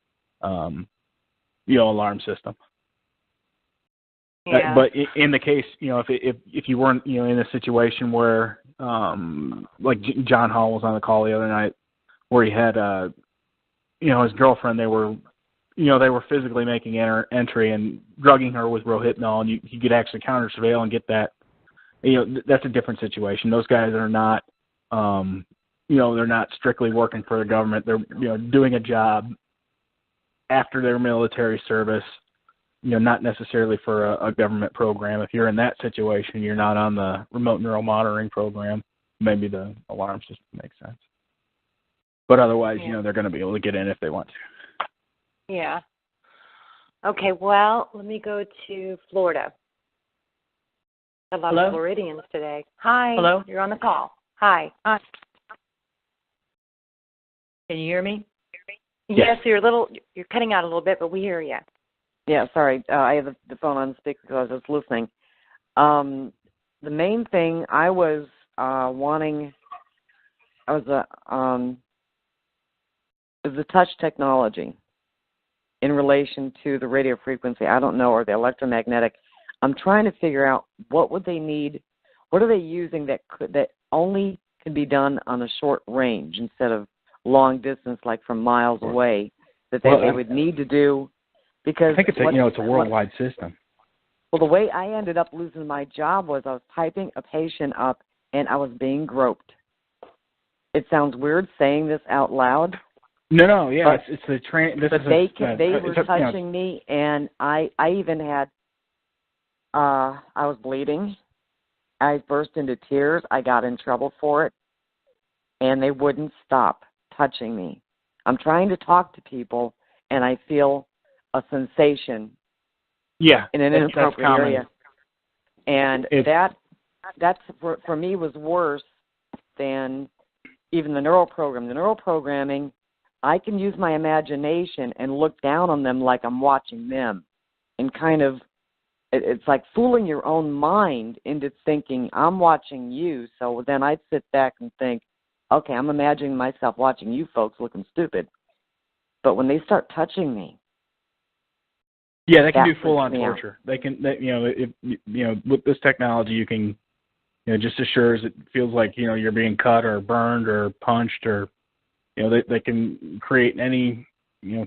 Alarm system. Yeah. But in the case, if you weren't, in a situation where, like John Hall was on the call the other night, where he had, his girlfriend, they were physically making entry and drugging her with Rohypnol, and you could actually counter surveil and get that. That's a different situation. Those guys are not, they're not strictly working for the government. They're, doing a job after their military service, not necessarily for a government program. If you're in that situation, you're not on the remote neuro-monitoring program. Maybe the alarm system makes sense. But otherwise, they're going to be able to get in if they want to. Yeah. Okay, well, let me go to Florida. A lot of Floridians today. Hi. Hello. You're on the call. Hi. Hi. Can you hear me? Yes, you're cutting out a little bit, but we hear you. Yeah, sorry. I have the phone on speaker because I was listening. The main thing I was wanting, is the touch technology in relation to the radio frequency. I don't know, or the electromagnetic. I'm trying to figure out what would they need. What are they using that only can be done on a short range instead of long distance, like from miles away, that they would need to do, because I think it's a worldwide system. Well, the way I ended up losing my job was I was typing a patient up and I was being groped. It sounds weird saying this out loud. No, yeah, but, it's the train. They were touching me, and I even had I was bleeding. I burst into tears. I got in trouble for it, and they wouldn't stop touching me. I'm trying to talk to people, and I feel a sensation. Yeah, in an inappropriate area, and that's for me was worse than even the neural program. The neural programming, I can use my imagination and look down on them like I'm watching them, and kind of it's like fooling your own mind into thinking I'm watching you. So then I'd sit back and think, okay, I'm imagining myself watching you folks looking stupid. But when they start touching me, yeah, they can do full-on torture. They can, with this technology, you can, just as sure as it feels like, you're being cut or burned or punched, or, they can create any,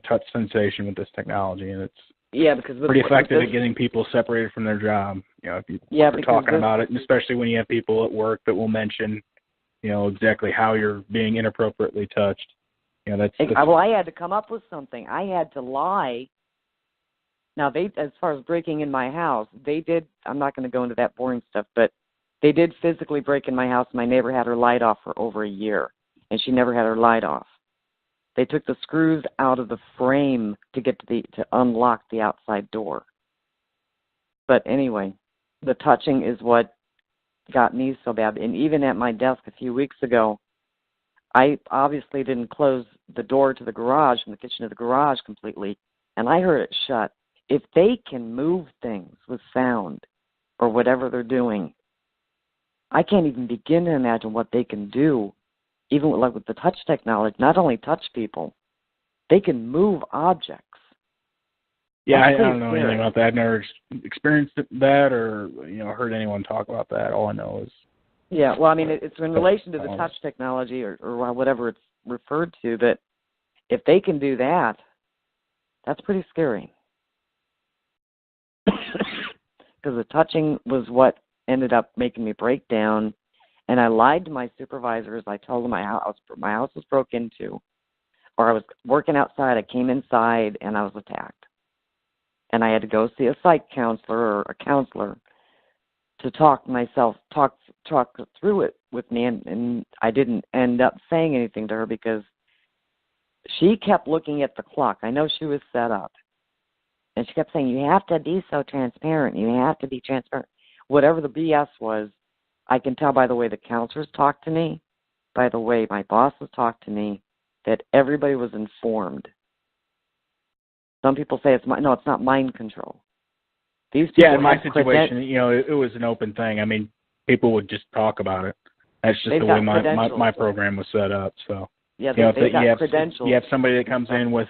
touch sensation with this technology, and it's because pretty effective at getting people separated from their job. If you're talking about it, and especially when you have people at work that will mention, exactly how you're being inappropriately touched. Well, I had to come up with something. I had to lie. Now, as far as breaking in my house, they did, I'm not going to go into that boring stuff, but They did physically break in my house. My neighbor had her light off for over a year, and she never had her light off. They took the screws out of the frame to get to unlock the outside door. But anyway, the touching is what got me so bad. And even at my desk a few weeks ago, I obviously didn't close the door to the garage, from the kitchen to the garage completely, and I heard it shut. If they can move things with sound or whatever they're doing, I can't even begin to imagine what they can do, even with the touch technology. Not only touch people, they can move objects. Yeah, I don't know anything about that. I've never experienced that or heard anyone talk about that. All I know is... Yeah, well, I mean, it's in relation to the touch technology or whatever it's referred to, that if they can do that, that's pretty scary. Because the touching was what ended up making me break down, and I lied to my supervisors. I told them my house was broke into, or I was working outside. I came inside, and I was attacked. And I had to go see a psych counselor or a counselor to talk through it with me, and I didn't end up saying anything to her because she kept looking at the clock. I know she was set up. And she kept saying, you have to be so transparent. You have to be transparent. Whatever the BS was, I can tell by the way the counselors talked to me, by the way my bosses talked to me, that everybody was informed. Some people say it's not mind control. These people in my situation, it was an open thing. I mean, people would just talk about it. That's just the way my program was set up. So, yeah, they've got credentials. You have somebody that comes in with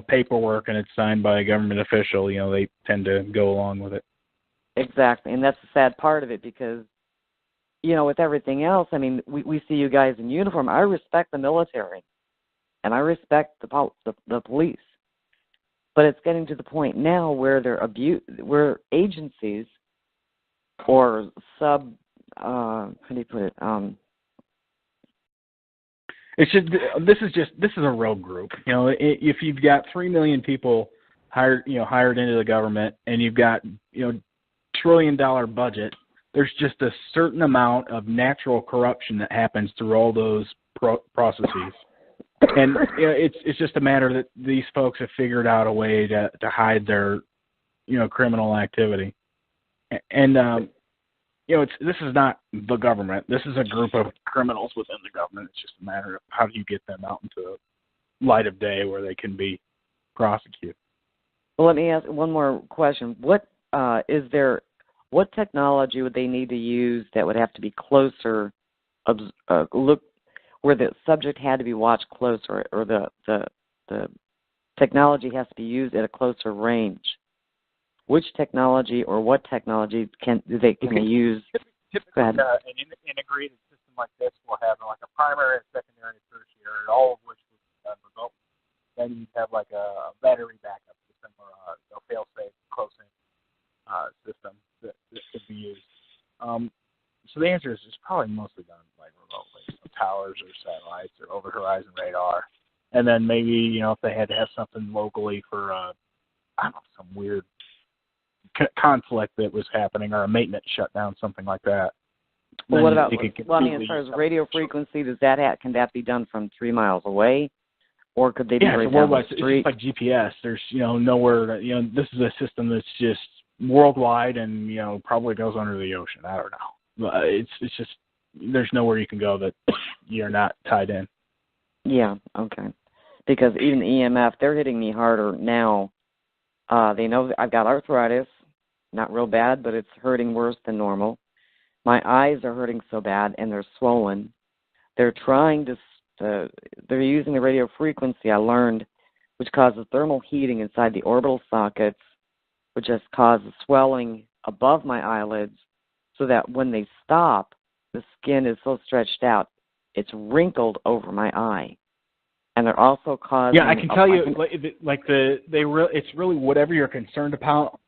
paperwork and it's signed by a government official. They tend to go along with it. Exactly, and that's the sad part of it because, with everything else, I mean, we see you guys in uniform. I respect the military, and I respect the police. But it's getting to the point now where where agencies or how do you put it? This is a rogue group. If you've got 3 million people hired into the government, and you've got $1 trillion budget, there's just a certain amount of natural corruption that happens through all those processes. And it's just a matter that these folks have figured out a way to hide their, criminal activity. And this is not the government. This is a group of criminals within the government. It's just a matter of how do you get them out into light of day where they can be prosecuted. Well, let me ask one more question. What technology would they need to use that would have to be closer, where the subject had to be watched closer, or the technology has to be used at a closer range? Which technology or what technology can they use? Typically, an integrated system like this will have like a primary, secondary, and tertiary, all of which would be done remotely. Then you have like a battery backup system or a fail-safe close-in system that could be used. So the answer is it's probably mostly done like remotely, towers or satellites or over-horizon radar, and then maybe if they had to have something locally for some weird conflict that was happening or a maintenance shutdown, something like that. Well, what about? As far as radio frequency, can that be done from 3 miles away, or could they be right down the street? It's just like GPS. There's nowhere. This is a system that's just worldwide and probably goes under the ocean. I don't know. It's just there's nowhere you can go that you're not tied in. Yeah. Okay. Because even the EMF, they're hitting me harder now. They know I've got arthritis. Not real bad, but it's hurting worse than normal. My eyes are hurting so bad, and they're swollen. They're trying they're using the radio frequency, I learned, which causes thermal heating inside the orbital sockets, which just causes swelling above my eyelids, so that when they stop, the skin is so stretched out, it's wrinkled over my eye. And they're also causing... Yeah, I can tell you, it's really whatever you're concerned about,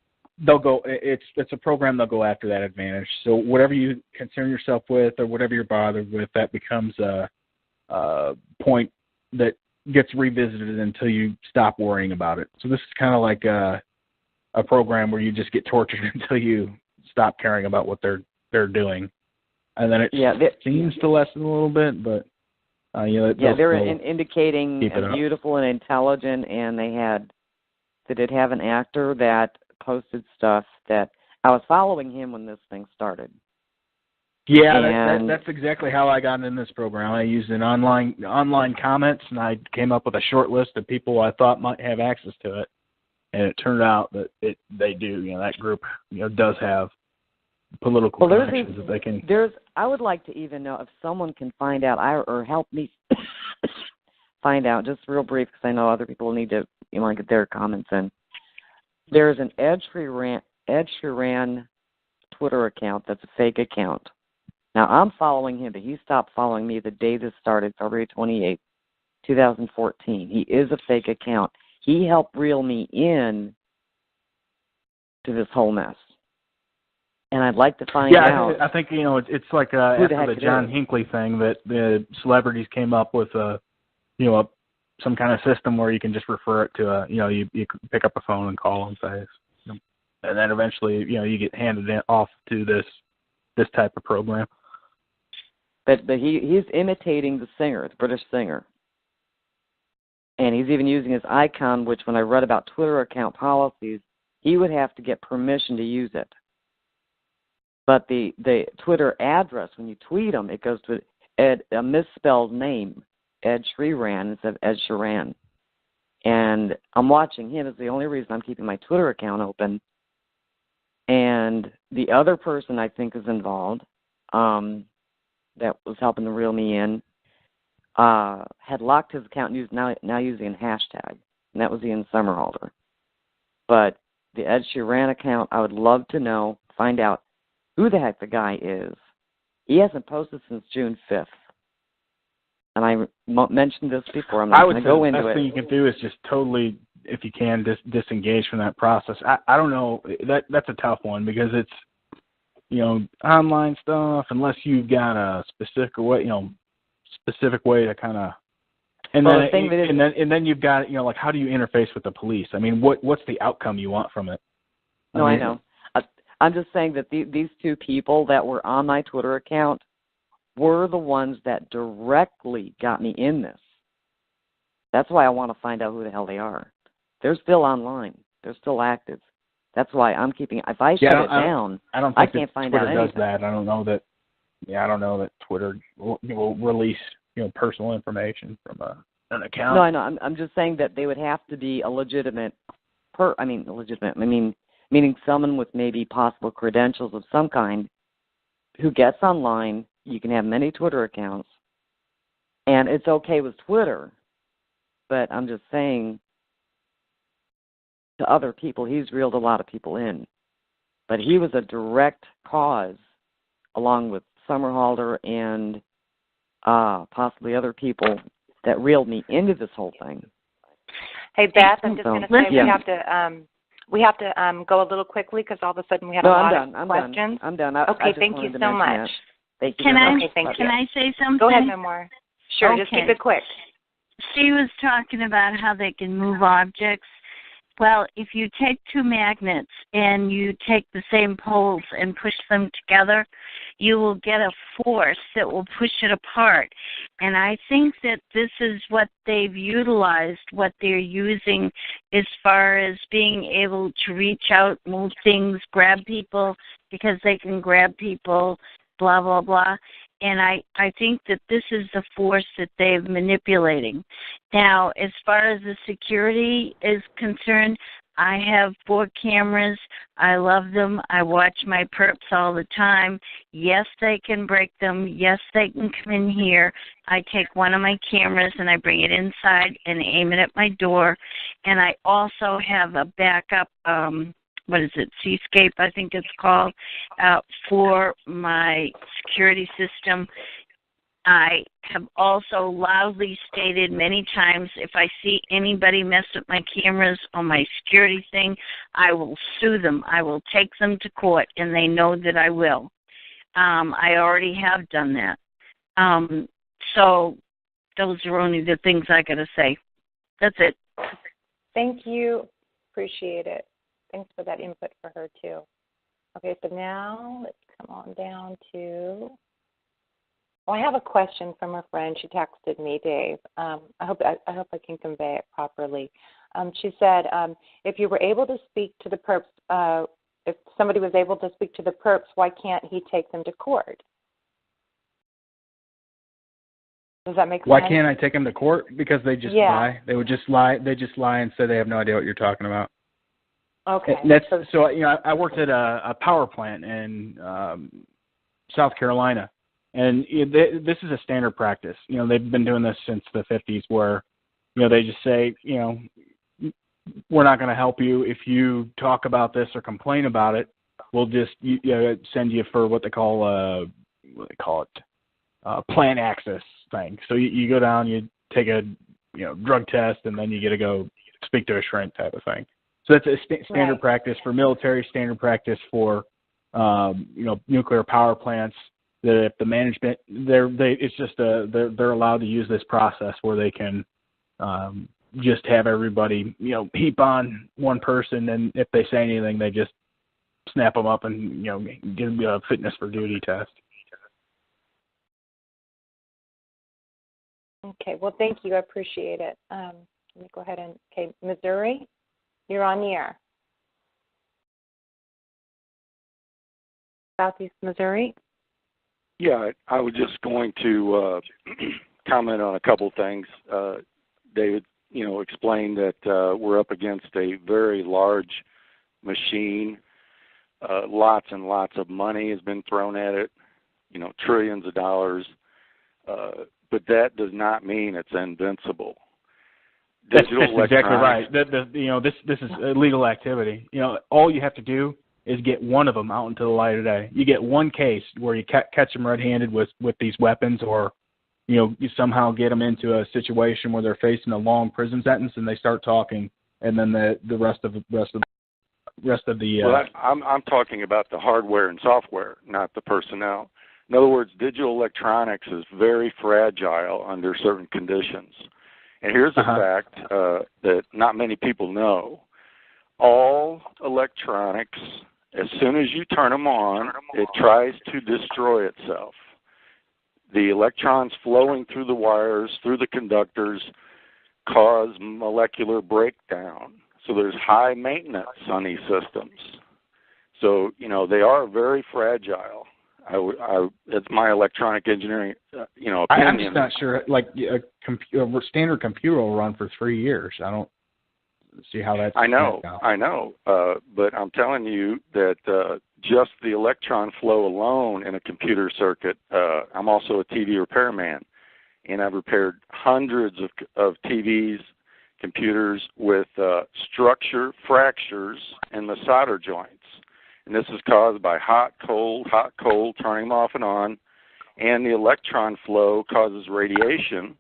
they'll go. It's a program they'll go after that advantage. So whatever you concern yourself with, or whatever you're bothered with, that becomes a point that gets revisited until you stop worrying about it. So this is kind of like a program where you just get tortured until you stop caring about what they're doing. and then it seems to lessen a little bit, but they're indicating beautiful and intelligent, and they did have an actor that posted stuff that I was following him when this thing started. Yeah, that's exactly how I got in this program. I used an online comments, and I came up with a short list of people I thought might have access to it, and it turned out that they do. That group does have political connections that they can. I would like to even know if someone can find out or help me find out, just real brief, because I know other people need to get their comments in. There's an Ed Sheeran Twitter account that's a fake account. Now, I'm following him, but he stopped following me the day this started, February 28th, 2014. He is a fake account. He helped reel me in to this whole mess. And I'd like to find out. Yeah, I think, it's like after the John Hinckley thing that the celebrities came up with some kind of system where you can just refer it to you pick up a phone and call and say, and then eventually, you get handed off to this type of program. But he's imitating the singer, the British singer. And he's even using his icon, which when I read about Twitter account policies, he would have to get permission to use it. But the Twitter address, when you tweet him, it goes to a misspelled name, Ed Sheeran, instead of Ed Sheeran. And I'm watching him. It's the only reason I'm keeping my Twitter account open. And the other person I think is involved, that was helping to reel me in, had locked his account and now using a hashtag, and that was Ian Somerhalder. But the Ed Sheeran account, I would love to know, find out who the heck the guy is. He hasn't posted since June 5th. And I mentioned this before. I'm not going to go into it. The best thing you can do is just totally, if you can, disengage from that process. I don't know. That's a tough one because it's, online stuff, unless you've got a specific way to kind of, and then you've got, how do you interface with the police? I mean, what's the outcome you want from it? I know. I'm just saying that these two people that were on my Twitter account were the ones that directly got me in this. That's why I want to find out who the hell they are. They're still online. They're still active. That's why I'm keeping. If I shut it down, I can't find out anything. Twitter does that. I don't know that. Yeah, I don't know that Twitter will release personal information from an account. No, I know. I'm just saying that they would have to be a legitimate. Meaning someone with maybe possible credentials of some kind, who gets online. You can have many Twitter accounts, and it's okay with Twitter. But I'm just saying, to other people, he's reeled a lot of people in. But he was a direct cause, along with Somerhalder and possibly other people, that reeled me into this whole thing. Hey, Beth, I'm just going to say we have to go a little quickly because all of a sudden we have a lot of questions. I'm done. Okay, thank you so much. That. Thank you. Can I say something? Go ahead, Memoir. Sure, okay. Just keep it quick. She was talking about how they can move objects. Well, if you take two magnets and you take the same poles and push them together, you will get a force that will push it apart. And I think that this is what they've utilized, what they're using as far as being able to reach out, move things, grab people, because they can grab people, blah, blah, blah. And I think that this is the force that they're manipulating. Now, as far as the security is concerned, I have 4 cameras. I love them. I watch my perps all the time. Yes, they can break them. Yes, they can come in here. I take one of my cameras and I bring it inside and aim it at my door. And I also have a backup Seascape, I think it's called, for my security system. I have also loudly stated many times, if I see anybody mess with my cameras or my security thing, I will sue them. I will take them to court, and they know that I will. I already have done that. So those are only the things I got to say. That's it. Thank you. Appreciate it. Thanks for that input for her, too. Okay, so now let's come on down to Well, I have a question from a friend. She texted me, Dave. I hope I can convey it properly. She said, if you were able to speak to the perps, if somebody was able to speak to the perps, why can't he take them to court? Does that make sense? Why can't I take them to court? Because they just lie. They would just lie. They just lie and say they have no idea what you're talking about. Okay. So I worked at a power plant in South Carolina, and this is a standard practice. They've been doing this since the 50s, where they just say, we're not going to help you if you talk about this or complain about it. We'll just send you for what they call plant access thing. So you go down, you take a drug test, and then you get to go speak to a shrink type of thing. So that's a standard practice for military, standard practice for nuclear power plants. That if the management they're allowed to use this process where they can just have everybody heap on one person, and if they say anything, they just snap them up and give them a fitness for duty test. Okay. Well, thank you. I appreciate it. Let me go ahead and Missouri, you're on the air. Southeast Missouri. Yeah, I was just going to comment on a couple things. David, explained that we're up against a very large machine. Lots and lots of money has been thrown at it, trillions of dollars. But that does not mean it's invincible. That's exactly right. This is illegal activity. All you have to do is get one of them out into the light of day. You get one case where you catch them red-handed with these weapons, or you somehow get them into a situation where they're facing a long prison sentence and they start talking, and then the rest of the. Well, I'm talking about the hardware and software, not the personnel. In other words, digital electronics is very fragile under certain conditions. And here's a fact that not many people know. All electronics, as soon as you turn them on, it tries to destroy itself. The electrons flowing through the wires, through the conductors, cause molecular breakdown. So there's high maintenance on these systems. So, they are very fragile. It's my electronic engineering, opinion. I'm just not sure. Like a standard computer will run for 3 years. I don't see how that's. I know. But I'm telling you that just the electron flow alone in a computer circuit. I'm also a TV repairman, and I've repaired hundreds of TVs, computers with structure fractures in the solder joints. And this is caused by hot, cold, turning them off and on, and the electron flow causes radiation.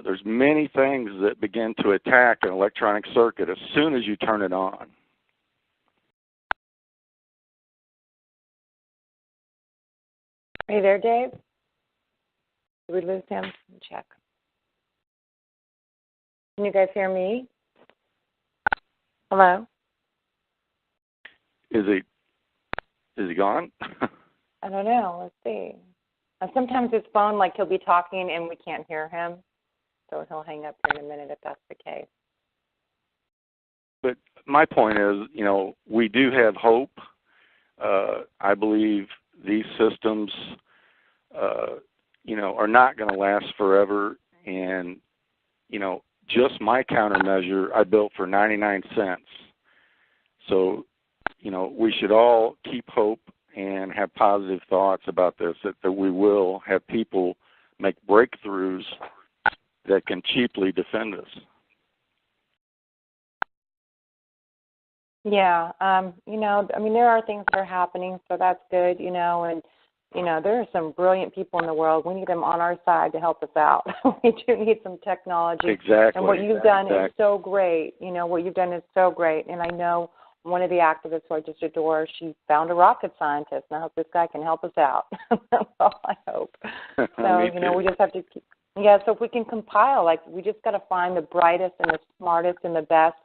There's many things that begin to attack an electronic circuit as soon as you turn it on. Are you there, Dave? Did we lose him? Check. Can you guys hear me? Hello? Is he gone? I don't know. Let's see. Sometimes his phone, he'll be talking and we can't hear him. So he'll hang up here in a minute if that's the case. But my point is, we do have hope. I believe these systems, are not going to last forever. And, just my countermeasure I built for 99 cents. So, we should all keep hope and have positive thoughts about this, that we will have people make breakthroughs that can cheaply defend us. Yeah, there are things that are happening, so that's good, and, there are some brilliant people in the world. We need them on our side to help us out. We do need some technology. Exactly. And what you've done is so great. What you've done is so great. And I know one of the activists who I just adore, she found a rocket scientist, and I hope this guy can help us out. That's all I hope. So, we just have to keep, so if we can compile, we just got to find the brightest and the smartest and the best.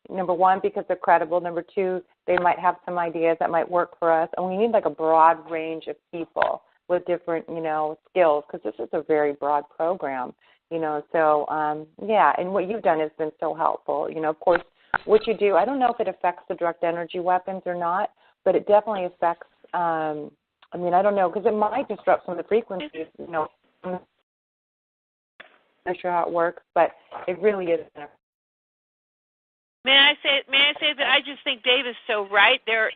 Number one, because they're credible. Number two, they might have some ideas that might work for us. And we need a broad range of people with different, skills, because this is a very broad program, So, yeah, and what you've done has been so helpful. Of course, what you do, I don't know if it affects the direct energy weapons or not, but it definitely affects, I don't know, because it might disrupt some of the frequencies, I'm not sure how it works, but it really is. May I say that I just think Dave is so right. There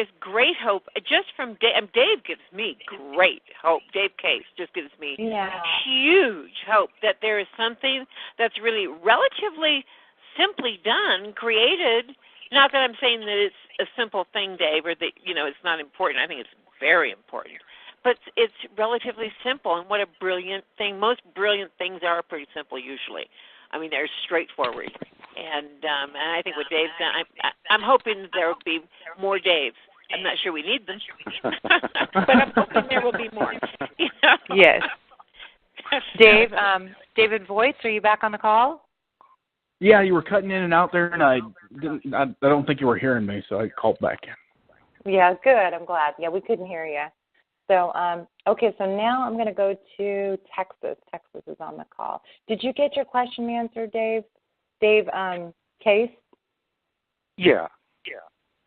is great hope just from Dave. Dave gives me great hope. Dave Case just gives me huge hope that there is something that's really relatively simply done, created. Not that I'm saying that it's a simple thing, Dave, or that, it's not important. I think it's very important. But it's relatively simple, and what a brilliant thing. Most brilliant things are pretty simple usually. They're straightforward. And I think what Dave's done, I'm hoping there will be more Daves. I'm not sure we need them, but I'm hoping there will be more. Yes. Dave, David Voigt, are you back on the call? Yeah, you were cutting in and out there, and I don't think you were hearing me, so I called back in. Yeah, good. I'm glad. Yeah, we couldn't hear you. So, okay, so now I'm going to go to Texas. Texas is on the call. Did you get your question answered, Dave? Dave Case? Yeah.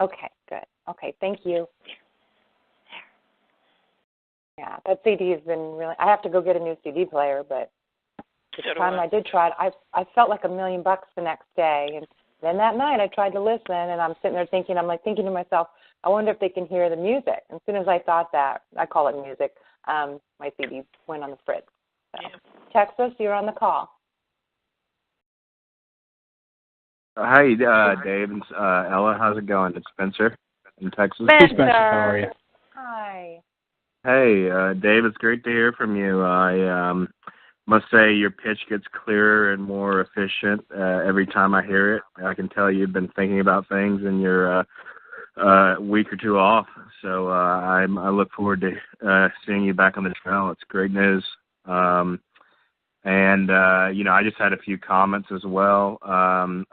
Okay, good. Okay, thank you. Yeah, that CD has been really, I have to go get a new CD player, but the time I did try it, I felt like $1 million the next day. And then that night I tried to listen, and I'm sitting there thinking to myself, I wonder if they can hear the music. And as soon as I thought that, I call it music, my CD went on the fritz. So. Yeah. Texas, you're on the call. Hi, Dave and Ella. How's it going? It's Spencer in Texas. Spencer. Hey, Spencer. How are you? Hi. Hey, Dave. It's great to hear from you. I must say your pitch gets clearer and more efficient every time I hear it. I can tell you've been thinking about things and you're a week or two off. So I look forward to seeing you back on the trail. It's great news. I just had a few comments as well.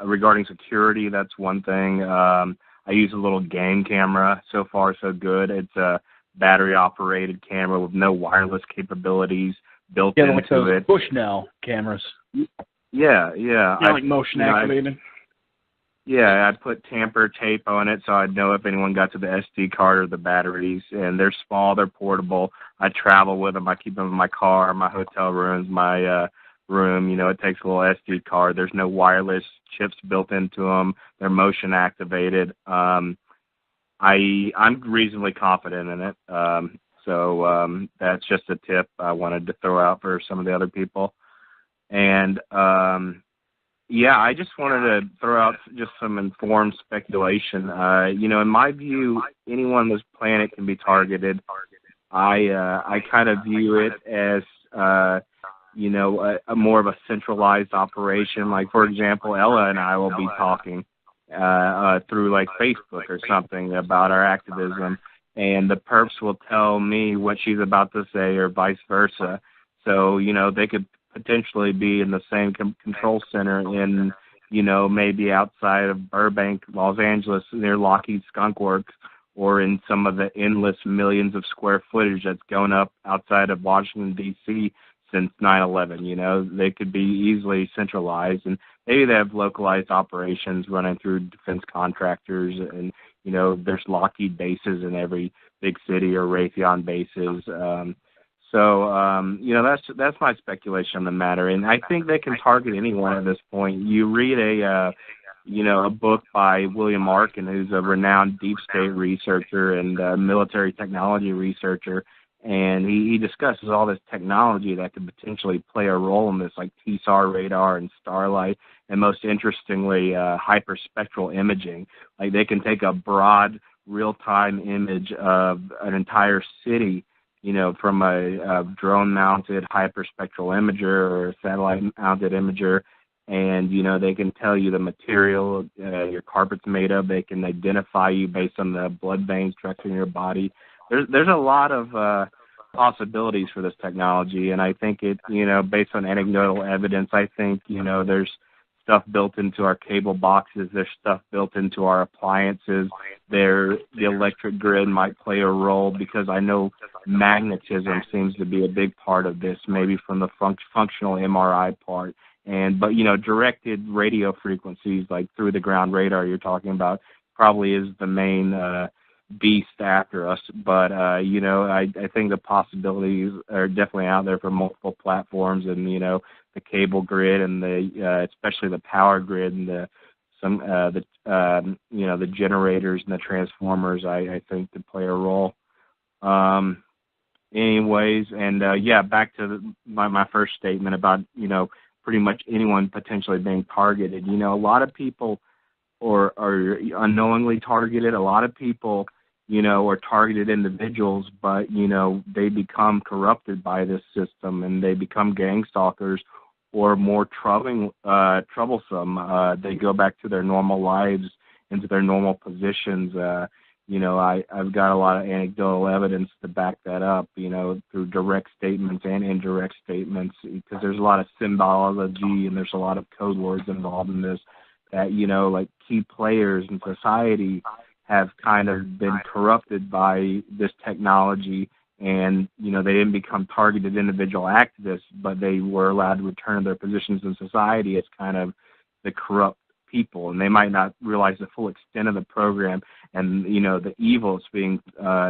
Regarding security, that's one thing. I use a little game camera. So far, so good. It's a battery-operated camera with no wireless capabilities built into like those it. Bushnell cameras. Yeah. Like motion activated. I put tamper tape on it so I'd know if anyone got to the SD card or the batteries. And they're small, they're portable. I travel with them. I keep them in my car, my hotel rooms, my room. It takes a little SD card. There's no wireless chips built into them. They're motion activated. I'm reasonably confident in it. So that's just a tip I wanted to throw out for some of the other people. And I just wanted to throw out just some informed speculation. In my view, anyone on this planet can be targeted. I kind of view it as, a more of a centralized operation. Like, for example, Ella and I will be talking through, like, Facebook or something about our activism, and the perps will tell me what she's about to say or vice versa. So, they could potentially be in the same control center in, maybe outside of Burbank, Los Angeles, near Lockheed Skunk Works, or in some of the endless millions of square footage that's going up outside of Washington, D.C. since 9/11. They could be easily centralized, and maybe they have localized operations running through defense contractors, and, there's Lockheed bases in every big city or Raytheon bases. That's my speculation on the matter, and I think they can target anyone at this point. You read a book by William Arkin, who's a renowned deep state researcher and military technology researcher, and he discusses all this technology that could potentially play a role in this, like TSAR radar and Starlight, and most interestingly, hyperspectral imaging. Like, they can take a broad, real-time image of an entire city, from a drone-mounted hyperspectral imager or a satellite-mounted imager, and, they can tell you the material your carpet's made of. They can identify you based on the blood veins directly in your body. There's a lot of possibilities for this technology, and I think it, based on anecdotal evidence, I think, there's stuff built into our cable boxes. There's stuff built into our appliances. The electric grid might play a role, because I know magnetism seems to be a big part of this, maybe from the functional MRI part. But directed radio frequencies, like through the ground radar you're talking about, probably is the main beast after us. But I think the possibilities are definitely out there for multiple platforms, and the cable grid, and especially the power grid, and the generators and the transformers, I think, to play a role. Anyways, and back to my first statement about pretty much anyone potentially being targeted. A lot of people are unknowingly targeted. A lot of people are targeted individuals, but they become corrupted by this system, and they become gang stalkers, or more troublesome. They go back to their normal lives, into their normal positions. I've got a lot of anecdotal evidence to back that up, through direct statements and indirect statements, because there's a lot of symbology and there's a lot of code words involved in this that, like key players in society have kind of been corrupted by this technology, and, they didn't become targeted individual activists, but they were allowed to return to their positions in society as kind of the corrupt people, and they might not realize the full extent of the program and, the evil it's being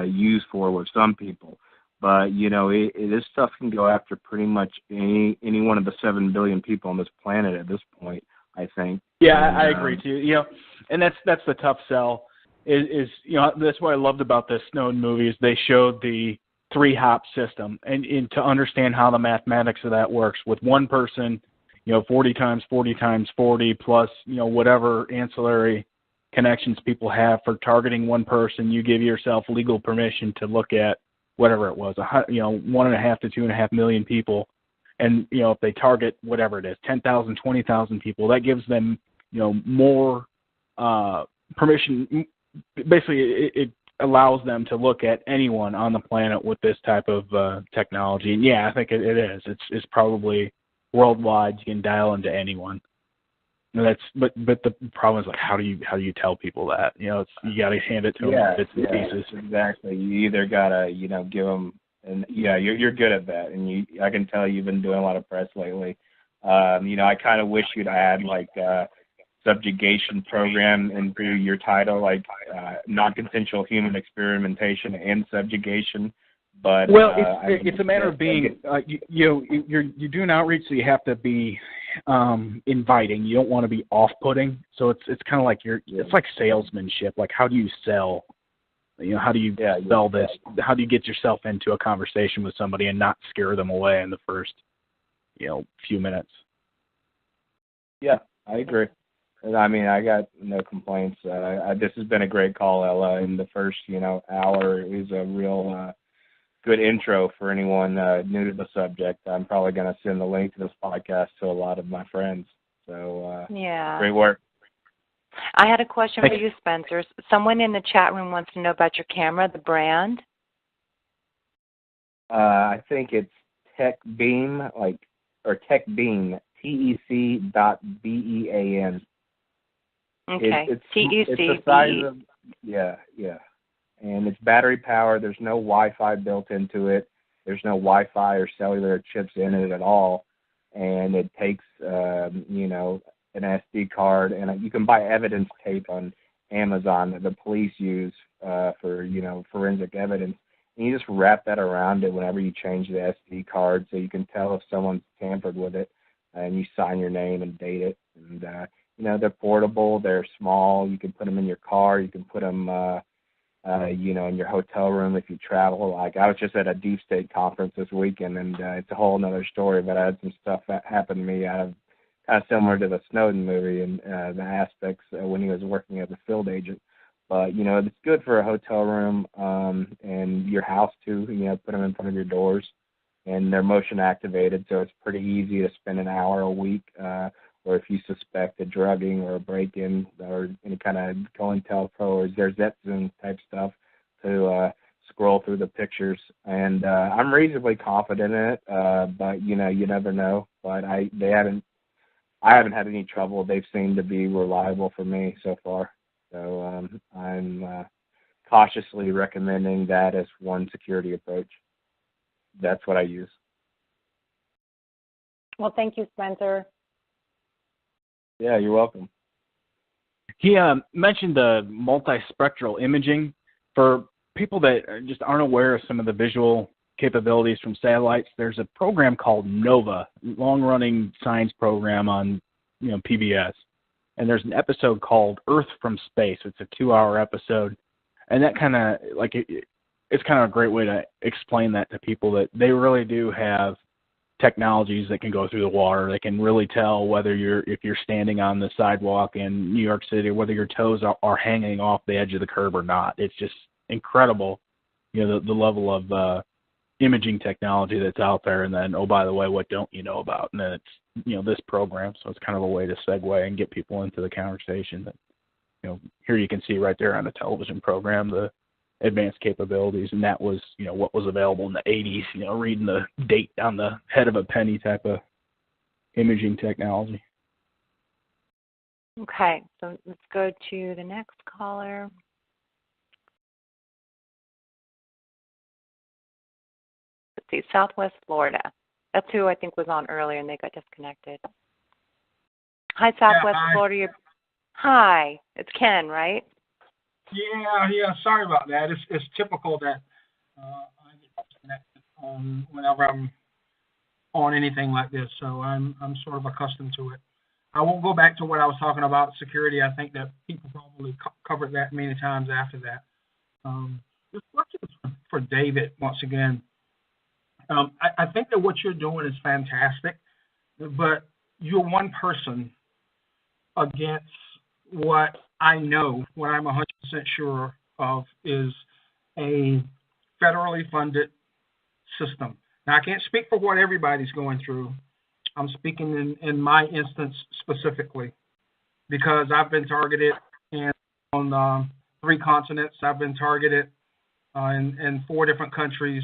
used for with some people. But, this stuff can go after pretty much any one of the 7 billion people on this planet at this point, I think. Yeah, I agree too. And that's the tough sell. Is that's what I loved about the Snowden movie, is they showed the 3-hop system, and to understand how the mathematics of that works with one person, 40 times 40 times 40 plus, whatever ancillary connections people have for targeting one person. You give yourself legal permission to look at whatever it was, 1.5 to 2.5 million people. And, if they target whatever it is, 10,000, 20,000 people, that gives them, more permission. Basically, it allows them to look at anyone on the planet with this type of technology. And yeah, I think it is. It's probably worldwide. You can dial into anyone. And but the problem is, like, how do you tell people that? You got to hand it to them in bits and pieces. Exactly. You either gotta give them, and you're good at that, and I can tell you've been doing a lot of press lately. I kind of wish you'd add like subjugation program into your title, like non-consensual human experimentation and subjugation. But it's a matter of being you're doing outreach, so you have to be inviting. You don't want to be off-putting. So it's kind of like it's like salesmanship. Like, how do you sell? How do you sell this? How do you get yourself into a conversation with somebody and not scare them away in the first few minutes? Yeah, I agree. I mean, I got no complaints. This has been a great call, Ella. In the first, hour is a real good intro for anyone new to the subject. I'm probably going to send the link to this podcast to a lot of my friends. So, great work. I had a question for you, Spencer. Someone in the chat room wants to know about your camera, the brand. I think it's Tech Beam, or Tech Beam, TEC.BEAN. Okay, it's the size of, and it's battery powered. There's no Wi-Fi built into it. There's no Wi-Fi or cellular chips in it at all, and it takes an SD card, and you can buy evidence tape on Amazon that the police use for forensic evidence, and you just wrap that around it whenever you change the SD card, so you can tell if someone's tampered with it, and you sign your name and date it. And they're portable, they're small. You can put them in your car. You can put them, in your hotel room if you travel. Like, I was just at a deep state conference this weekend, and it's a whole other story. But I had some stuff that happened to me out of kind of similar to the Snowden movie and the aspects when he was working as a field agent. But it's good for a hotel room and your house too. Put them in front of your doors, and they're motion activated, so it's pretty easy to spend an hour a week. Or if you suspect a drugging or a break-in or any kind of COINTELPRO or Zerzetzun type stuff, to scroll through the pictures. And I'm reasonably confident in it, but you never know. But I I haven't had any trouble. They've seemed to be reliable for me so far. So I'm cautiously recommending that as one security approach. That's what I use. Well, thank you, Spencer. Yeah, you're welcome. He mentioned the multispectral imaging. For people that just aren't aware of some of the visual capabilities from satellites, there's a program called NOVA, long-running science program on PBS. And there's an episode called Earth from Space. It's a 2-hour episode. And that kind of, it's kind of a great way to explain that to people, that they really do have technologies that can go through the water. They can really tell if you're standing on the sidewalk in New York City, whether your toes are hanging off the edge of the curb or not. It's just incredible, the level of imaging technology that's out there. And then, oh, by the way, what don't you know about? And then it's, this program. So it's kind of a way to segue and get people into the conversation. That, here you can see right there on the television program the advanced capabilities, and that was, what was available in the 80s, reading the date on the head of a penny type of imaging technology. Okay, so let's go to the next caller. Let's see, Southwest Florida. That's who I think was on earlier, and they got disconnected. Hi, Southwest Florida. Hi, it's Ken, right? Yeah. Sorry about that. It's typical that I get disconnected whenever I'm on anything like this. So I'm sort of accustomed to it. I won't go back to what I was talking about security. I think that people probably covered that many times after that. This question is for David once again. I think that what you're doing is fantastic, but you're one person against what I know, what I'm 100% sure of, is a federally funded system. Now, I can't speak for what everybody's going through. I'm speaking in my instance specifically, because I've been targeted on 3 continents. I've been targeted in 4 different countries,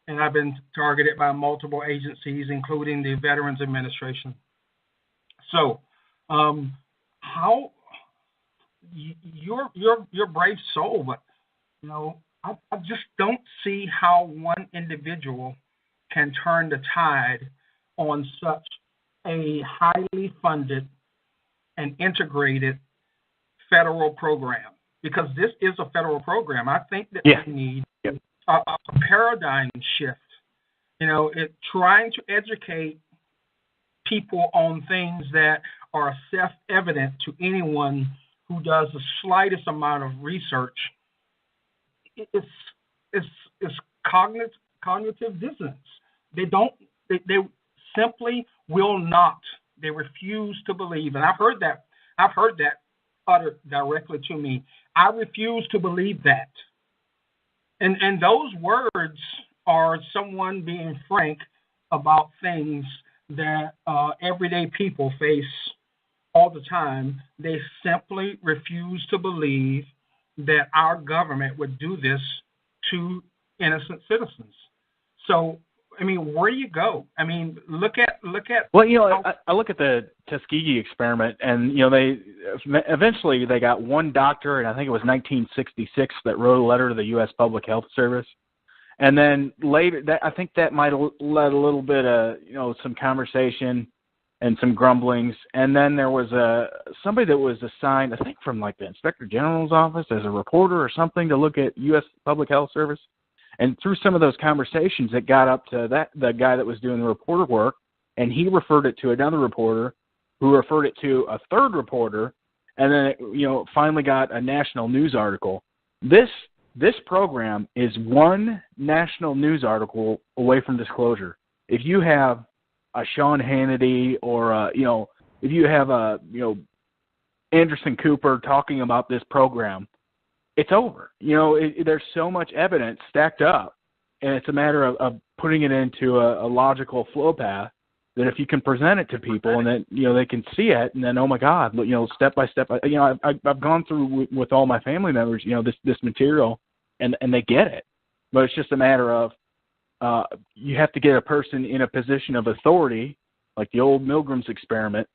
and I've been targeted by multiple agencies, including the Veterans Administration. So, how you're brave soul, but I just don't see how one individual can turn the tide on such a highly funded and integrated federal program, because this is a federal program. I think that we need a paradigm shift. Trying to educate people on things that are self-evident to anyone who does the slightest amount of research. It's cognitive dissonance. They simply will not. They refuse to believe, and I've heard that uttered directly to me. I refuse to believe that. And those words are someone being frank about things that everyday people face all the time. They simply refuse to believe that our government would do this to innocent citizens. So, where do you go? Look at. Well, I look at the Tuskegee experiment, and they eventually got one doctor, and I think it was 1966, that wrote a letter to the U.S. Public Health Service, and then later, I think that might have led a little bit of some conversation and some grumblings, and then there was somebody that was assigned, I think from the Inspector General's office, as a reporter or something, to look at U.S. Public Health Service. And through some of those conversations, it got up to the guy that was doing the reporter work, and he referred it to another reporter, who referred it to a third reporter, and then it finally got a national news article. This program is one national news article away from disclosure. If you have a Sean Hannity or if you have a Anderson Cooper talking about this program, it's over. There's so much evidence stacked up, and it's a matter of putting it into a logical flow path, that if you can present it to people and then they can see it, and then, oh my God, step by step. I've gone through with all my family members this material, and they get it, but it's just a matter of you have to get a person in a position of authority, like the old Milgram's experiment,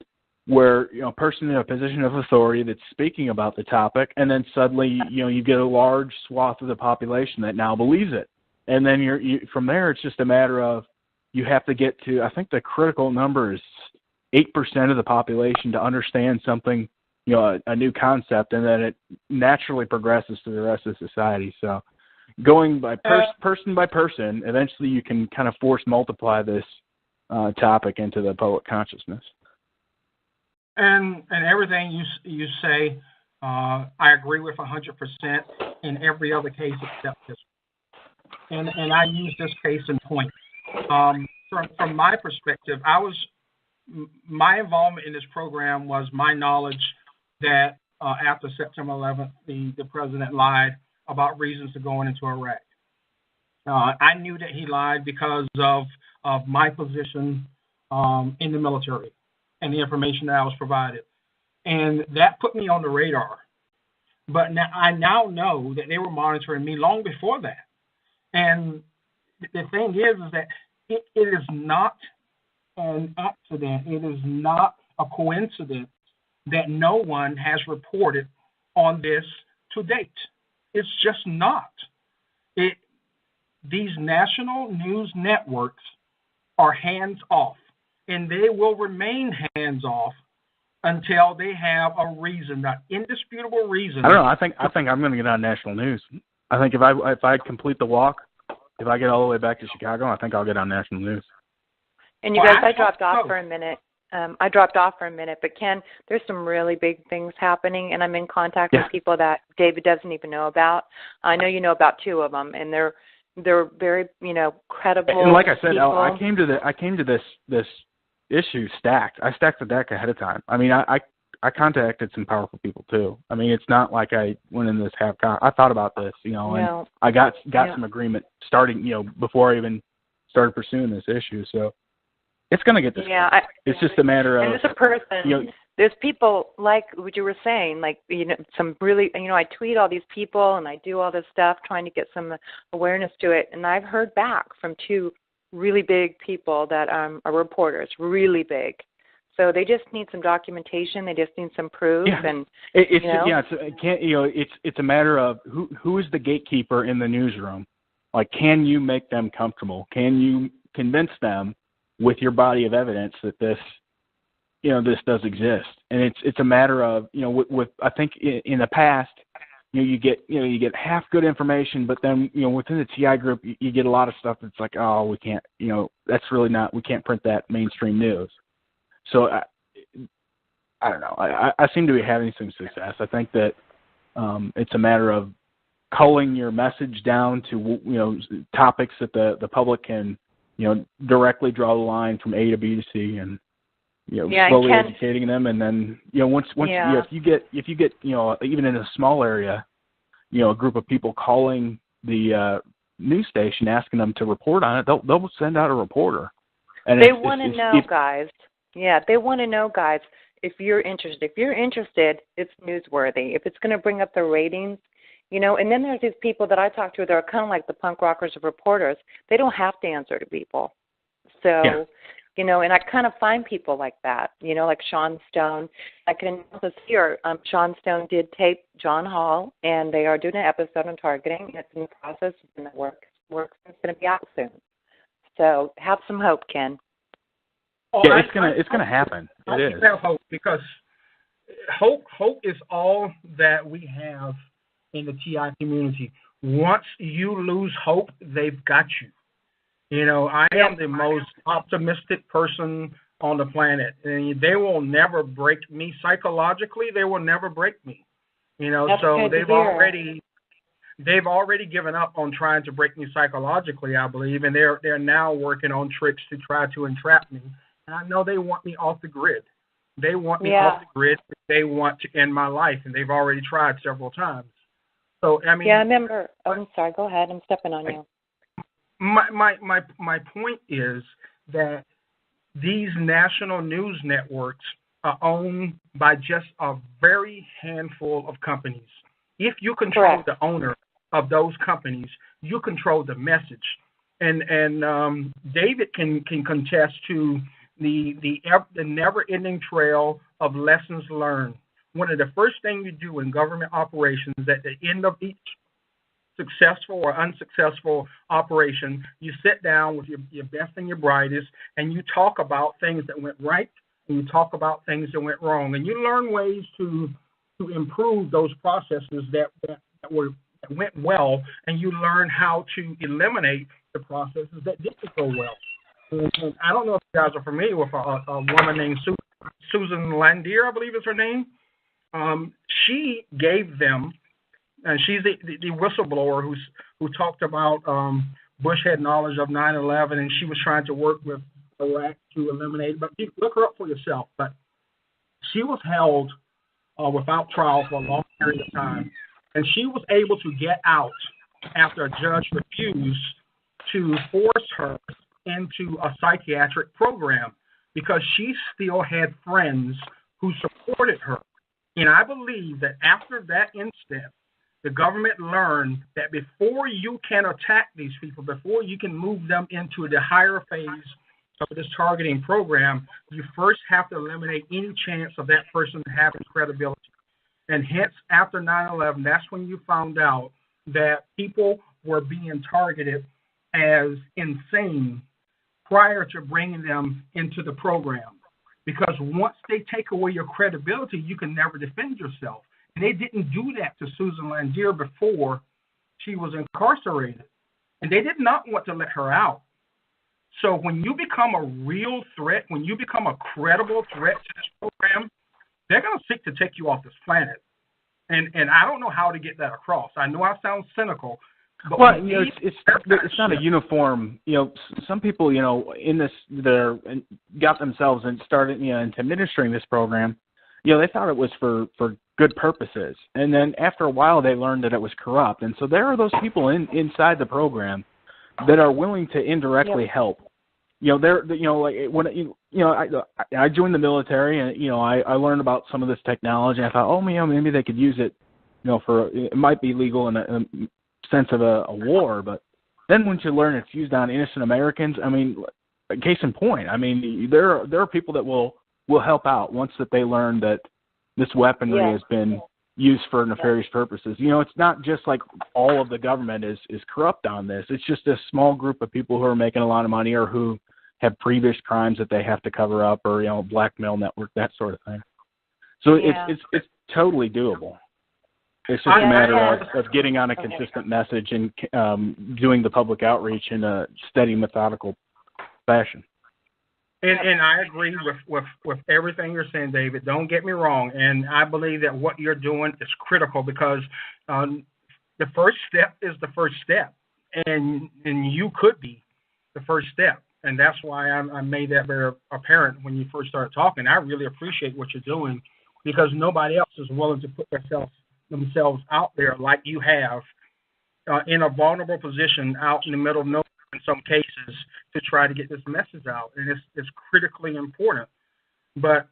where a person in a position of authority that's speaking about the topic, and then suddenly you get a large swath of the population that now believes it, and then from there it's just a matter of you have to get to, I think the critical number is 8% of the population to understand something, a new concept, and then it naturally progresses to the rest of society. So going by person by person, eventually you can kind of force multiply this topic into the public consciousness. And everything you say, I agree with 100% in every other case except this one. And I use this case in point. From my perspective, my involvement in this program was my knowledge that after September 11th, the president lied about reasons to going into Iraq. I knew that he lied because of my position in the military and the information that I was provided. And that put me on the radar. But I now know that they were monitoring me long before that. And the thing is that it is not an accident. It is not a coincidence that no one has reported on this to date. It's just not. These national news networks are hands off, and they will remain hands off until they have a reason, an indisputable reason. I don't know. I think I'm going to get on national news. I think if I complete the walk, if I get all the way back to Chicago, I think I'll get on national news. And you guys, I dropped off for a minute. But Ken, there's some really big things happening, and I'm in contact with people that David doesn't even know about. I know you know about two of them, and they're very credible. And like I said, people. I came to this issue stacked. I stacked the deck ahead of time. I mean, I contacted some powerful people too. I mean, it's not like I went in this I thought about this, and I got some agreement starting, before I even started pursuing this issue. So it's going to get discussed. Yeah, it's just a matter of. And as a person, there's people like what you were saying, like some really, I tweet all these people and I do all this stuff trying to get some awareness to it, and I've heard back from two really big people that are reporters, really big. So they just need some documentation. They just need some proof, and it's a matter of who is the gatekeeper in the newsroom. Like, can you make them comfortable? Can you convince them with your body of evidence that this does exist? And it's a matter of with I think in the past, you get half good information, but then within the TI group you get a lot of stuff that's like, oh, we can't, that's really not, we can't print that mainstream news. So I don't know. I seem to be having some success. I think that it's a matter of culling your message down to topics that the public can directly draw the line from A to B to C, and slowly educating them, and then once if you get even in a small area, a group of people calling the news station asking them to report on it, they'll send out a reporter. And they want to know, guys. Yeah, they want to know, guys, if you're interested. If you're interested, it's newsworthy. If it's going to bring up the ratings, and then there's these people that I talk to that are kind of like the punk rockers of reporters. They don't have to answer to people. So, and I kind of find people like that, like Sean Stone. I can also see Sean Stone did tape John Hall, and they are doing an episode on targeting. It's in the process, and the work is going to be out soon. So have some hope, Ken. It's gonna happen. It is. I have hope, because hope is all that we have in the TI community. Once you lose hope, they've got you. I am the most optimistic person on the planet, and they will never break me psychologically. They will never break me. So they've already given up on trying to break me psychologically, I believe, and they're now working on tricks to try to entrap me. And I know they want me off the grid. They want me off the grid. They want to end my life, and they've already tried several times. So I mean, I remember. Oh, I'm sorry. Go ahead. I'm stepping on you. My point is that these national news networks are owned by just a very handful of companies. If you control the owner of those companies, you control the message. And David can contest to the never-ending trail of lessons learned. One of the first things you do in government operations at the end of each successful or unsuccessful operation, you sit down with your best and your brightest, and you talk about things that went right, and you talk about things that went wrong, and you learn ways to improve those processes that went well, and you learn how to eliminate the processes that didn't go well. And I don't know if you guys are familiar with a woman named Susan Landier, I believe is her name. She gave them, and she's the whistleblower who talked about Bush had knowledge of 9/11, and she was trying to work with Iraq to eliminate it. But look her up for yourself. But she was held without trial for a long period of time, and she was able to get out after a judge refused to force her into a psychiatric program because she still had friends who supported her. And I believe that after that incident, the government learned that before you can attack these people, before you can move them into the higher phase of this targeting program, you first have to eliminate any chance of that person having credibility. And hence, after 9/11, that's when you found out that people were being targeted as insane prior to bringing them into the program. Because once they take away your credibility, you can never defend yourself. And they didn't do that to Susan Landier before she was incarcerated. And they did not want to let her out. So when you become a real threat, when you become a credible threat to this program, they're going to seek to take you off this planet. And I don't know how to get that across. I know I sound cynical. But well, you know, it's not a uniform. You know, some people, you know, in this, they're got themselves and started, you know, into administering this program. You know, they thought it was for good purposes, and then after a while, they learned that it was corrupt. And so there are those people inside the program that are willing to indirectly help. You know, they're, you know, like when I joined the military, and you know, I learned about some of this technology. And I thought, oh, you know, maybe they could use it, you know, for it might be legal in a sense of a war, but then once you learn it's used on innocent Americans, I mean, case in point, I mean, there are people that will help out once that they learn that this weaponry has been used for nefarious purposes. You know, it's not just like all of the government is corrupt on this. It's just a small group of people who are making a lot of money or who have previous crimes that they have to cover up, or, you know, blackmail network, that sort of thing. So it's totally doable. It's just a matter of getting on a consistent message and doing the public outreach in a steady, methodical fashion. And I agree with everything you're saying, David. Don't get me wrong. And I believe that what you're doing is critical because the first step is the first step. And you could be the first step. And that's why I made that very apparent when you first started talking. I really appreciate what you're doing because nobody else is willing to put themselves out there like you have in a vulnerable position out in the middle of nowhere in some cases to try to get this message out. And it's critically important. But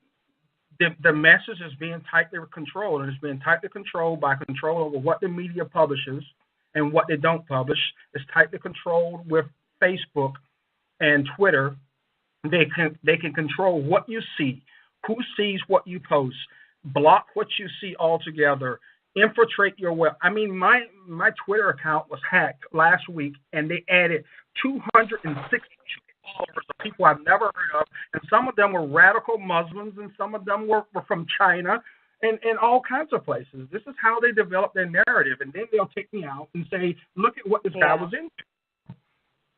the message is being tightly controlled, and it's being tightly controlled by control over what the media publishes and what they don't publish. It's tightly controlled with Facebook and Twitter. They can control what you see, who sees what you post, block what you see altogether, infiltrate your web. I mean, my Twitter account was hacked last week, and they added 260 followers of people I've never heard of, and some of them were radical Muslims, and some of them were from China, and all kinds of places. This is how they develop their narrative, and then they'll take me out and say, look at what this guy was into.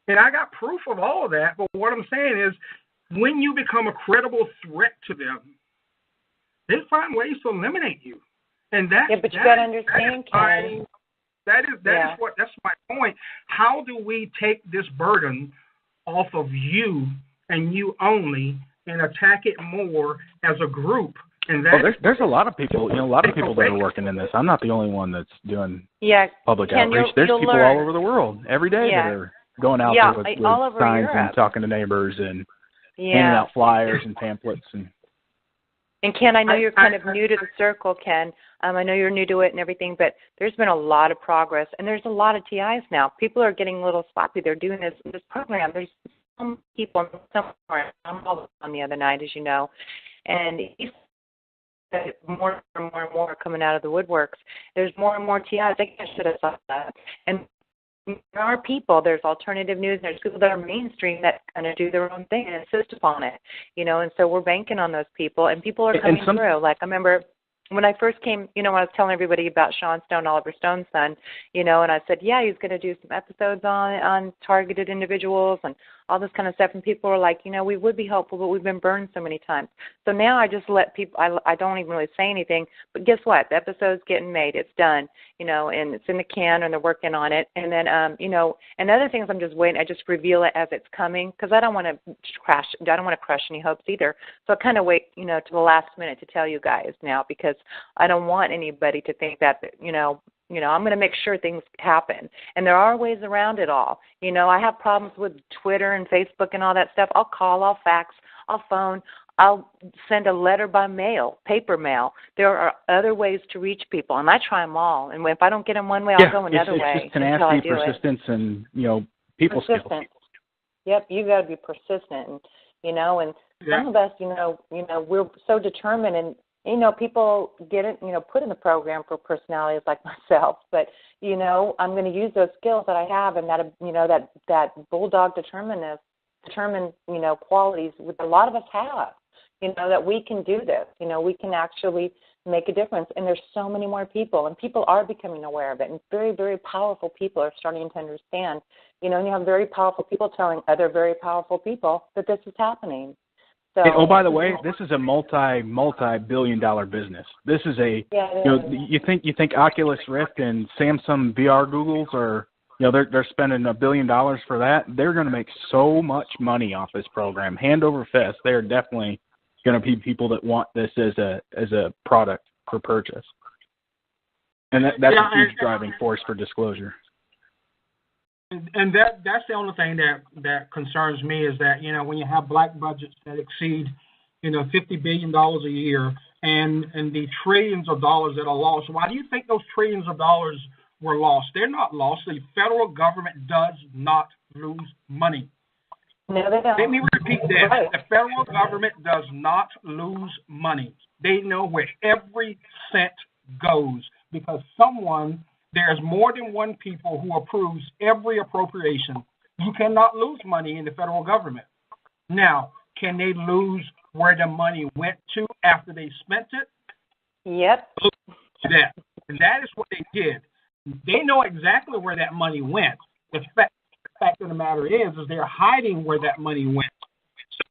And I got proof of all of that, but what I'm saying is when you become a credible threat to them, they find ways to eliminate you. And that, but you got to understand, Ken. That's my point. How do we take this burden off of you and you only and attack it more as a group? And there's a lot of people, that are working in this. I'm not the only one that's doing public outreach. There's people all over the world every day that are going out there with signs Europe. And talking to neighbors and handing out flyers and pamphlets. And Ken, I know you're kind of new to the circle, Ken. I know you're new to it and everything, but there's been a lot of progress, and there's a lot of TIs now. People are getting a little sloppy. They're doing this program. There's people, somewhere, I'm all on the other night, as you know, and more and more and more coming out of the woodworks. There's more and more TIs. I should have thought that. And there are people, there's alternative news, there's people that are mainstream that kind of do their own thing and insist upon it, and so we're banking on those people, and people are coming through. Like, I remember when I first came, when I was telling everybody about Sean Stone, Oliver Stone's son, and I said, yeah, he's going to do some episodes on targeted individuals and all this kind of stuff, and people were like, we would be helpful, but we've been burned so many times. So now I just let people, I don't even really say anything, but guess what? The episode's getting made. It's done, and it's in the can, and they're working on it. And then, and other things I'm just waiting. I just reveal it as it's coming because I don't want to crash. I don't want to crush any hopes either. So I kind of wait, to the last minute to tell you guys now because I don't want anybody to think that, I'm going to make sure things happen. And there are ways around it all. I have problems with Twitter and Facebook and all that stuff. I'll call, I'll fax, I'll phone, I'll send a letter by mail, paper mail. There are other ways to reach people, and I try them all. And if I don't get them one way, I'll go another way. It's just tenacity, persistence, and, people skills. Yep, you got to be persistent, and, and some of us, we're so determined and, people get it, put in the program for personalities like myself. But, I'm going to use those skills that I have and that, that bulldog determined, qualities that a lot of us have, that we can do this. We can actually make a difference. And there's so many more people, and people are becoming aware of it. And very, very powerful people are starting to understand, and you have very powerful people telling other very powerful people that this is happening. So, oh, by the way, this is a multi-billion-dollar business. This is you think Oculus Rift and Samsung VR Googles are, they're spending $1 billion for that. They're going to make so much money off this program, hand over fist. They're definitely going to be people that want this as a product for purchase, and that's a huge driving force for disclosure. And that's the only thing that concerns me is that, when you have black budgets that exceed, $50 billion a year and the trillions of dollars that are lost, why do you think those trillions of dollars were lost? They're not lost. The federal government does not lose money. No, they don't. Let me repeat that. Right. The federal government does not lose money. They know where every cent goes because there's more than one people who approves every appropriation. You cannot lose money in the federal government. Now, can they lose where the money went to after they spent it? Yep. And that is what they did. They know exactly where that money went. The fact of the matter is they're hiding where that money went. So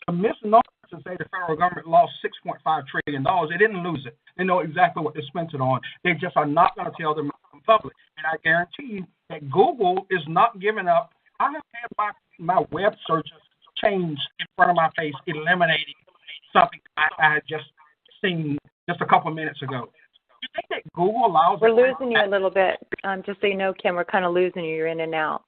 a misnomer to say the federal government lost $6.5 trillion. They didn't lose it. They know exactly what they spent it on. They just are not going to tell the public. And I guarantee you that Google is not giving up. I have had my web searches change in front of my face, eliminating something I had just seen just a couple of minutes ago. Do you think that Google allows... We're losing you a little bit. Just so you know, Kim, we're kind of losing you. You're in and out.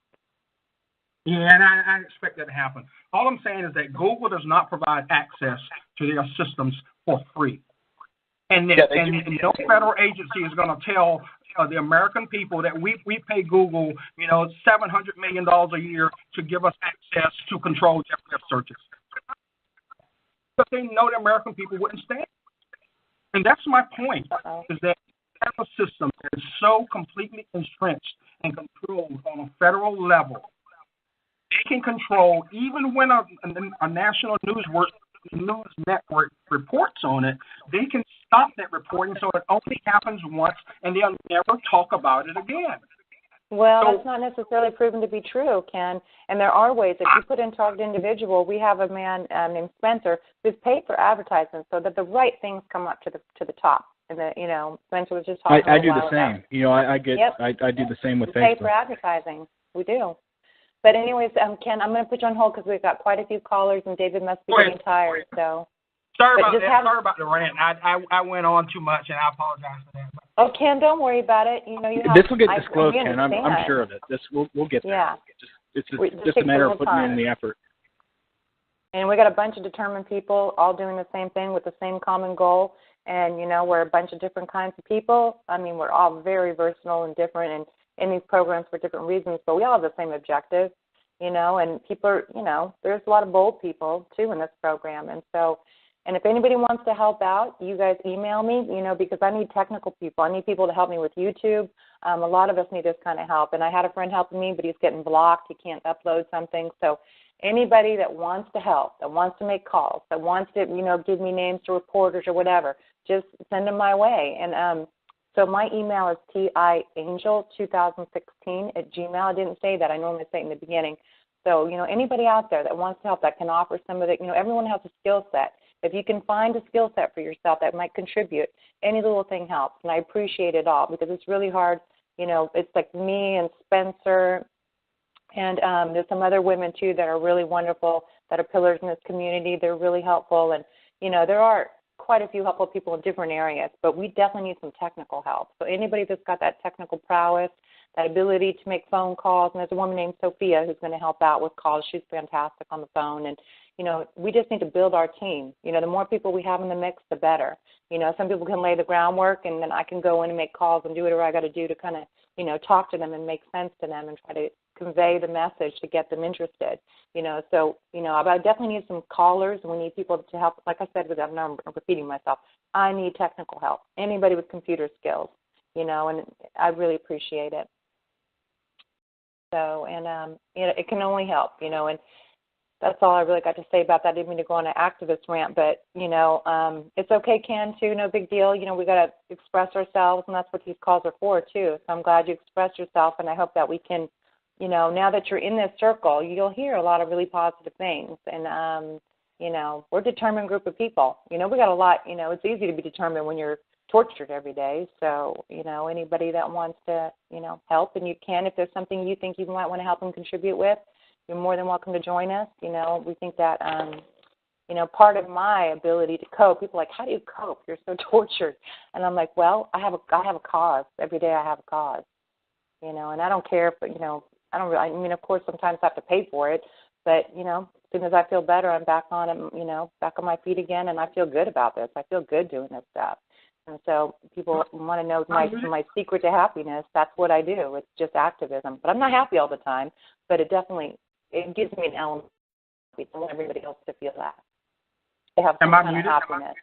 Yeah, and I expect that to happen. All I'm saying is that Google does not provide access to their systems for free. And no federal agency is going to tell the American people that we pay Google, $700 million a year to give us access to control their web searches. But they know the American people wouldn't stand. And that's my point, is that the federal system is so completely entrenched and controlled on a federal level. They can control, even when a national news network reports on it, they can stop that reporting so it only happens once and they'll never talk about it again. Well, that's not necessarily proven to be true, Ken. And there are ways. If you put in targeted individual, we have a man named Spencer who's paid for advertisements so that the right things come up to the top. And Spencer was just talking about I do the same. I do the same with Facebook. We pay for advertising. We do. But anyways, Ken, I'm going to put you on hold because we've got quite a few callers, and David must be getting tired. So sorry about the rant. I went on too much, and I apologize for that. Oh, Ken, don't worry about it. This will get disclosed, Ken. I'm sure of it. We'll get there. Yeah. It's just a matter of putting in the effort. And we got a bunch of determined people all doing the same thing with the same common goal. And we're a bunch of different kinds of people. I mean, we're all very versatile and different, and in these programs for different reasons, but we all have the same objective. and people are, there's a lot of bold people, too, in this program. And so, and if anybody wants to help out, you guys email me, because I need technical people. I need people to help me with YouTube. A lot of us need this kind of help. And I had a friend helping me, but he's getting blocked. He can't upload something. So anybody that wants to help, that wants to make calls, that wants to, give me names to reporters or whatever, just send them my way. And so my email is tiangel2016@gmail. I didn't say that. I normally say it in the beginning. So, anybody out there that wants to help, that can offer some of it, everyone has a skill set. If you can find a skill set for yourself that might contribute, any little thing helps. And I appreciate it all because it's really hard. It's like me and Spencer, and there's some other women, too, that are really wonderful, that are pillars in this community. They're really helpful. And, there are quite a few helpful people in different areas, but we definitely need some technical help. So anybody that's got that technical prowess, that ability to make phone calls, and there's a woman named Sophia who's going to help out with calls. She's fantastic on the phone. And, we just need to build our team. The more people we have in the mix, the better. Some people can lay the groundwork, and then I can go in and make calls and do whatever I got to do to kind of, talk to them and make sense to them and try to convey the message to get them interested. So, I definitely need some callers, and we need people to help. Like I said, I'm repeating myself, I need technical help. Anybody with computer skills, and I really appreciate it. So, and, it can only help, and that's all I really got to say about that. I didn't mean to go on an activist rant, but, it's okay, Ken, too, no big deal. We got to express ourselves, and that's what these calls are for, too. So I'm glad you expressed yourself, and I hope that we can, now that you're in this circle, you'll hear a lot of really positive things. And, we're a determined group of people. We got a lot, it's easy to be determined when you're tortured every day. So, anybody that wants to, help, and you can, if there's something you think you might want to help them contribute with, you're more than welcome to join us. We think that, part of my ability to cope, people are like, how do you cope? You're so tortured. And I'm like, well, I have a cause. Every day I have a cause, and I don't care if, I don't really, I mean, of course, sometimes I have to pay for it, but, as soon as I feel better, I'm back on it, back on my feet again, and I feel good about this. I feel good doing this stuff. And so people want to know my secret to happiness. That's what I do. It's just activism. But I'm not happy all the time, but it gives me an element. I want everybody else to feel that. They have some kind of happiness.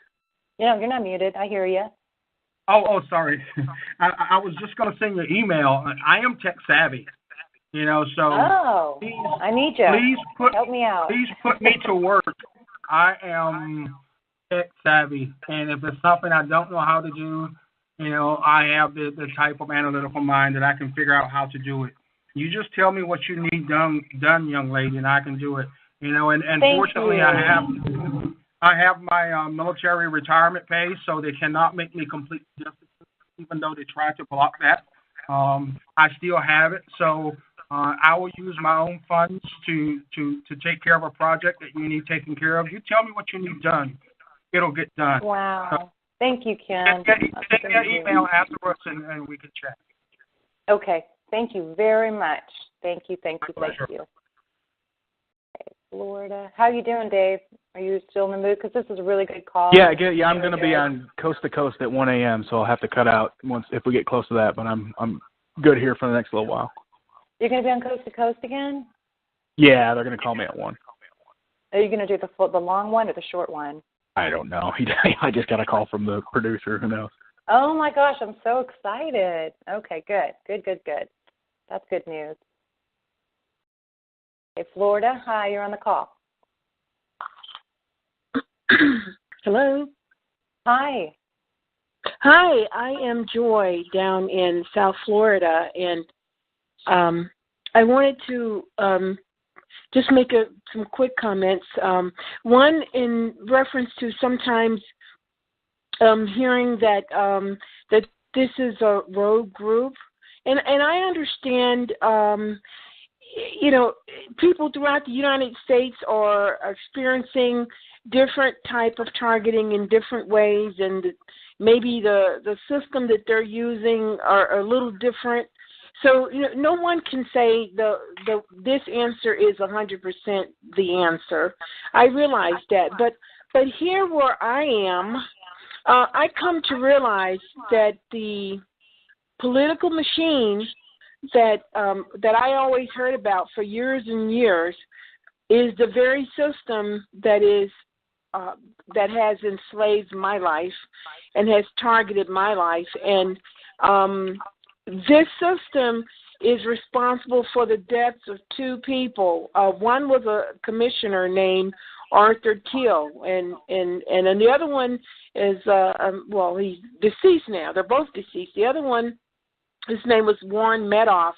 You're not muted. I hear you. Oh, sorry. I was just going to send you an email. I am tech savvy, so please, I need you. Help me out. Please put me to work. I am tech savvy, and if it's something I don't know how to do, I have the type of analytical mind that I can figure out how to do it. You just tell me what you need done, young lady, and I can do it. And fortunately, I have my military retirement pay, so they cannot make me complete justice, even though they try to block that. I still have it, so I will use my own funds to take care of a project that you need taken care of. You tell me what you need done, it'll get done. Wow. So, thank you, Ken. Send me an email afterwards, and we can chat. Okay. Thank you very much. Thank you. Okay, Florida. How are you doing, Dave? Are you still in the mood? Because this is a really good call. Yeah. I'm going to be on Coast to Coast at 1 a.m., so I'll have to cut out if we get close to that. But I'm good here for the next little while. You're going to be on Coast to Coast again? Yeah, they're going to call me at 1. Are you going to do the long one or the short one? I don't know. I just got a call from the producer. Who knows? Oh, my gosh. I'm so excited. Okay, good. That's good news. Okay, Florida. Hi, you're on the call. Hello. Hi. Hi, I am Joy down in South Florida, and I wanted to just make some quick comments. One in reference to sometimes hearing that this is a rogue group, and I understand. People throughout the United States are experiencing different type of targeting in different ways, and maybe the system that they're using are a little different. So no one can say this answer is 100% the answer. I realize that, but here where I am, I come to realize that the political machine that I always heard about for years and years is the very system that has enslaved my life and has targeted my life. And this system is responsible for the deaths of two people. One was a commissioner named Arthur Teal, and the other one is he's deceased now. They're both deceased. The other one, his name was Warren Medoff.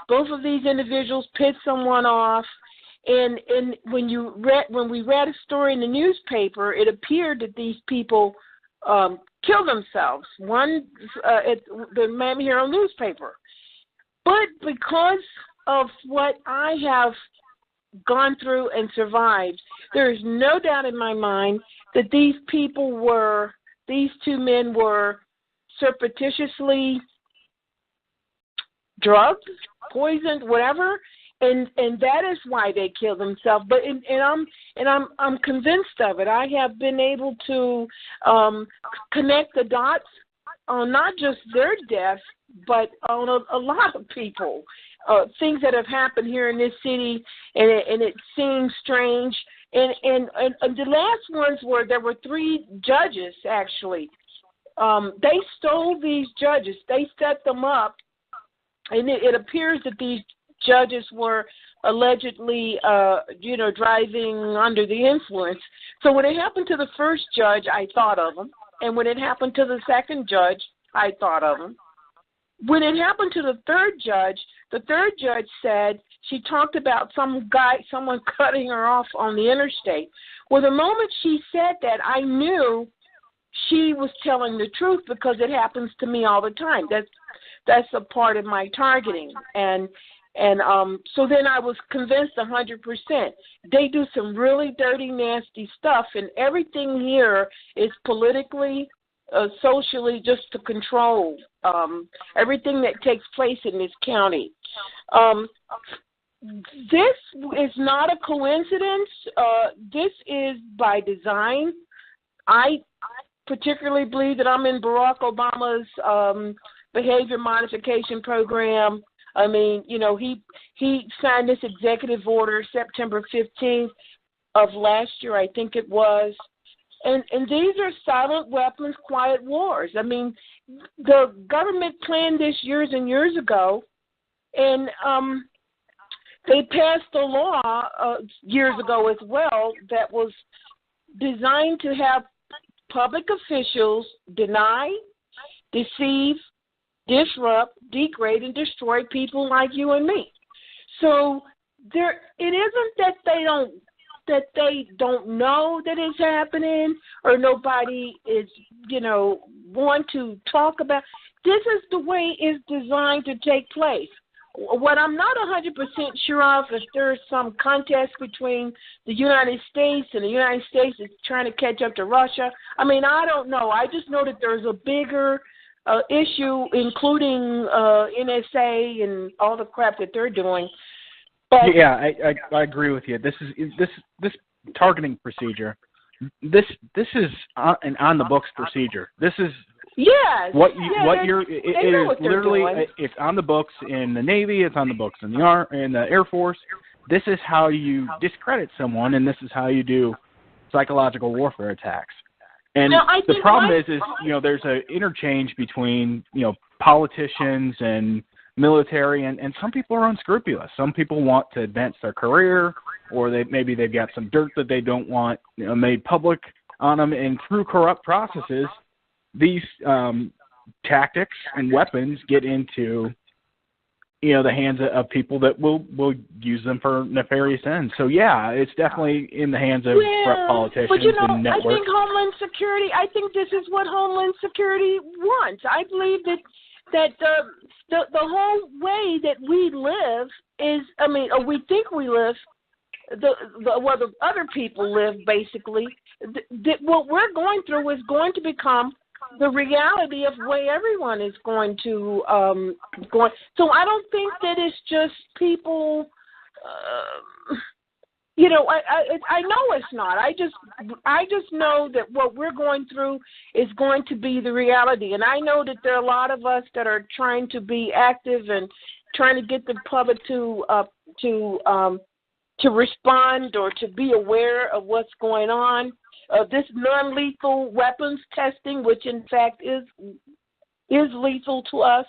Both of these individuals pissed someone off, and when we read a story in the newspaper, it appeared that these people killed themselves. One at the Miami Herald newspaper. But because of what I have gone through and survived, there is no doubt in my mind that these two men were surreptitiously drugged, poisoned, whatever, and that is why they killed themselves. But I'm convinced of it. I have been able to connect the dots on not just their death, but on a lot of people, things that have happened here in this city, and it seems strange. And the last ones there were 3 judges, actually. They stole these judges. They set them up, and it appears that these judges were allegedly, driving under the influence. So when it happened to the first judge, I thought of them. And when it happened to the second judge, I thought of them. When it happened to the third judge said she talked about someone cutting her off on the interstate. Well, the moment she said that, I knew she was telling the truth because it happens to me all the time. That's a part of my targeting. And so then I was convinced 100%. They do some really dirty, nasty stuff, and everything here is politically, socially, just to control everything that takes place in this county. This is not a coincidence. This is by design. I particularly believe that I'm in Barack Obama's behavior modification program. I mean, he signed this executive order September 15th of last year, I think it was. And these are silent weapons, quiet wars. I mean, the government planned this years and years ago, and they passed a law years ago as well that was designed to have public officials deny, deceive, disrupt, degrade, and destroy people like you and me. So it isn't that they don't know that it's happening, or nobody is, want to talk about. This is the way it's designed to take place. What I'm not 100% sure of is there's some contest between the United States, and the United States is trying to catch up to Russia. I mean, I don't know. I just know that there's a bigger issue, including NSA and all the crap that they're doing. But yeah, I agree with you. This targeting procedure. This is an on the books procedure. This is it is literally, it's on the books in the Navy, it's on the books in the Air Force. This is how you discredit someone, and this is how you do psychological warfare attacks. And the problem is there's an interchange between politicians and military, and some people are unscrupulous. Some people want to advance their career, or maybe they've got some dirt that they don't want made public on them, and through corrupt processes, these tactics and weapons get into the hands of people that will use them for nefarious ends. So yeah, it's definitely in the hands of corrupt politicians and networks. I think Homeland Security. I think this is what Homeland Security wants. I believe that the whole way that we live is, or we think we live, the other people live, basically. What we're going through is going to become the reality of the way everyone is going to go. So I don't think that it's just people. I know it's not. I just know that what we're going through is going to be the reality, and I know that there are a lot of us that are trying to be active and trying to get the public to respond or to be aware of what's going on. This non-lethal weapons testing, which in fact is lethal to us,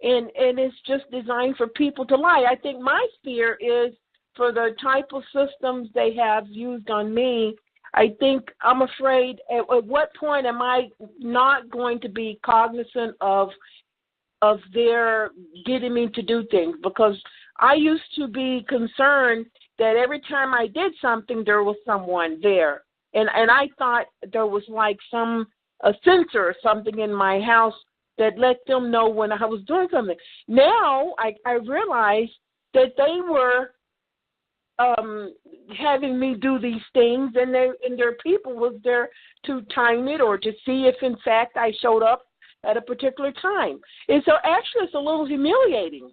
and it's just designed for people to lie. I think my fear is for the type of systems they have used on me. I think I'm afraid at what point am I not going to be cognizant of their getting me to do things? Because I used to be concerned that every time I did something, there was someone there. And I thought there was like a sensor or something in my house that let them know when I was doing something. Now I realize that they were having me do these things, and their people was there to time it or to see if in fact I showed up at a particular time. And so actually it's a little humiliating.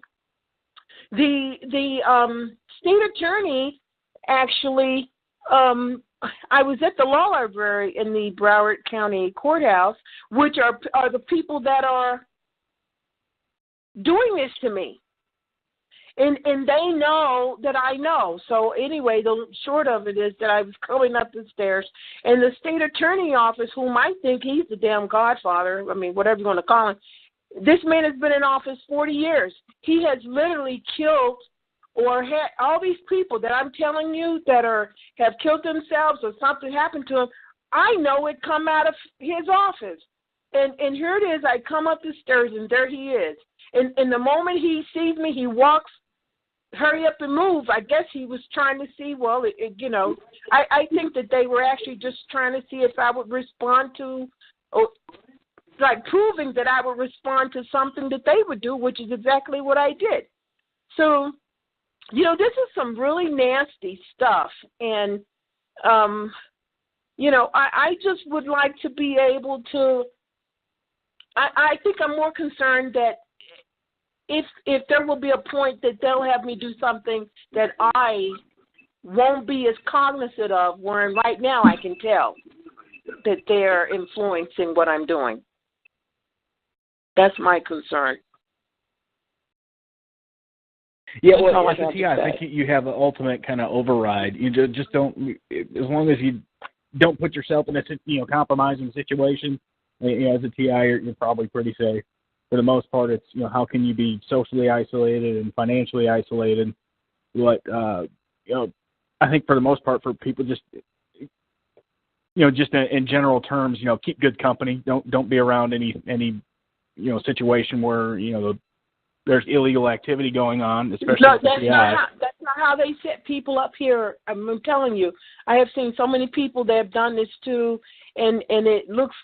The state attorney actually, I was at the law library in the Broward County Courthouse, which are the people that are doing this to me. And they know that I know. So anyway, the short of it is that I was coming up the stairs, and the state attorney office, whom I think he's the damn godfather, I mean, whatever you want to call him, this man has been in office 40 years. He has literally killed or had all these people that I'm telling you that have killed themselves or something happened to them. I know it come out of his office. And here it is. I come up the stairs, and there he is. And the moment he sees me, he walks, hurry up and move. I guess he was trying to see, I think that they were actually just trying to see if I would respond to, or like proving that I would respond to something that they would do, which is exactly what I did. So, this is some really nasty stuff. And, I just would like to be able to, I think I'm more concerned that if there will be a point that they'll have me do something that I won't be as cognizant of, where right now I can tell that they're influencing what I'm doing. That's my concern. Yeah, well, as a TI, I think you have an ultimate kind of override. You just don't, as long as you don't put yourself in a compromising situation. As a TI, you're probably pretty safe. For the most part, it's how can you be socially isolated and financially isolated? What I think for the most part, for people, just just in general terms, keep good company. Don't be around any situation where there's illegal activity going on, especially with the TI. That's not how they set people up here. I'm telling you, I have seen so many people that have done this too, and it looks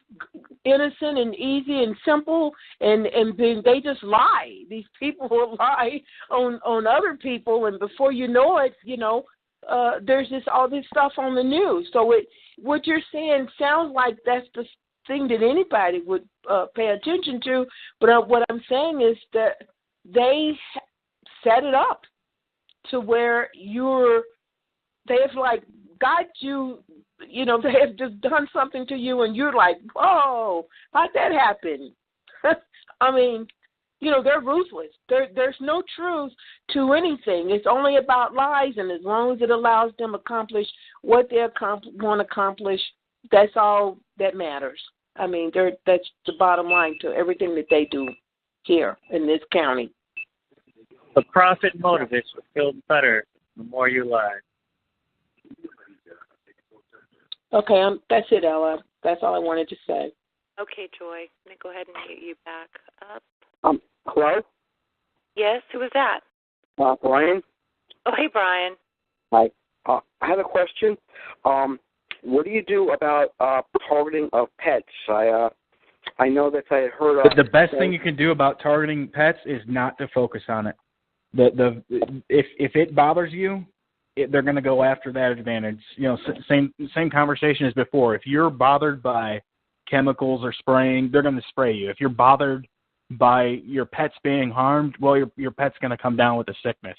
innocent and easy and simple, and then they just lie. These people will lie on other people, and before you know it, there's all this stuff on the news. So what you're saying sounds like that's the thing that anybody would pay attention to, but what I'm saying is that they set it up to where they've like got you, they have just done something to you, and you're like, whoa, how'd that happen? I mean, they're ruthless. There's no truth to anything. It's only about lies, and as long as it allows them to accomplish what they want to accomplish, that's all that matters. I mean, that's the bottom line to everything that they do here in this county. The profit motivates will feel better the more you lie. Okay, that's it, Ella. That's all I wanted to say. Okay, Joy. I'm going to go ahead and get you back up. Hello? Yes, who is that? Brian. Oh, hey, Brian. Hi. I have a question. What do you do about targeting of pets? I know that I had heard of... The best thing you can do about targeting pets is not to focus on it. If it bothers you, they're going to go after that advantage. Same conversation as before. If you're bothered by chemicals or spraying, they're going to spray you. If you're bothered by your pets being harmed, well, your pet's going to come down with a sickness.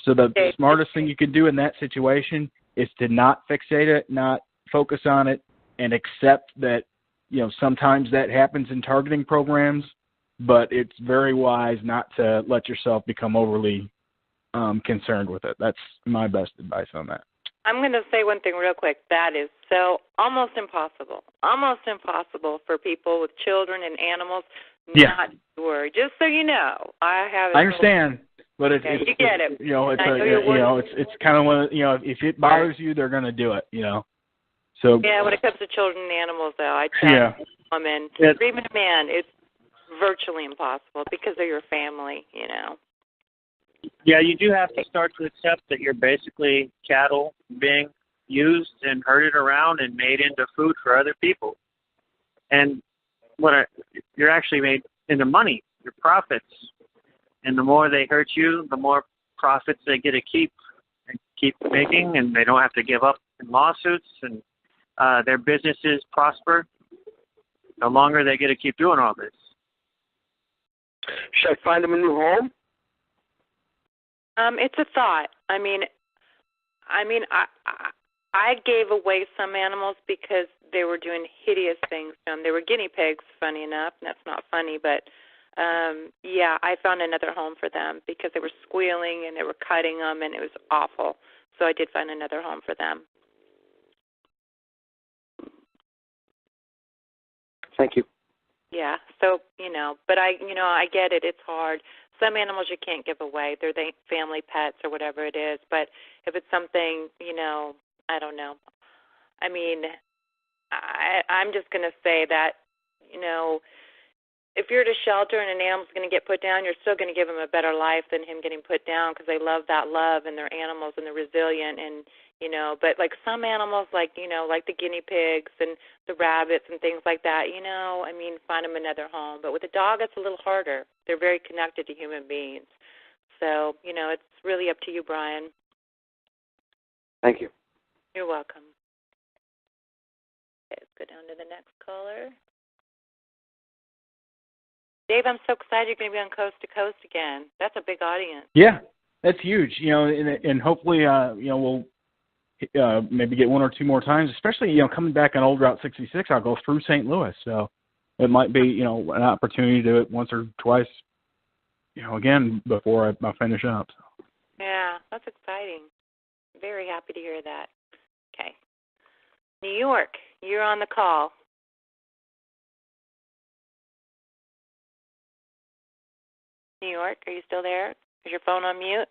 So the smartest thing you can do in that situation is to not fixate it, not focus on it, and accept that sometimes that happens in targeting programs, but it's very wise not to let yourself become overly concerned with it. That's my best advice on that. I'm going to say one thing real quick. That is so almost impossible for people with children and animals not to worry. Just so you know, I understand, but it's you get it. It's kind of one. If it bothers you, they're going to do it. So yeah, when it comes to children and animals, though, I tell women, even a man, it's virtually impossible because they're your family. Yeah, you do have to start to accept that you're basically cattle being used and herded around and made into food for other people. And you're actually made into money, your profits. And the more they hurt you, the more profits they get to keep making, and they don't have to give up in lawsuits, and their businesses prosper. The longer they get to keep doing all this. Should I find them a new home? It's a thought. I gave away some animals because they were doing hideous things to them. They were guinea pigs, funny enough, and that's not funny, but I found another home for them because they were squealing and they were cutting them, and it was awful. So I did find another home for them. Thank you. Yeah, so, but I get it. It's hard. Some animals you can't give away. They're family pets or whatever it is. But if it's something, I don't know. I'm just going to say that, if you're at a shelter and an animal's going to get put down, you're still going to give him a better life than him getting put down because they love that love and they're animals and they're resilient and, but like some animals like the guinea pigs and the rabbits and things like that, find them another home. But with a dog, it's a little harder. They're very connected to human beings. So, it's really up to you, Brian. Thank you. You're welcome. Okay, let's go down to the next caller. Dave, I'm so excited you're going to be on Coast to Coast again. That's a big audience. Yeah, that's huge. And hopefully, we'll maybe get one or two more times. Especially, coming back on Old Route 66, I'll go through St. Louis, so it might be, an opportunity to do it once or twice, again before I finish up. So. Yeah, that's exciting. Very happy to hear that. Okay, New York, you're on the call. New York, are you still there? Is your phone on mute?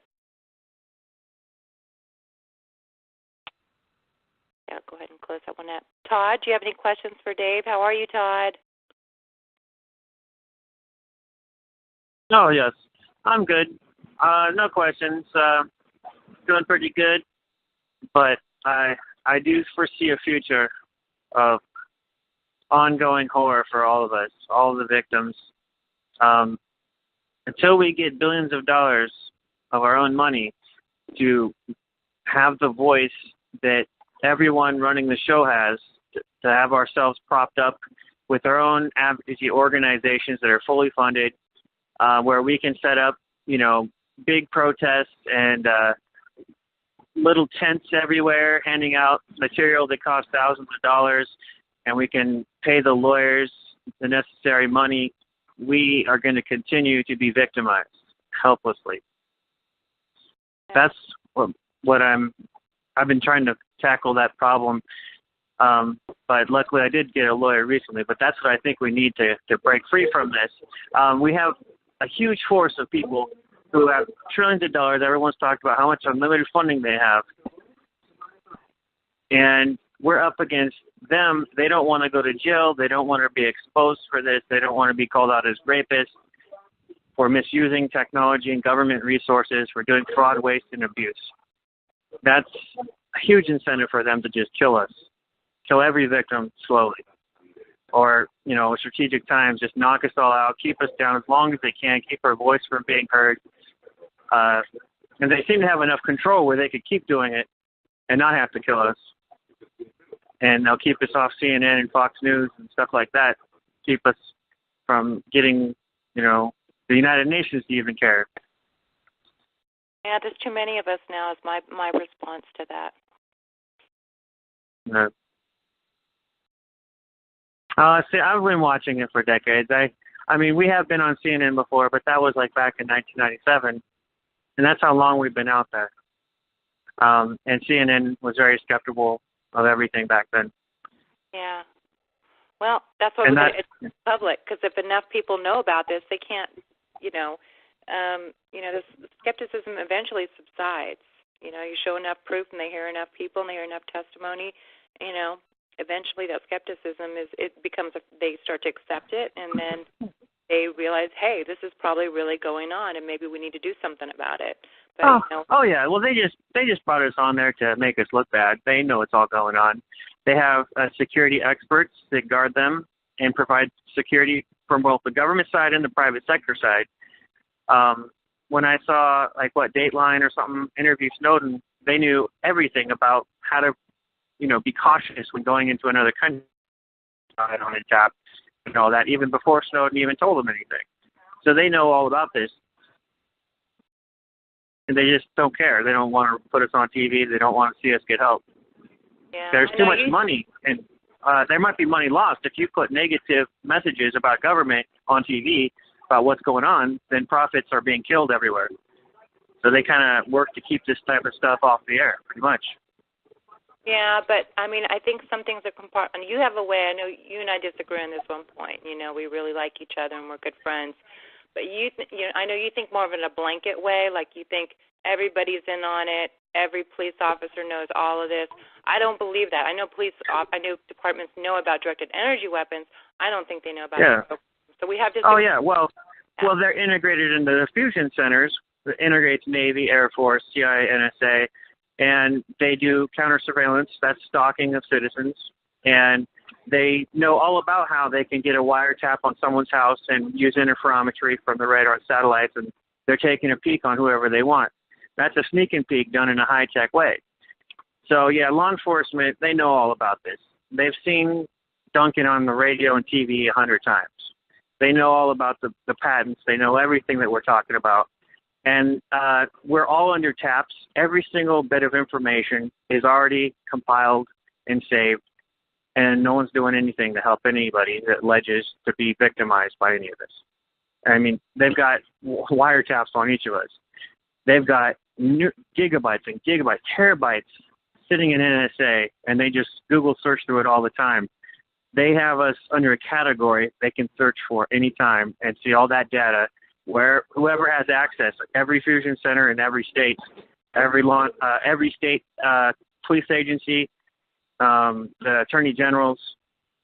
Yeah, go ahead and close that one up. Todd, do you have any questions for Dave? How are you, Todd? Oh, yes. I'm good. No questions. Doing pretty good. But I do foresee a future of ongoing horror for all of us, all of the victims. Until we get billions of dollars of our own money to have the voice that everyone running the show has, to have ourselves propped up with our own advocacy organizations that are fully funded, where we can set up, big protests and little tents everywhere, handing out material that costs thousands of dollars, and we can pay the lawyers the necessary money, we are going to continue to be victimized helplessly. That's what I've been trying to tackle that problem. But luckily I did get a lawyer recently, but that's what I think we need to break free from this. We have a huge force of people who have trillions of dollars. Everyone's talked about how much unlimited funding they have. And we're up against them. They don't want to go to jail. They don't want to be exposed for this. They don't want to be called out as rapists for misusing technology and government resources, for doing fraud, waste, and abuse. That's a huge incentive for them to just kill us, kill every victim slowly. Or, strategic times, just knock us all out, keep us down as long as they can, keep our voice from being heard. And they seem to have enough control where they could keep doing it and not have to kill us. And they'll keep us off CNN and Fox News and stuff like that, keep us from getting, the United Nations to even care. Yeah, there's too many of us now is my response to that. See, I've been watching it for decades. I I mean, we have been on CNN before, but that was like back in 1997, and that's how long we've been out there. And CNN was very skeptical of everything back then. Yeah. Well, that's what we're going to educate the public, because if enough people know about this, they can't, this skepticism eventually subsides. You show enough proof and they hear enough people and they hear enough testimony, eventually that skepticism they start to accept it, and then they realize, hey, this is probably really going on and maybe we need to do something about it. But, yeah. Well, they just brought us on there to make us look bad. They know it's all going on. They have security experts that guard them and provide security from both the government side and the private sector side. When I saw, Dateline or something interview Snowden, they knew everything about how to, be cautious when going into another country on a job and all that, even before Snowden even told them anything. So they know all about this. And they just don't care. They don't want to put us on TV. They don't want to see us get help. Yeah, there's too much money, and there might be money lost if you put negative messages about government on TV about what's going on. Then profits are being killed everywhere. So they kind of work to keep this type of stuff off the air, pretty much. Yeah, but I think some things are and you have a way. I know you and I disagree on this one point. We really like each other and we're good friends. But I know you think more of in a blanket way, like you think everybody's in on it. Every police officer knows all of this. I don't believe that. I know departments know about directed energy weapons. I don't think they know about it. So we have to. Oh yeah, well, they're integrated into the fusion centers. That integrates Navy, Air Force, CIA, NSA, and they do counter surveillance. That's stalking of citizens, and they know all about how they can get a wiretap on someone's house and use interferometry from the radar and satellites, and they're taking a peek on whoever they want. That's a sneak and peek done in a high-tech way. So, yeah, law enforcement, they know all about this. They've seen Duncan on the radio and TV 100 times. They know all about the patents. They know everything that we're talking about. And we're all under taps. Every single bit of information is already compiled and saved, and no one's doing anything to help anybody that alleges to be victimized by any of this. I mean, they've got wiretaps on each of us. They've got gigabytes and gigabytes, terabytes sitting in NSA, and they just Google search through it all the time. They have us under a category they can search for anytime and see all that data, where whoever has access, every fusion center in every state, every state police agency, the attorney generals,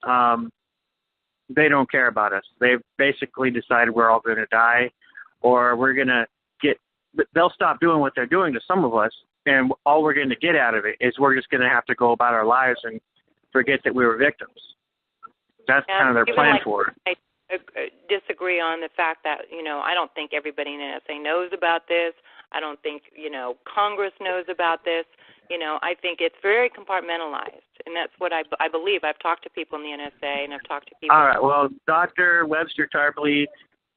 they don't care about us. They've basically decided we're all going to die, or we're going to they'll stop doing what they're doing to some of us, and all we're going to get out of it is we're just going to have to go about our lives and forget that we were victims. That's kind of their plan for it. I disagree on the fact that, I don't think everybody in NSA knows about this. I don't think, Congress knows about this. I think it's very compartmentalized, and that's what I believe. I've talked to people in the NSA, and I've talked to people. All right. Well, Dr. Webster Tarpley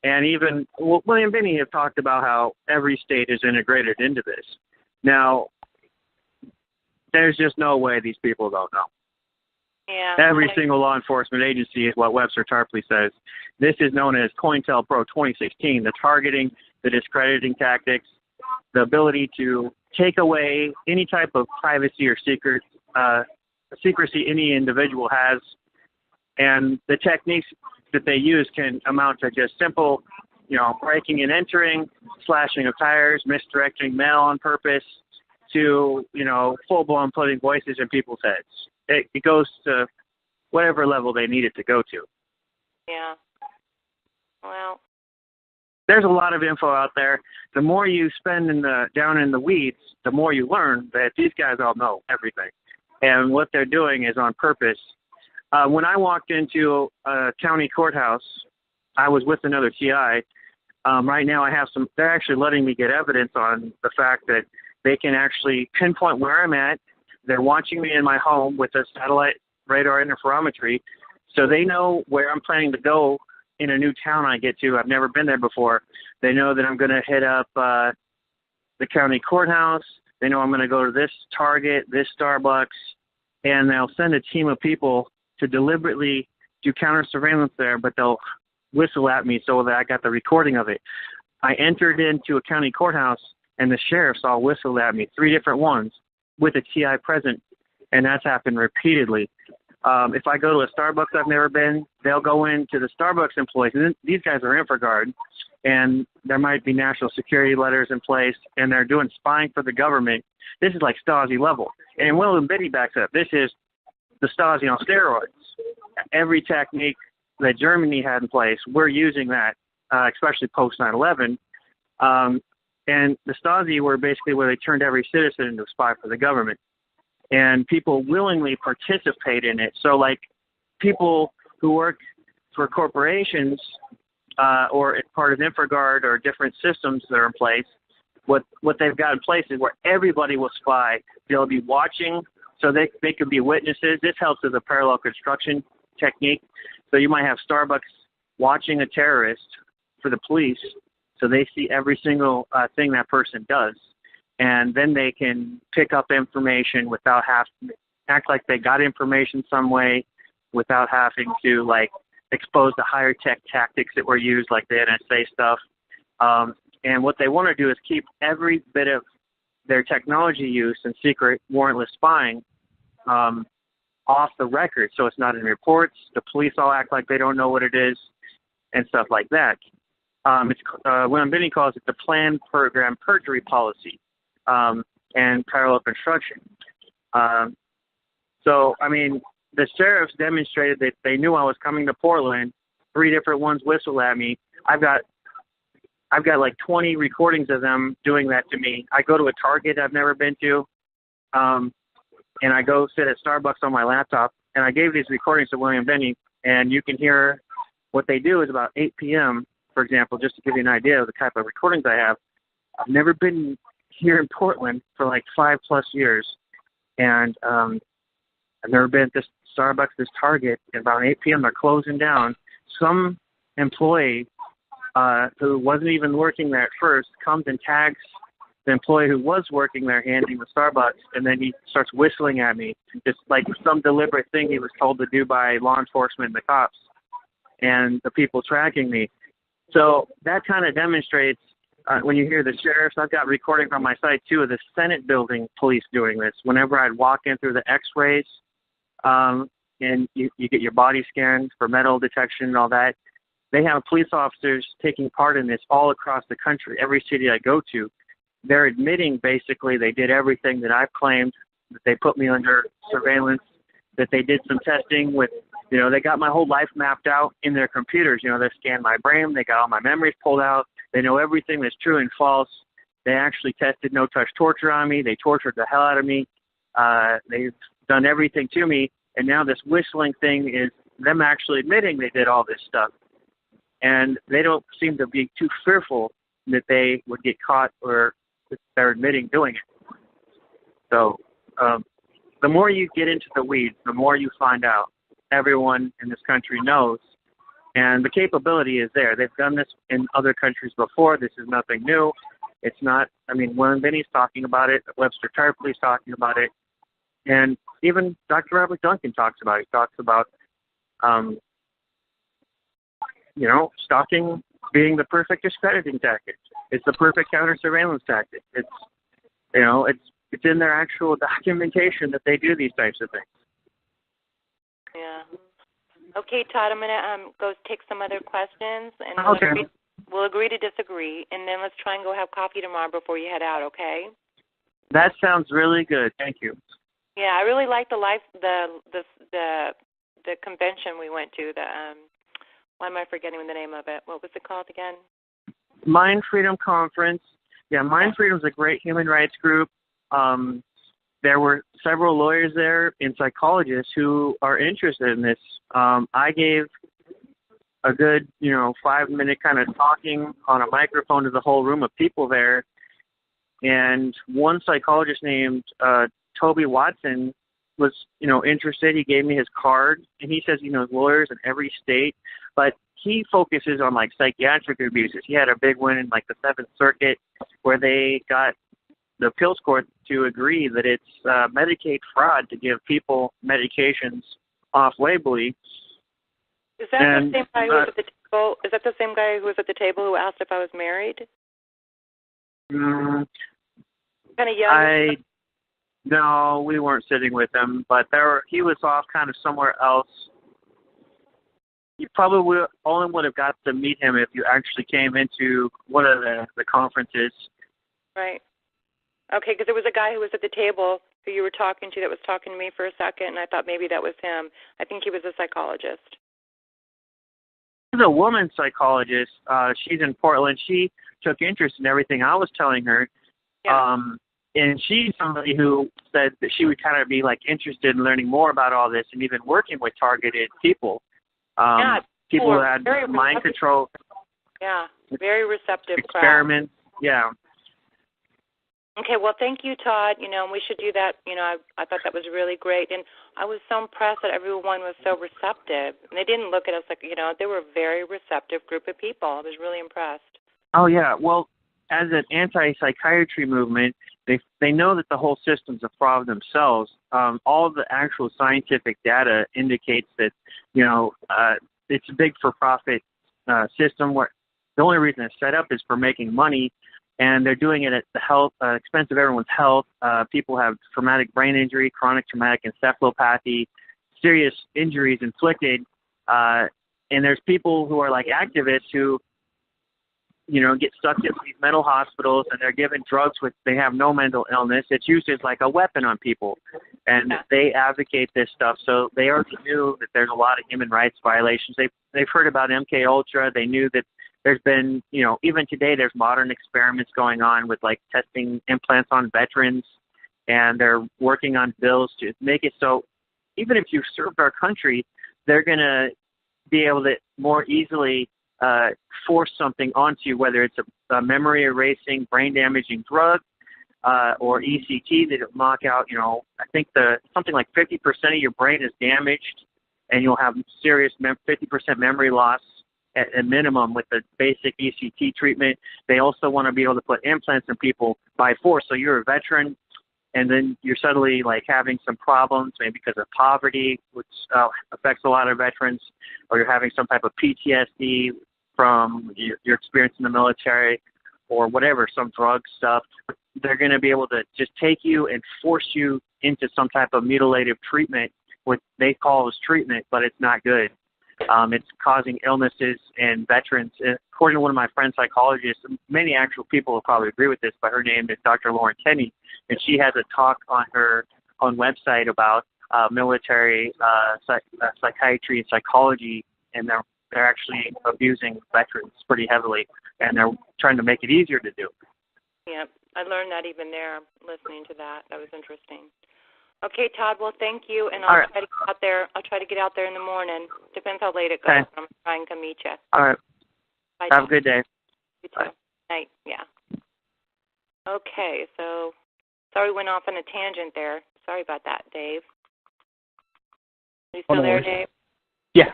and even William Binney have talked about how every state is integrated into this. Now, there's just no way these people don't know. Yeah. Every single law enforcement agency is what Webster Tarpley says. This is known as COINTELPRO 2016, the targeting, the discrediting tactics, the ability to take away any type of privacy or secrecy any individual has. And the techniques that they use can amount to just simple, breaking and entering, slashing of tires, misdirecting mail on purpose, to, full-blown putting voices in people's heads. It goes to whatever level they need it to go to. Yeah. Well, there's a lot of info out there. The more you spend down in the weeds, the more you learn that these guys all know everything. And what they're doing is on purpose. When I walked into a county courthouse, I was with another TI. Right now they're actually letting me get evidence on the fact that they can actually pinpoint where I'm at. They're watching me in my home with a satellite radar interferometry, so they know where I'm planning to go in a new town I get to. I've never been there before. They know that I'm going to hit up the county courthouse. They know I'm going to go to this Target, this Starbucks, and they'll send a team of people to deliberately do counter surveillance there, but they'll whistle at me so that I got the recording of it. I entered into a county courthouse, and the sheriffs all whistled at me, 3 different ones, with a TI present, and that's happened repeatedly. If I go to a Starbucks I've never been, they'll go into the Starbucks employees, and these guys are InfraGard, and there might be national security letters in place, and they're doing spying for the government. This is like Stasi level. And William Biddy backs up. This is the Stasi on steroids. Every technique that Germany had in place, we're using that, especially post 9/11. And the Stasi were basically where they turned every citizen into a spy for the government. And people willingly participate in it. So, like, people who work for corporations or part of InfraGard or different systems that are in place, what they've got in place is where everybody will spy. They'll be watching, so they could be witnesses. This helps with a parallel construction technique. So you might have Starbucks watching a terrorist for the police, so they see every single thing that person does. And then they can pick up information without having to act like they got information some way, without having to, like, expose the higher tech tactics that were used, like the NSA stuff. And what they want to do is keep every bit of their technology use and secret warrantless spying off the record, so it's not in reports. The police all act like they don't know what it is and stuff like that. William Binney calls it the planned program perjury policy and parallel construction. So, I mean, the sheriffs demonstrated that they knew I was coming to Portland. 3 different ones whistled at me. I've got like 20 recordings of them doing that to me. I go to a Target I've never been to, and I go sit at Starbucks on my laptop, and I gave these recordings to William Binney, and you can hear what they do is about 8 p.m., for example, just to give you an idea of the type of recordings I have. I've never been here in Portland for like 5+ years, and I've never been at this Starbucks, this Target. At about 8 p.m., they're closing down. Some employee who wasn't even working there at first comes and tags the employee who was working there handing the Starbucks, and then he starts whistling at me, just like some deliberate thing he was told to do by law enforcement and the cops and the people tracking me. So that kind of demonstrates when you hear the sheriffs. I've got recording from my site, too, of the Senate building police doing this. Whenever I'd walk in through the x-rays and you get your body scanned for metal detection and all that, they have police officers taking part in this all across the country. Every city I go to, they're admitting basically they did everything that I've claimed, that they put me under surveillance, that they did some testing with, they got my whole life mapped out in their computers. They scanned my brain. They got all my memories pulled out. They know everything that's true and false. They actually tested no-touch torture on me. They tortured the hell out of me. They've done everything to me. And now this whistling thing is them actually admitting they did all this stuff. And they don't seem to be too fearful that they would get caught or that they're admitting doing it. So the more you get into the weeds, the more you find out. Everyone in this country knows. And the capability is there. They've done this in other countries before. This is nothing new. It's not, William Binney's talking about it. Webster Tarpley's talking about it. And even Dr. Robert Duncan talks about it. He talks about, stalking being the perfect discrediting tactic. It's the perfect counter-surveillance tactic. It's in their actual documentation that they do these types of things. Yeah. Okay, Todd, I'm going to go take some other questions, and we'll agree to disagree, and then let's try and go have coffee tomorrow before you head out, okay? That sounds really good. Thank you. Yeah, I really like the convention we went to. Why am I forgetting the name of it? What was it called again? Mind Freedom Conference. Yeah, Mind Freedom is a great human rights group. There were several lawyers there and psychologists who are interested in this. I gave a good, 5-minute kind of talking on a microphone to the whole room of people there. And one psychologist named Toby Watson was, interested. He gave me his card, and he says he knows lawyers in every state, but he focuses on, like, psychiatric abuses. He had a big win in, like, the 7th Circuit where they got the appeals court to agree that it's Medicaid fraud to give people medications off-labelly. Is that the same guy who was at the table? Is that the same guy who was at the table who asked if I was married? Kind of young. No, we weren't sitting with him, but he was off kind of somewhere else. You probably only would have got to meet him if you actually came into one of the conferences. Right. Okay, because there was a guy who was at the table who you were talking to that was talking to me for a second, and I thought maybe that was him. I think he was a psychologist. She's a woman psychologist. She's in Portland. She took interest in everything I was telling her. Yeah. And she's somebody who said that she would kind of be like interested in learning more about all this and even working with targeted people. People who had mind control. Yeah, very receptive experiments. crowd. Yeah. Okay, well, thank you, Todd. And we should do that. I thought that was really great. And I was so impressed that everyone was so receptive. And they didn't look at us like, they were a very receptive group of people. I was really impressed. Oh, yeah. Well, as an anti-psychiatry movement, they know that the whole system's a fraud themselves. All of the actual scientific data indicates that, it's a big for-profit system where the only reason it's set up is for making money, and they're doing it at the expense of everyone's health. People have traumatic brain injury, chronic traumatic encephalopathy, serious injuries inflicted, and there's people who are like activists who get stuck in these mental hospitals, and they're given drugs with they have no mental illness. It's used as like a weapon on people, and they advocate this stuff. So they already knew that there's a lot of human rights violations. They've heard about MK Ultra. They knew that there's been, even today there's modern experiments going on with like testing implants on veterans, and they're working on bills to make it so even if you've served our country, they're going to be able to more easily force something onto you, whether it's a memory erasing, brain damaging drug or ECT that knock out, I think something like 50% of your brain is damaged, and you'll have serious 50% memory loss at a minimum with the basic ECT treatment. They also want to be able to put implants in people by force. So you're a veteran, and then you're suddenly like having some problems, maybe because of poverty, which affects a lot of veterans, or you're having some type of PTSD from your experience in the military or whatever, some drug stuff. They're going to be able to just take you and force you into some type of mutilative treatment, what they call as treatment, but it's not good. It's causing illnesses in veterans. According to one of my friend psychologists, many actual people will probably agree with this, but her name is Dr. Lauren Tenney, and she has a talk on her own website about military psychiatry and psychology, and they're actually abusing veterans pretty heavily, and they're trying to make it easier to do. Yeah, I learned that even there, listening to that. That was interesting. Okay, Todd, well, thank you, and I'll try to get out there. I'll try to get out there in the morning. Depends how late it goes. Okay. I'm trying to come meet you. All right. Bye, Have a good day. You too. Night, yeah. Okay, so sorry we went off on a tangent there. Sorry about that, Dave. Are you still there, Dave? Yeah.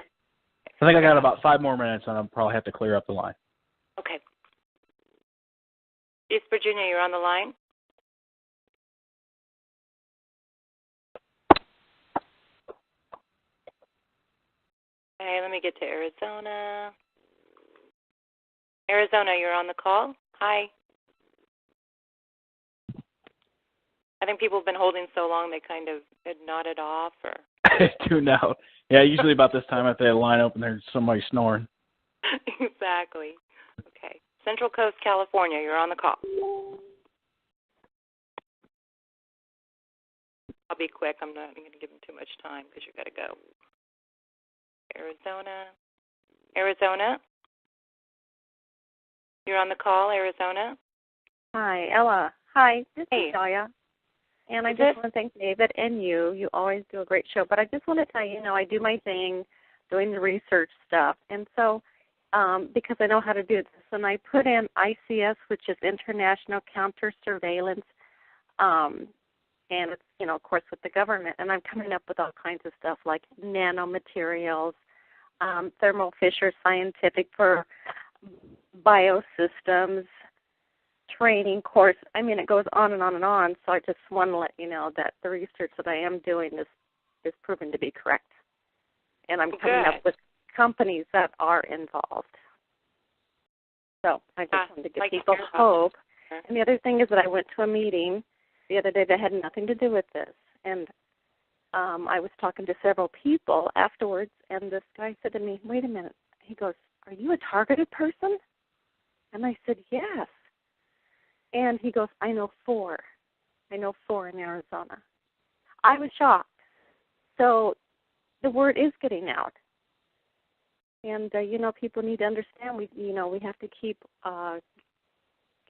I think I got about 5 more minutes, and I'll probably have to clear up the line. Okay. East Virginia, you're on the line? Okay, let me get to Arizona. Arizona, you're on the call? Hi. I think people have been holding so long they kind of had nodded off or... Tuned out. Yeah, usually about this time if they had a line open, there's somebody snoring. Exactly. Okay. Central Coast, California, you're on the call. I'll be quick. I'm not going to give them too much time because you've got to go. Arizona? You're on the call, Arizona? Hi, Ella. Hi, this Hey. is Daya. And I just want to thank David and you. You always do a great show. But I just want to tell you, I do my thing, doing the research stuff. And so, because I know how to do this, and I put in ICS, which is International Counter Surveillance, and it's, of course, with the government. And I'm coming up with all kinds of stuff like nanomaterials, Thermo Fisher Scientific for biosystems, training course. I mean, it goes on and on and on. So I just want to let you know that the research that I am doing is proven to be correct. And I'm coming up with companies that are involved. So I just wanted to give people hope. And the other thing is that I went to a meeting the other day that had nothing to do with this. And I was talking to several people afterwards, and this guy said to me, wait a minute. He goes, are you a targeted person? And I said, yes. And he goes, I know 4. I know 4 in Arizona. I was shocked. So the word is getting out. And, people need to understand, we have to keep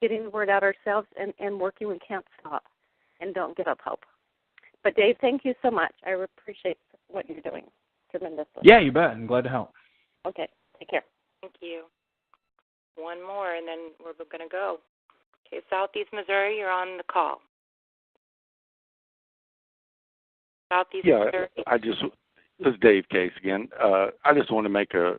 getting the word out ourselves and working. We can't stop. And don't give up hope. But, Dave, thank you so much. I appreciate what you're doing tremendously. Yeah, you bet. I'm glad to help. Okay. Take care. Thank you. One more, and then we're going to go. Okay, Southeast Missouri, you're on the call. Southeast Missouri. This is Dave Case again. I just want to make a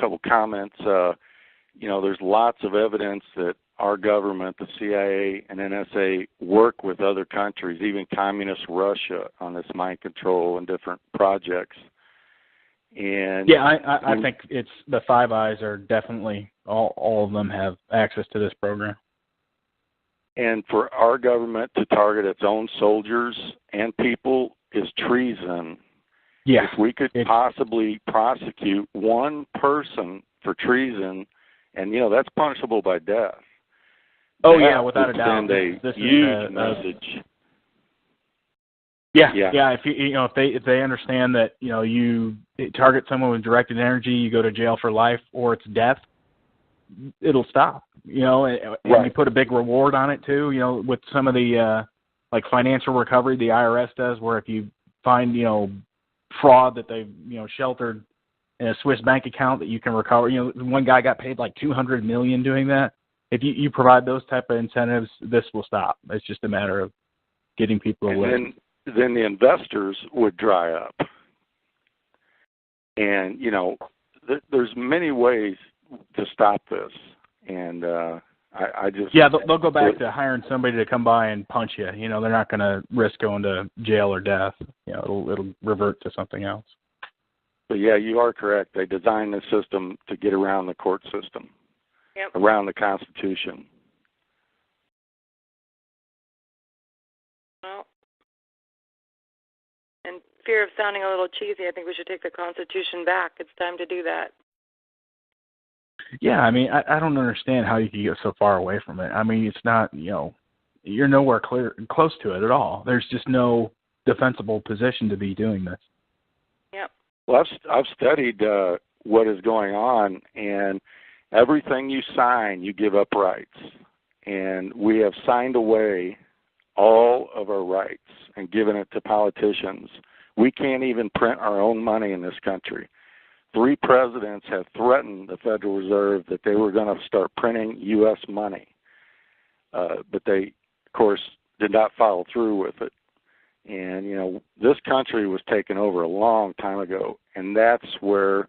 couple comments. There's lots of evidence that our government, the CIA and NSA, work with other countries, even communist Russia, on this mind control and different projects. And I think it's the Five Eyes are definitely all of them have access to this program. And for our government to target its own soldiers and people is treason. Yeah. If we could possibly prosecute one person for treason, and that's punishable by death. Oh yeah, without a doubt. This is huge message. Yeah. If they understand that you target someone with directed energy, you go to jail for life or it's death, it'll stop. And you put a big reward on it too. With some of the like financial recovery the IRS does, where if you find fraud that they've sheltered in a Swiss bank account that you can recover. One guy got paid like $200 million doing that. If you provide those type of incentives, this will stop. It's just a matter of getting people away. And then the investors would dry up. And there's many ways to stop this. And I just they'll go back to hiring somebody to come by and punch you. They're not going to risk going to jail or death. It'll revert to something else. But yeah, you are correct. They designed the system to get around the court system, around the Constitution. Well, in fear of sounding a little cheesy, I think we should take the Constitution back. It's time to do that. Yeah, I don't understand how you can get so far away from it. It's not, you're nowhere close to it at all. There's just no defensible position to be doing this. Yep. Well, I've studied what is going on, and everything you sign, you give up rights. And we have signed away all of our rights and given it to politicians. We can't even print our own money in this country. 3 presidents have threatened the Federal Reserve that they were going to start printing U.S. money. But they, of course, did not follow through with it. And, this country was taken over a long time ago, and that's where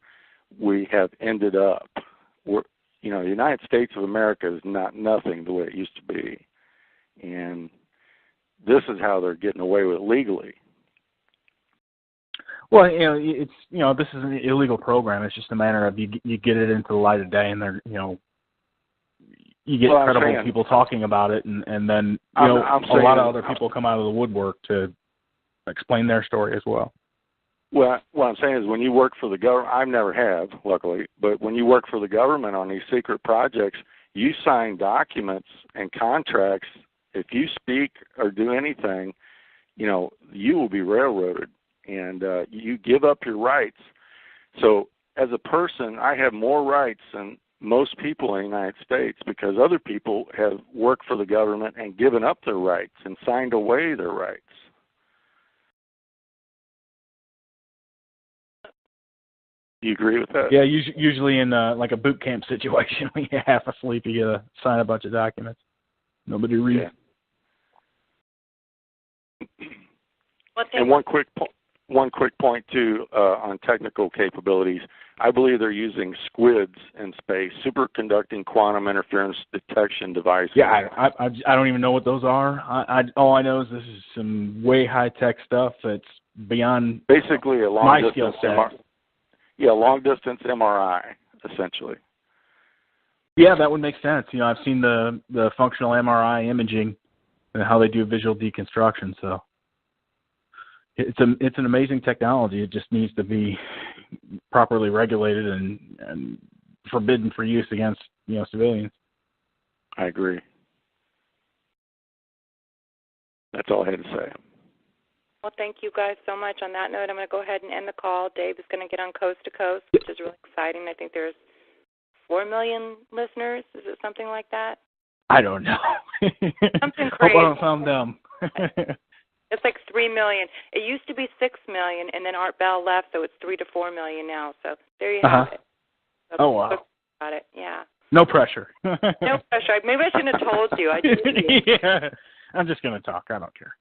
we have ended up. The United States of America is not nothing the way it used to be. And this is how they're getting away with it legally. Well, it's this is an illegal program. It's just a matter of you get it into the light of day, and they're you get credible people talking about it, and then a lot of other people come out of the woodwork to explain their story as well. Well, what I'm saying is when you work for the government, I never have, luckily, but when you work for the government on these secret projects, you sign documents and contracts. If you speak or do anything, you will be railroaded. And you give up your rights. So as a person, I have more rights than most people in the United States because other people have worked for the government and given up their rights and signed away their rights. Do you agree with that? Yeah, usually in like a boot camp situation, when you're half asleep, you got to sign a bunch of documents. Nobody reads. Yeah. And one quick point, too, on technical capabilities. I believe they're using squids in space, superconducting quantum interference detection devices. Yeah, I don't even know what those are. All I know is this is some way high-tech stuff that's beyond basically a long my distance skill set. Yeah, long distance MRI, essentially. Yeah, that would make sense. I've seen the functional MRI imaging and how they do visual deconstruction. So it's an amazing technology. It just needs to be properly regulated and forbidden for use against civilians. I agree. That's all I had to say. Well, thank you guys so much. On that note, I'm going to go ahead and end the call. Dave is going to get on Coast to Coast, which is really exciting. I think there's 4 million listeners. Is it something like that? I don't know. Something crazy. Hope I don't sound dumb. It's like 3 million. It used to be 6 million, and then Art Bell left, so it's 3 to 4 million now. So there you have it. So oh, wow. Got it, yeah. No pressure. No pressure. Maybe I shouldn't have told you. Yeah, I'm just going to talk. I don't care.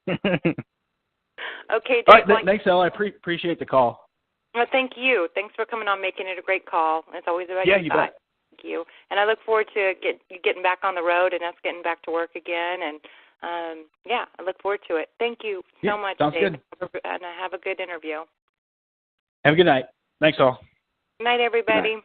Okay, Dave. All right, thanks, Elle. I appreciate the call. Well, thank you. Thanks for coming on, making it a great call. It's always about your side. You bet. Thank you. And I look forward to you getting back on the road and us getting back to work again. And, I look forward to it. Thank you so much, sounds Dave. Good. And have a good interview. Have a good night. Thanks, all. Good night, everybody. Good night.